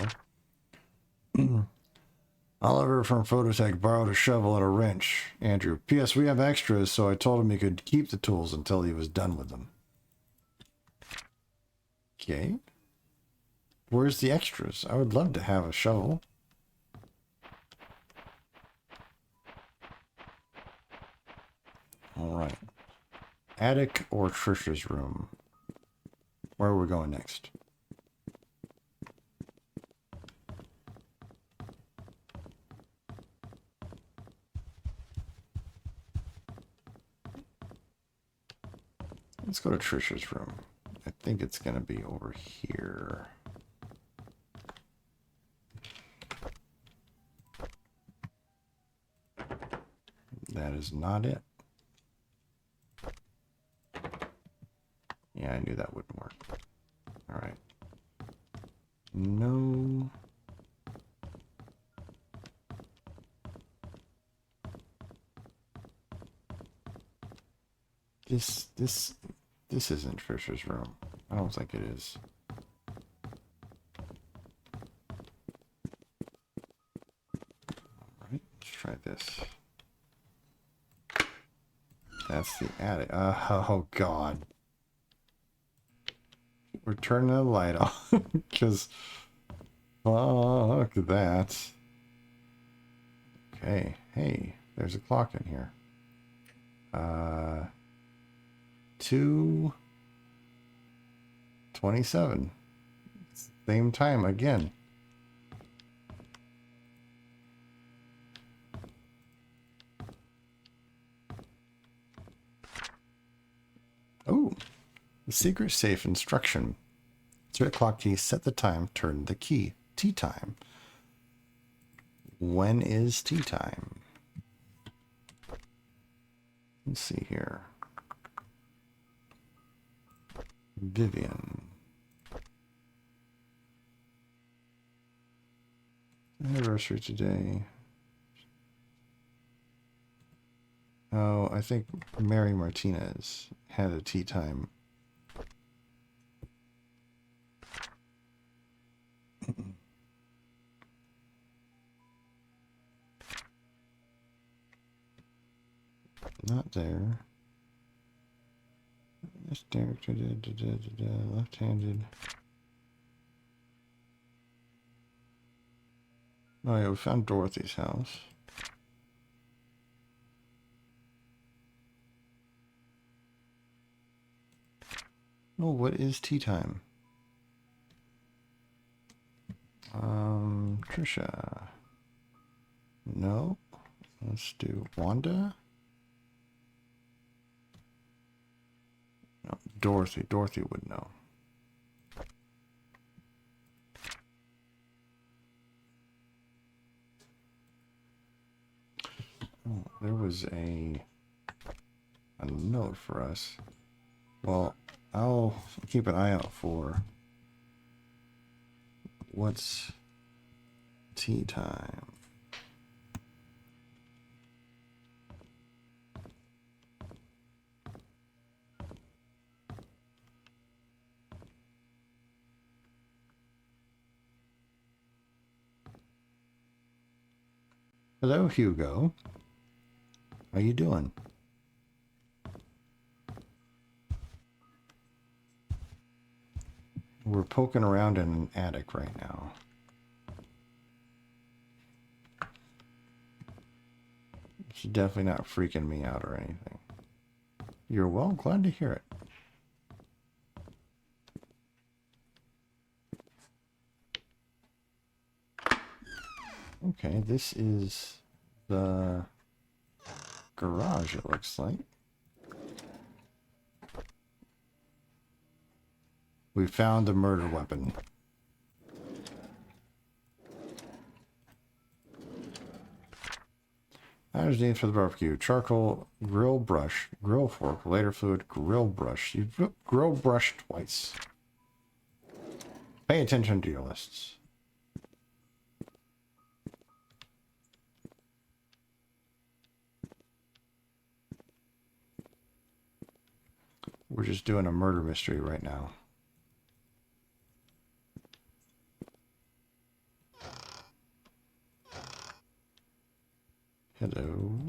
Oliver from Phototech borrowed a shovel and a wrench. Andrew. P.S. We have extras, so I told him he could keep the tools until he was done with them. Okay. Where's the extras? I would love to have a shovel. All right. Attic or Trisha's room? Where are we going next? Let's go to Trisha's room. I think it's going to be over here. That is not it. Yeah, I knew that wouldn't work. All right. No. This isn't Trisha's room. I don't think it is. All right, let's try this. That's the attic. Oh God. We're turning the light off because look at that. Okay, hey, there's a clock in here. 2:27. Same time again. Oh, the secret safe instruction. Insert clock key, set the time, turn the key. Tea time. When is tea time? Let's see here. Vivian. Anniversary today. Oh, I think Mary Martinez had a tea time. Not there. This Derek, left-handed. Oh yeah, we found Dorothy's house. Oh, what is tea time? Trisha. No. Let's do Wanda. No, Dorothy. Dorothy would know. Oh, there was a note for us. Well, I'll keep an eye out for what's tea time. Hello, Hugo. How you doing? We're poking around in an attic right now. It's definitely not freaking me out or anything. You're well, glad to hear it. Okay, this is the garage, it looks like. We found the murder weapon. Items needed for the barbecue: charcoal, grill brush, grill fork, lighter fluid, grill brush. You grill brush twice. Pay attention to your lists. We're just doing a murder mystery right now. Hello.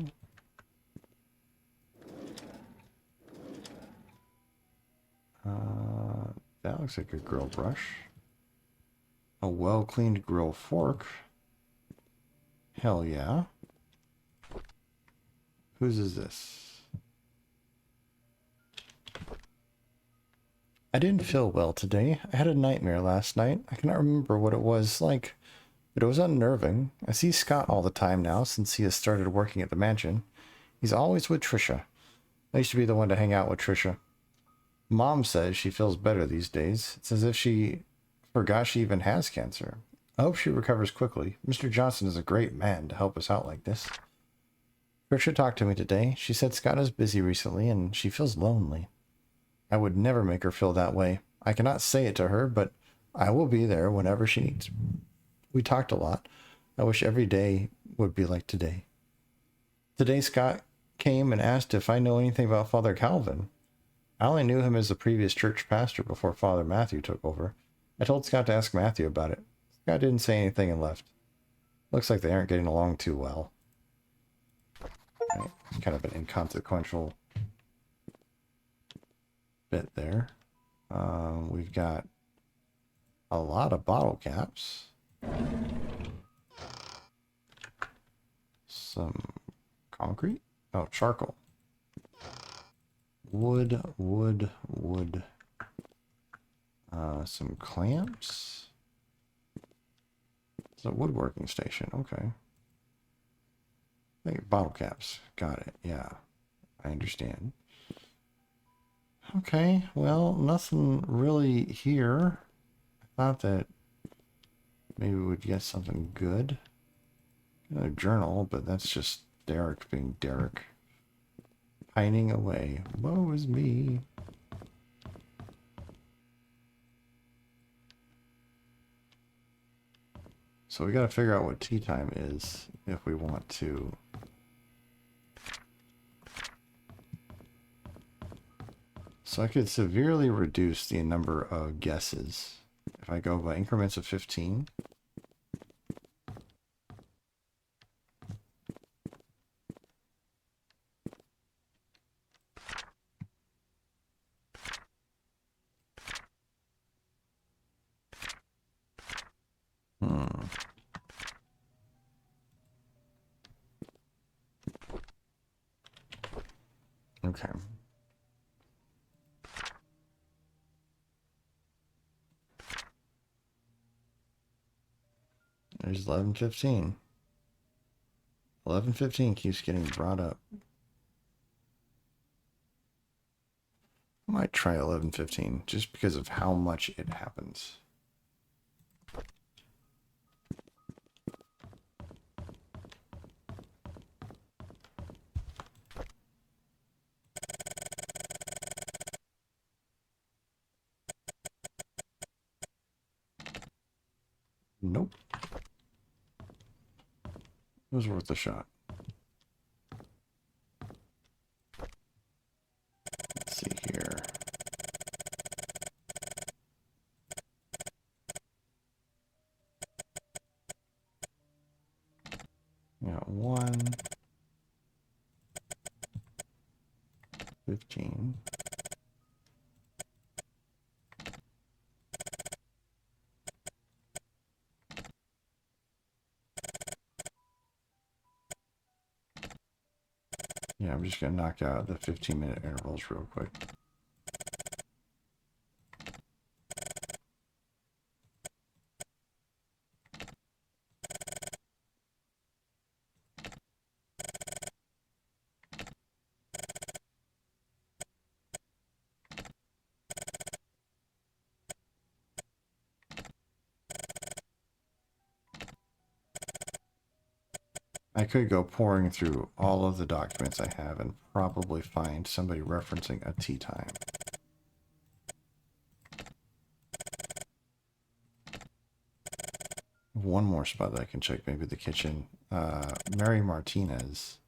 That looks like a grill brush. A well-cleaned grill fork. Hell yeah. Whose is this? I didn't feel well today. I had a nightmare last night. I cannot remember what it was like, but it was unnerving. I see Scott all the time now since he has started working at the mansion. He's always with Trisha. I used to be the one to hang out with Trisha. Mom says she feels better these days. It's as if she forgot she even has cancer. I hope she recovers quickly. Mr. Johnson is a great man to help us out like this. Trisha talked to me today. She said Scott is busy recently and she feels lonely. I would never make her feel that way. I cannot say it to her, but I will be there whenever she needs. We talked a lot. I wish every day would be like today. Today Scott came and asked if I know anything about Father Calvin. I only knew him as the previous church pastor before Father Matthew took over. I told Scott to ask Matthew about it. Scott didn't say anything and left. Looks like they aren't getting along too well. Right. Kind of an inconsequential bit there. We've got a lot of bottle caps. Some concrete? Oh, charcoal. Wood. Some clamps. It's a woodworking station. Okay. I think bottle caps. Got it. Yeah. I understand. Okay. Well, nothing really here. I thought that maybe we would get something good. A journal, but that's just Derek being Derek. Pining away. Woe is me. So we gotta figure out what tea time is if we want to. So I could severely reduce the number of guesses if I go by increments of 15. Okay. There's 11:15. 11:15 keeps getting brought up. I might try 11:15 just because of how much it happens. Nope. It was worth a shot. Let's see here. Got 1, 15. Yeah, I'm just gonna knock out the 15-minute intervals real quick. I could go pouring through all of the documents I have and probably find somebody referencing a tea time. One more spot that I can check, maybe the kitchen. Mary Martinez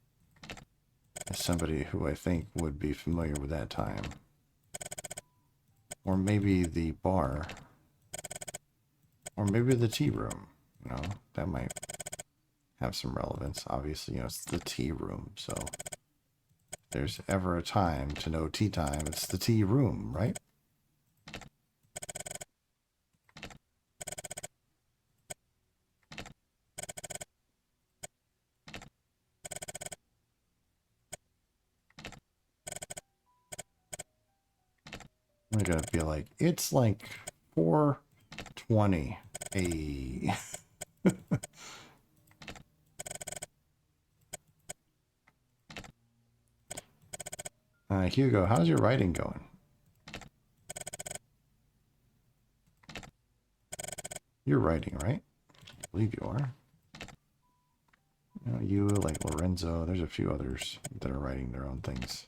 is somebody who I think would be familiar with that time. Or maybe the bar. Or maybe the tea room. You know, that might have some relevance. Obviously, you know, it's the tea room, so if there's ever a time to know tea time, it's the tea room, right? I'm gonna be like, it's like 4:20. Hey. Hugo, how's your writing going? You're writing, right? I believe you are. You know, you, like Lorenzo, there's a few others that are writing their own things.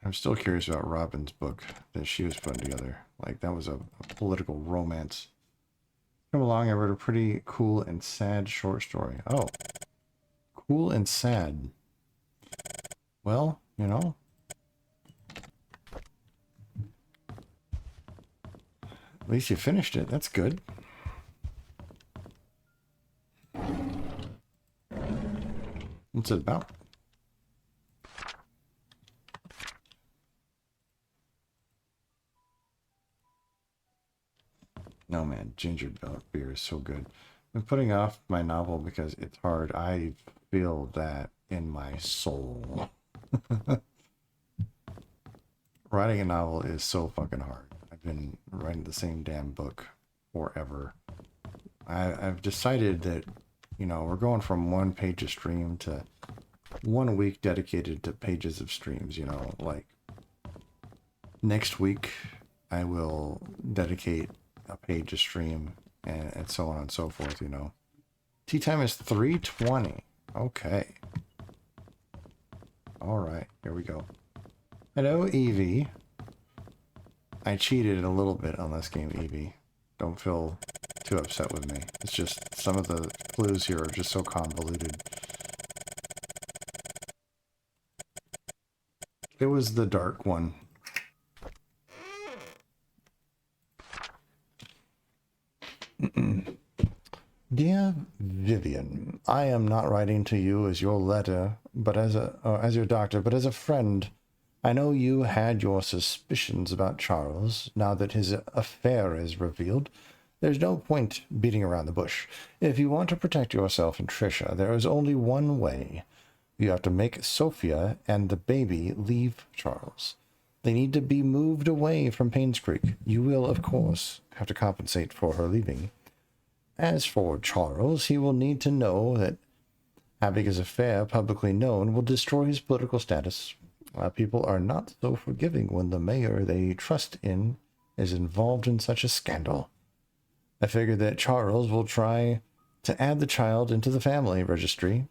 I'm still curious about Robin's book that she was putting together. Like, that was a political romance. Come along, I wrote a pretty cool and sad short story. Oh, cool and sad. Well, you know, at least you finished it. That's good. What's it about? No, man, ginger beer is so good. I'm putting off my novel because it's hard. I feel that in my soul. Writing a novel is so fucking hard. I've been writing the same damn book forever. I've decided that, you know, we're going from 1 page a stream to 1 week dedicated to pages of streams, you know, like next week I will dedicate a page a stream and so on and so forth, you know. Tea time is 3:20. Okay. All right, here we go. Hello, Evie. I cheated a little bit on this game, Evie. Don't feel too upset with me. It's just some of the clues here are just so convoluted. It was the dark one. Dear Vivian, I am not writing to you as your letter, but as your doctor, but as a friend. I know you had your suspicions about Charles. Now that his affair is revealed, there's no point beating around the bush. If you want to protect yourself and Trisha, there is only one way. You have to make Sophia and the baby leave Charles. They need to be moved away from Paynes Creek. You will, of course, have to compensate for her leaving. As for Charles, he will need to know that having his affair publicly known will destroy his political status. People are not so forgiving when the mayor they trust in is involved in such a scandal. I figured that Charles will try to add the child into the family registry.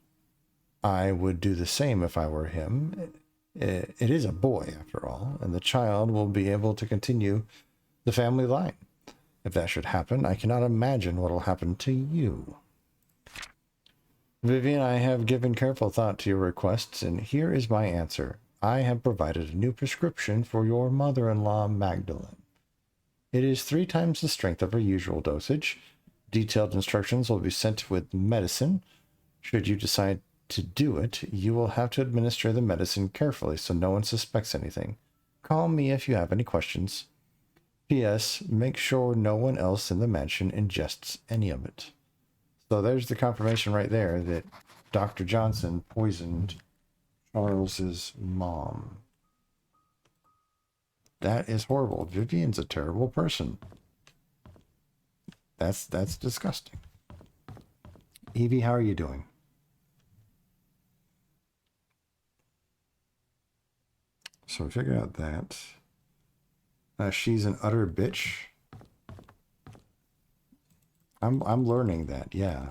I would do the same if I were him. It is a boy, after all, and the child will be able to continue the family line. If that should happen, I cannot imagine what will happen to you. Vivian, I have given careful thought to your requests, and here is my answer. I have provided a new prescription for your mother-in-law, Magdalene. It is 3 times the strength of her usual dosage. Detailed instructions will be sent with medicine. Should you decide to do it, you will have to administer the medicine carefully so no one suspects anything. Call me if you have any questions. P.S. Make sure no one else in the mansion ingests any of it. So there's the confirmation right there that Dr. Johnson poisoned Charles's mom. That is horrible. Vivian's a terrible person. That's disgusting. Evie, how are you doing? So we figured out that. She's an utter bitch. I'm learning that, yeah.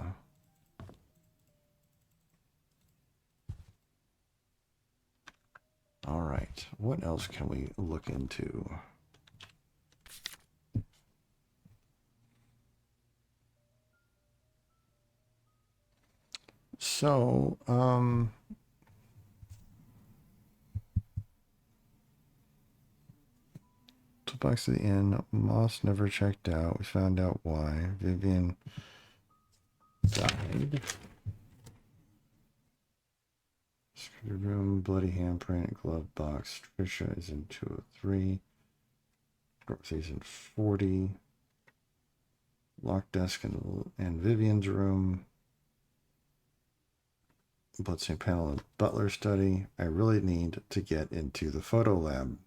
All right, what else can we look into? So, box to the inn. Moss never checked out. We found out why. Vivian died. Scooter room, bloody handprint, glove box. Trisha is in 203. Dorothy's in 40. Locked desk in Vivian's room. Bloodstained panel in Butler study. I really need to get into the photo lab.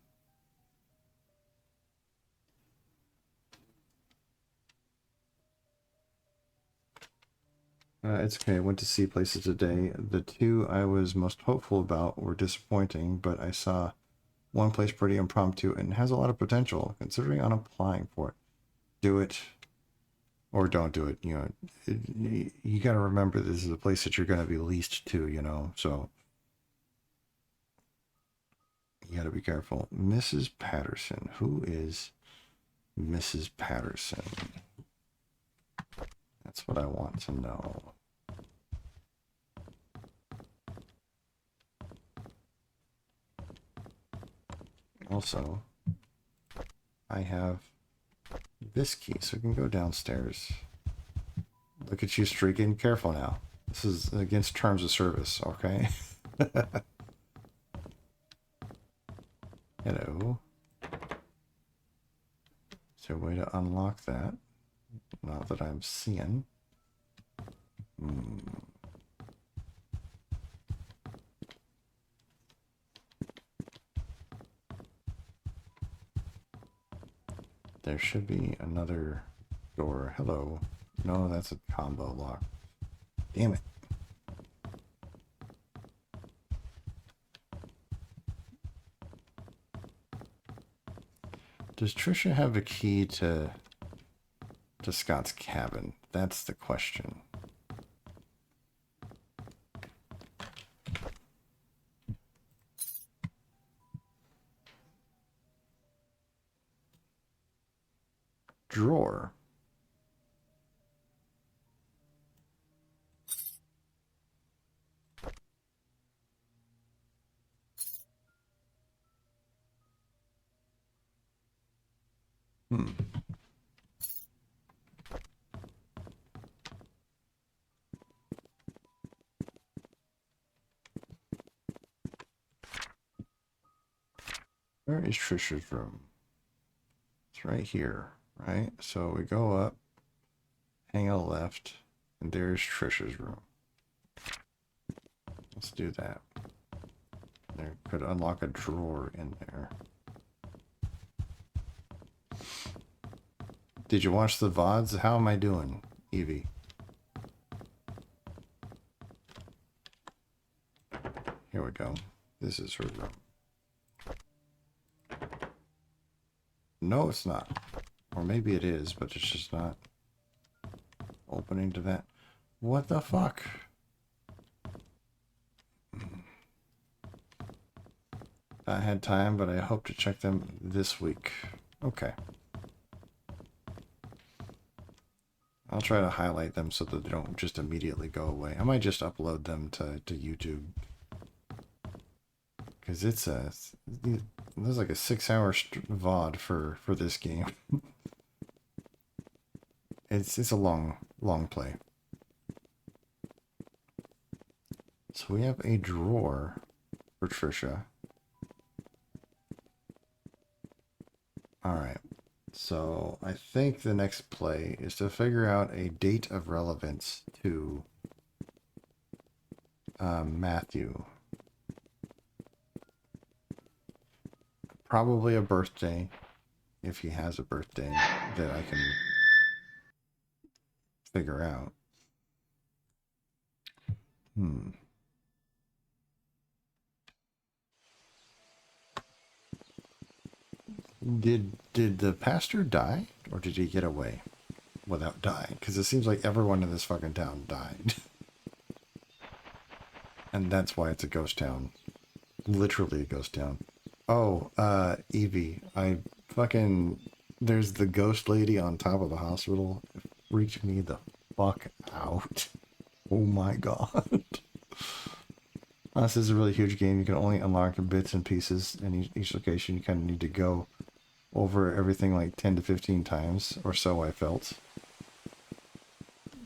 It's okay. I went to see places today. The 2 I was most hopeful about were disappointing, but I saw one place pretty impromptu and has a lot of potential. Considering on applying for it, do it or don't do it. You know, you got to remember this is a place that you're going to be leased to. You know, so you got to be careful. Mrs. Patterson. Who is Mrs. Patterson? That's what I want to know. Also, I have this key, so we can go downstairs. Look at you streaking. Careful now. This is against terms of service, okay? Hello. Is there a way to unlock that? Not that I'm seeing. There should be another door. Hello. No, that's a combo lock. Damn it. Does Trisha have a key to Scott's cabin? That's the question. Drawer. Where is Trisha's room? It's right here, right? So we go up, hang a left, and there's Trisha's room. Let's do that. There could unlock a drawer in there. Did you watch the VODs? How am I doing, Evie? Here we go. This is her room. No, it's not. Or maybe it is, but it's just not opening to that. What the fuck? I had time, but I hope to check them this week. Okay. I'll try to highlight them so that they don't just immediately go away. I might just upload them to YouTube. Because there's like a 6-hour VOD for this game. It's a long play. So we have a drawer for Trisha. Alright. So I think the next play is to figure out a date of relevance to Matthew. Probably a birthday, if he has a birthday that I can figure out. Did the pastor die, or did he get away without dying? Because it seems like everyone in this fucking town died. And that's why it's a ghost town. Literally a ghost town. Oh, Evie, there's the ghost lady on top of the hospital. It freaked me the fuck out. Oh my god. This is a really huge game. You can only unlock bits and pieces, and each location you kind of need to go over everything like 10 to 15 times, or so I felt.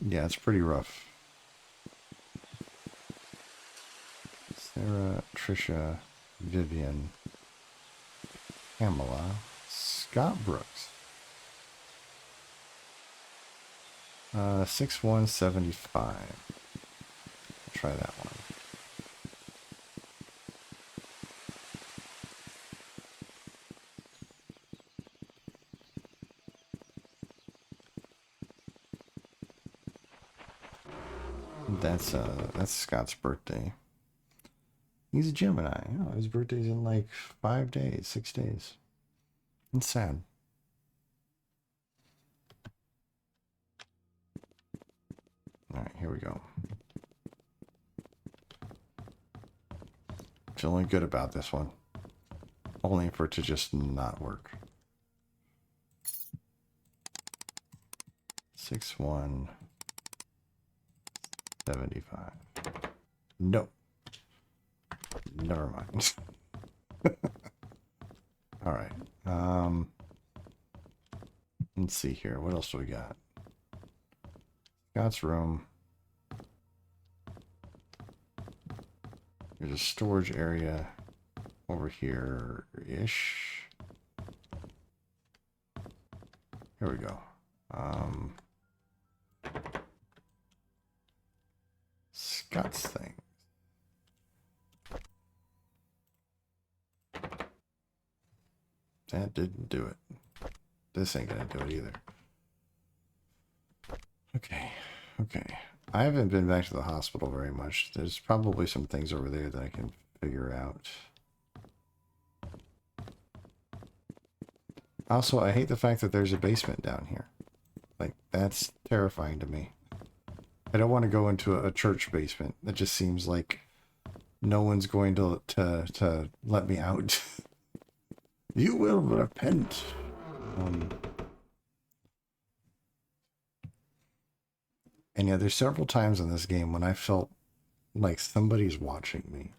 Yeah, it's pretty rough. Sarah, Trisha, Vivian, Pamela, Scott Brooks. 6175. Try that one. That's Scott's birthday. He's a Gemini. Oh, his birthday's in like 5 days, 6 days. It's sad. Alright, here we go. Feeling good about this one. Only for it to just not work. 6175. Nope. Never mind. Alright. Let's see here. What else do we got? Scott's room. There's a storage area over here-ish. Here we go. Scott's thing. That didn't do it. This ain't gonna do it either. Okay. I haven't been back to the hospital very much. There's probably some things over there that I can figure out. Also, I hate the fact that there's a basement down here. Like, that's terrifying to me. I don't want to go into a church basement. That just seems like no one's going to let me out. You will repent. And yeah, there's several times in this game when I felt like somebody's watching me.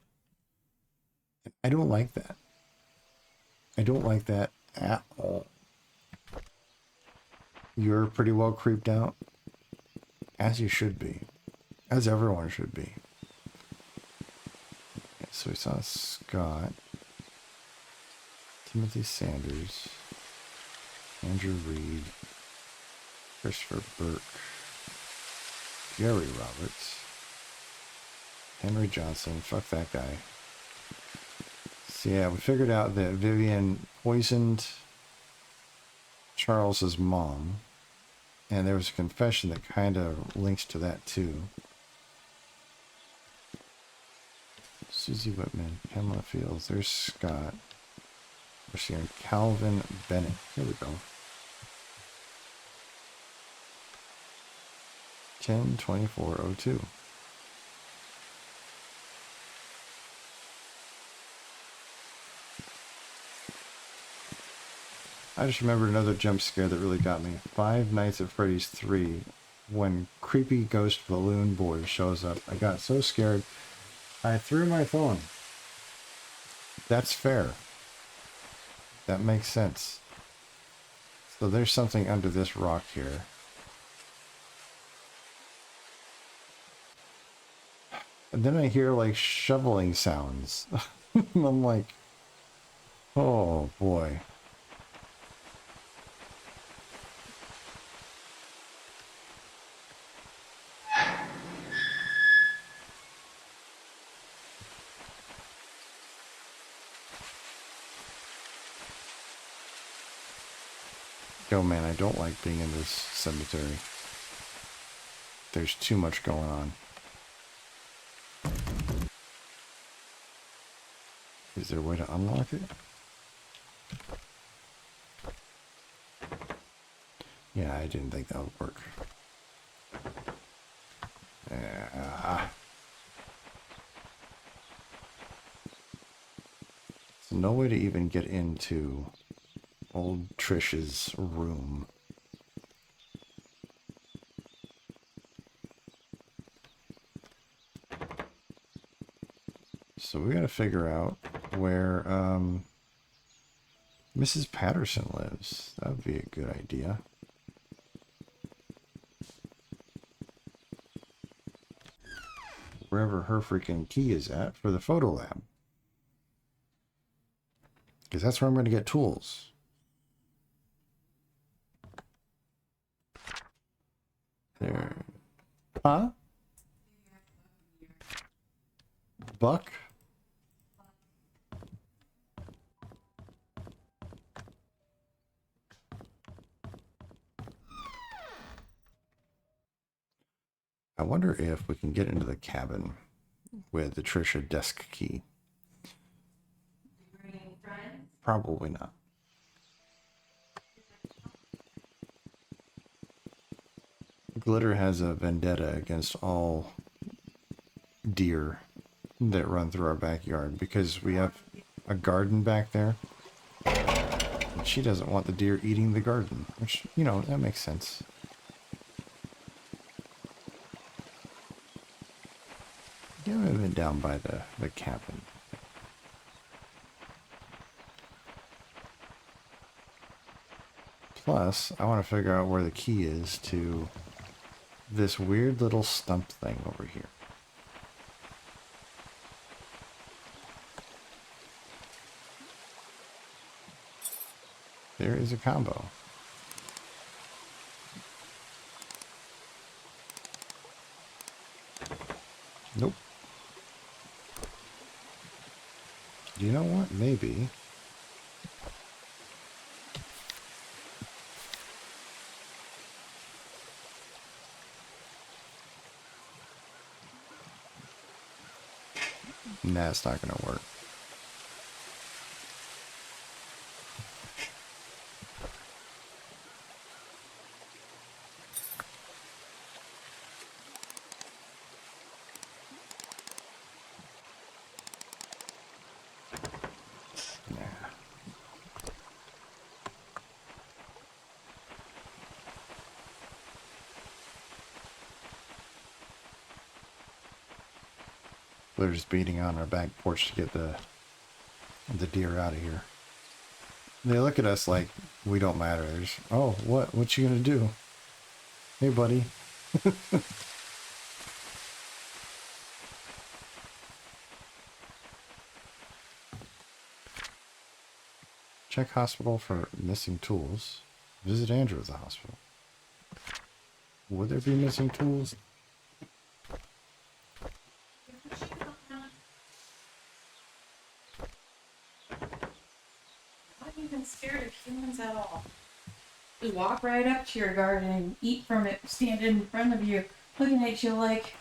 I don't like that. I don't like that at all. You're pretty well creeped out. As you should be. As everyone should be. Okay, so we saw Scott. Timothy Sanders, Andrew Reed, Christopher Burke, Jerry Roberts, Henry Johnson. Fuck that guy. So yeah, we figured out that Vivian poisoned Charles's mom, and there was a confession that kind of links to that too. Susie Whitman, Pamela Fields, there's Scott. We're seeing Calvin Bennett. Here we go. 10/24/02. I just remembered another jump scare that really got me. Five Nights at Freddy's 3. When creepy ghost balloon boy shows up, I got so scared I threw my phone. That's fair. That makes sense. So there's something under this rock here. And then I hear like shoveling sounds. And I'm like, oh boy. Yo, man, I don't like being in this cemetery. There's too much going on. Is there a way to unlock it? Yeah, I didn't think that would work. So no way to even get into old Trish's room. So we gotta figure out where Mrs. Patterson lives. That would be a good idea. Wherever her freaking key is at for the photo lab. Because that's where I'm going to get tools. There. Huh? Buck? I wonder if we can get into the cabin with the Trisha desk key. Probably not. Glitter has a vendetta against all deer that run through our backyard because we have a garden back there. And she doesn't want the deer eating the garden, which, you know, that makes sense. Yeah, I've been down by the cabin. Plus, I want to figure out where the key is to this weird little stump thing over here. There is a combo. Nope. You know what? Maybe. Nah, it's not gonna work. They're just beating on our back porch to get the deer out of here. They look at us like we don't matter. They're just, oh, what you gonna do? Hey, buddy. Check hospital for missing tools. Visit Andrew at the hospital. Would there be missing tools? Not even scared of humans at all. We walk right up to your garden, eat from it, stand in front of you, looking at you like,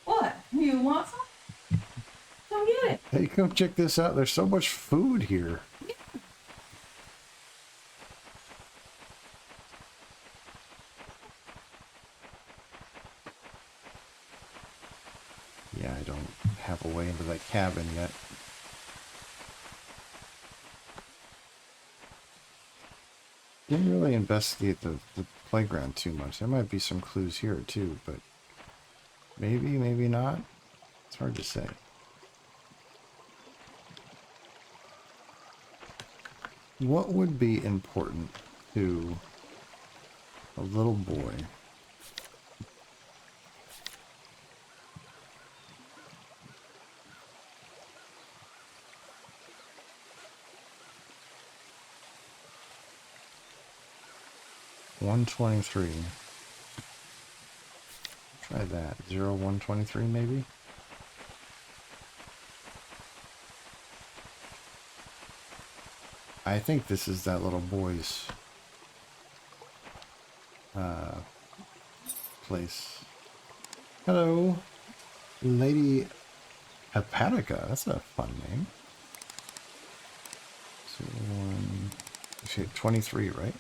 what? You want some? Come get it. Hey, come check this out. There's so much food here. Yeah, I don't have a way into that cabin yet. Didn't really investigate the playground too much. There might be some clues here too, but maybe, maybe not. It's hard to say. What would be important to a little boy? $123. Try that. 123 maybe? I think this is that little boy's place. Hello, Lady Hepatica. That's a fun name. So you 23, right?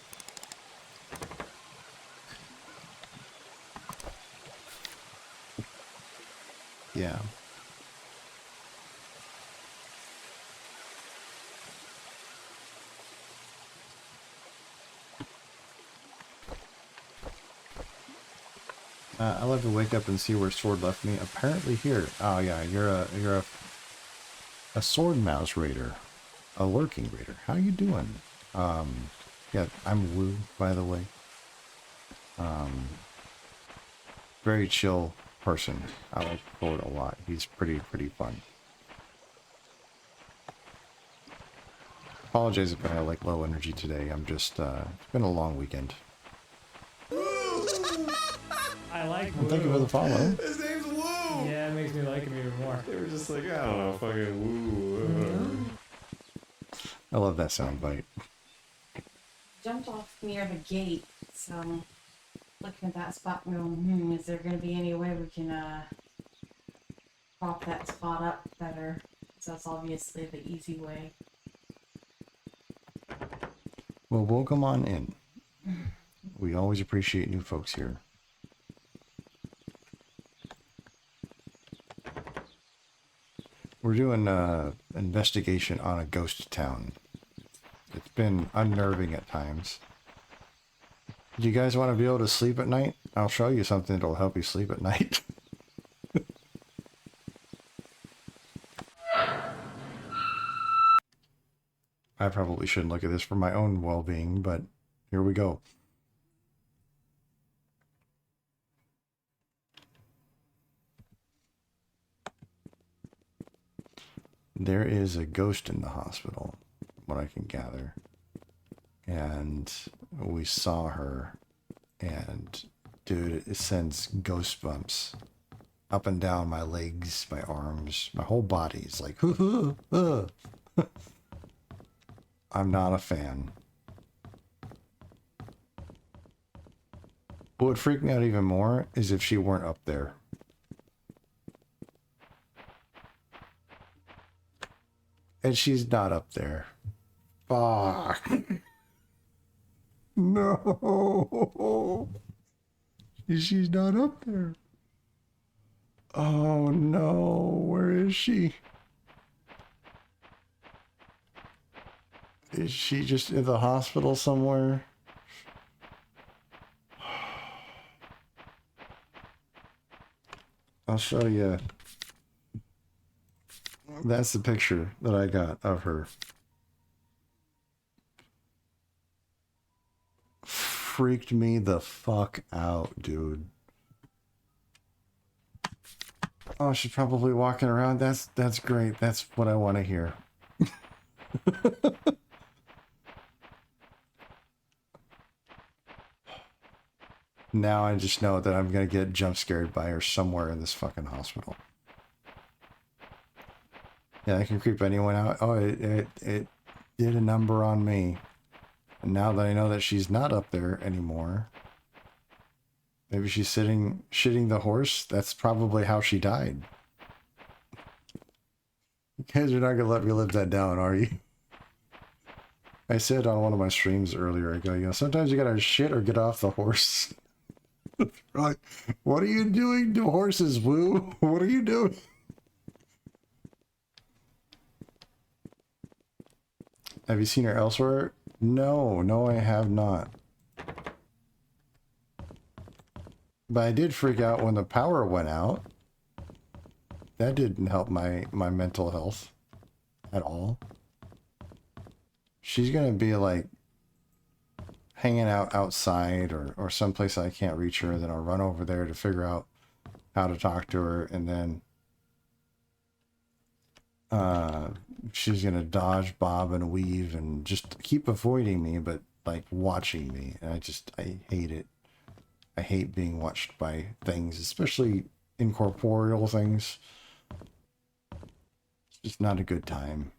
Yeah. I love to wake up and see where Sword left me. Apparently here. Oh yeah, you're a sword mouse raider, a lurking raider. How you doing? Yeah, I'm Woo, by the way. Very chill person. I like Sword a lot. He's pretty fun. Apologize if I have like low energy today. I'm just it's been a long weekend. I like Well, Woo. thank you for the follow. His name's Woo! Yeah, it makes me like him even more. They were just like, I don't know, fucking Woo. I love that sound bite. Jumped off near the gate, so looking at that spot and going, is there going to be any way we can prop that spot up better? So that's obviously the easy way. Well, welcome on in. We always appreciate new folks here. We're doing an investigation on a ghost town. It's been unnerving at times. Do you guys want to be able to sleep at night? I'll show you something that'll help you sleep at night. I probably shouldn't look at this for my own well-being, but here we go. There is a ghost in the hospital, what I can gather. And we saw her, and dude, it sends ghost bumps up and down my legs, my arms, my whole body. It's like, I'm not a fan. What would freak me out even more is if she weren't up there. And she's not up there. Fuck. No. She's not up there. Oh no. Where is she? Is she just in the hospital somewhere? I'll show you. That's the picture that I got of her. Freaked me the fuck out, dude. Oh, she's probably walking around. That's great. That's what I want to hear. Now I just know that I'm gonna get jump scared by her somewhere in this fucking hospital. Yeah, I can creep anyone out. Oh, it did a number on me. And now that I know that she's not up there anymore, maybe she's shitting the horse. That's probably how she died. You guys are not gonna let me live that down, are you? I said on one of my streams earlier, I go, you know, sometimes you gotta shit or get off the horse. Like, what are you doing to horses, Woo? What are you doing? Have you seen her elsewhere? No, I have not. But I did freak out when the power went out. That didn't help my mental health at all. She's gonna be like hanging out outside or someplace I can't reach her, then I'll run over there to figure out how to talk to her, and then she's gonna dodge, bob, and weave and just keep avoiding me, but like watching me. And I hate it. I hate being watched by things, especially incorporeal things. It's just not a good time.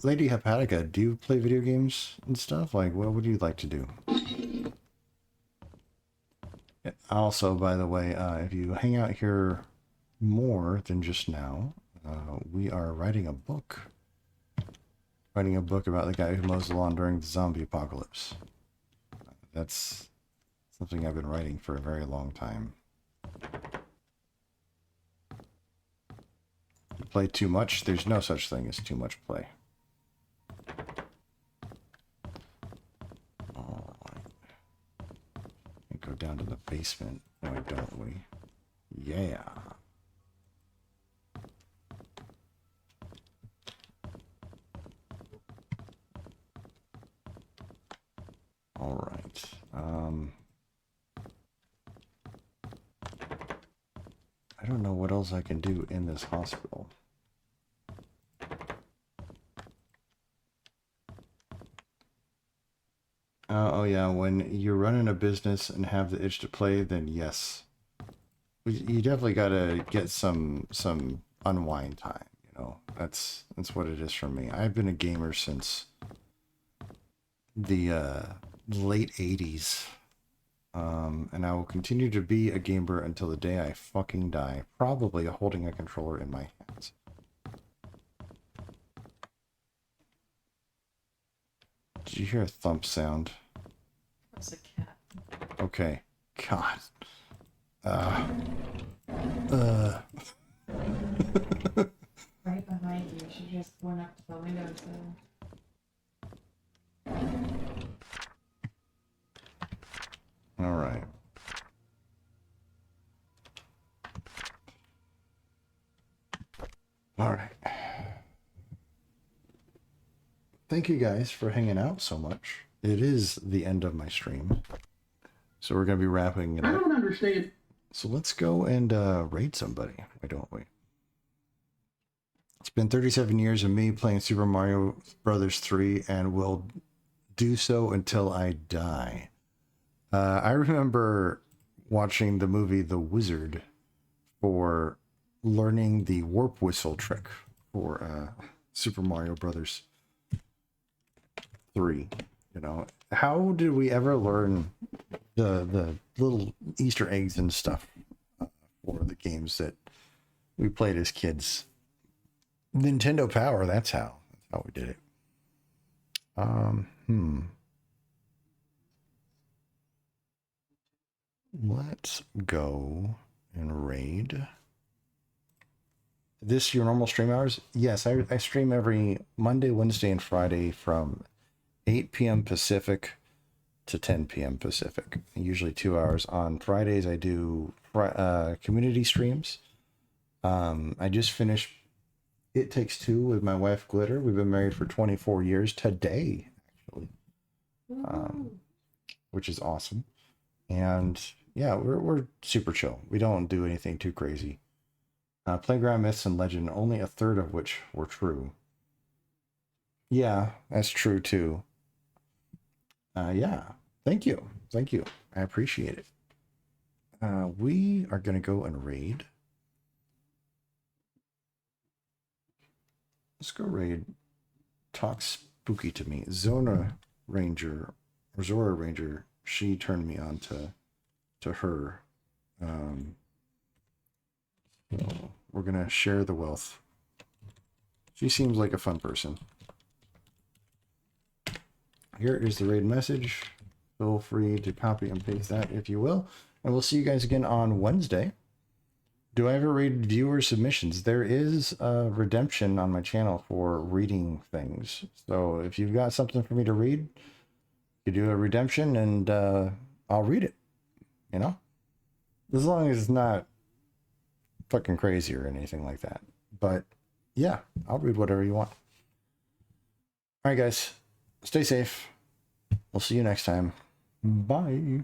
Lady Hepatica, do you play video games and stuff? Like, what would you like to do? Also, by the way, if you hang out here more than just now, we are writing a book. Writing a book about the guy who mows the lawn during the zombie apocalypse. That's something I've been writing for a very long time. You play too much? There's no such thing as too much play. Alright. Go down to the basement. Why don't we? Yeah. Alright. I don't know what else I can do in this hospital. Oh yeah, when you're running a business and have the itch to play, then yes. You definitely gotta get some unwind time, you know. That's what it is for me. I've been a gamer since the late 80s. And I will continue to be a gamer until the day I fucking die. Probably holding a controller in my hands. Did you hear a thump sound? That's a cat. Okay. God. Right behind you. She just went up to the window, so. Alright. Alright. Thank you guys for hanging out so much. It is the end of my stream. So we're going to be wrapping it up. I don't understand. So let's go and raid somebody. Why don't we? It's been 37 years of me playing Super Mario Brothers 3 and will do so until I die. I remember watching the movie The Wizard for learning the warp whistle trick for Super Mario Brothers 3. You know, how did we ever learn the little Easter eggs and stuff for the games that we played as kids? Nintendo Power, that's how we did it. Let's go and raid. This your normal stream hours? Yes, I stream every Monday, Wednesday, and Friday from 8 p.m. Pacific to 10 p.m. Pacific. Usually 2 hours. On Fridays, I do community streams. I just finished It Takes Two with my wife, Glitter. We've been married for 24 years today, actually, which is awesome. And yeah, we're super chill. We don't do anything too crazy. Playground Myths and Legend, only a third of which were true. Yeah, that's true too. Yeah, thank you. Thank you. I appreciate it. We are going to go and raid. Let's go raid. Talk spooky to me. Zora Ranger, she turned me on to her. So we're going to share the wealth. She seems like a fun person. Here is the raid message. Feel free to copy and paste that if you will. And we'll see you guys again on Wednesday. Do I ever read viewer submissions? There is a redemption on my channel for reading things. So if you've got something for me to read, you do a redemption and I'll read it. You know? As long as it's not fucking crazy or anything like that. But yeah, I'll read whatever you want. All right, guys. Stay safe. We'll see you next time. Bye.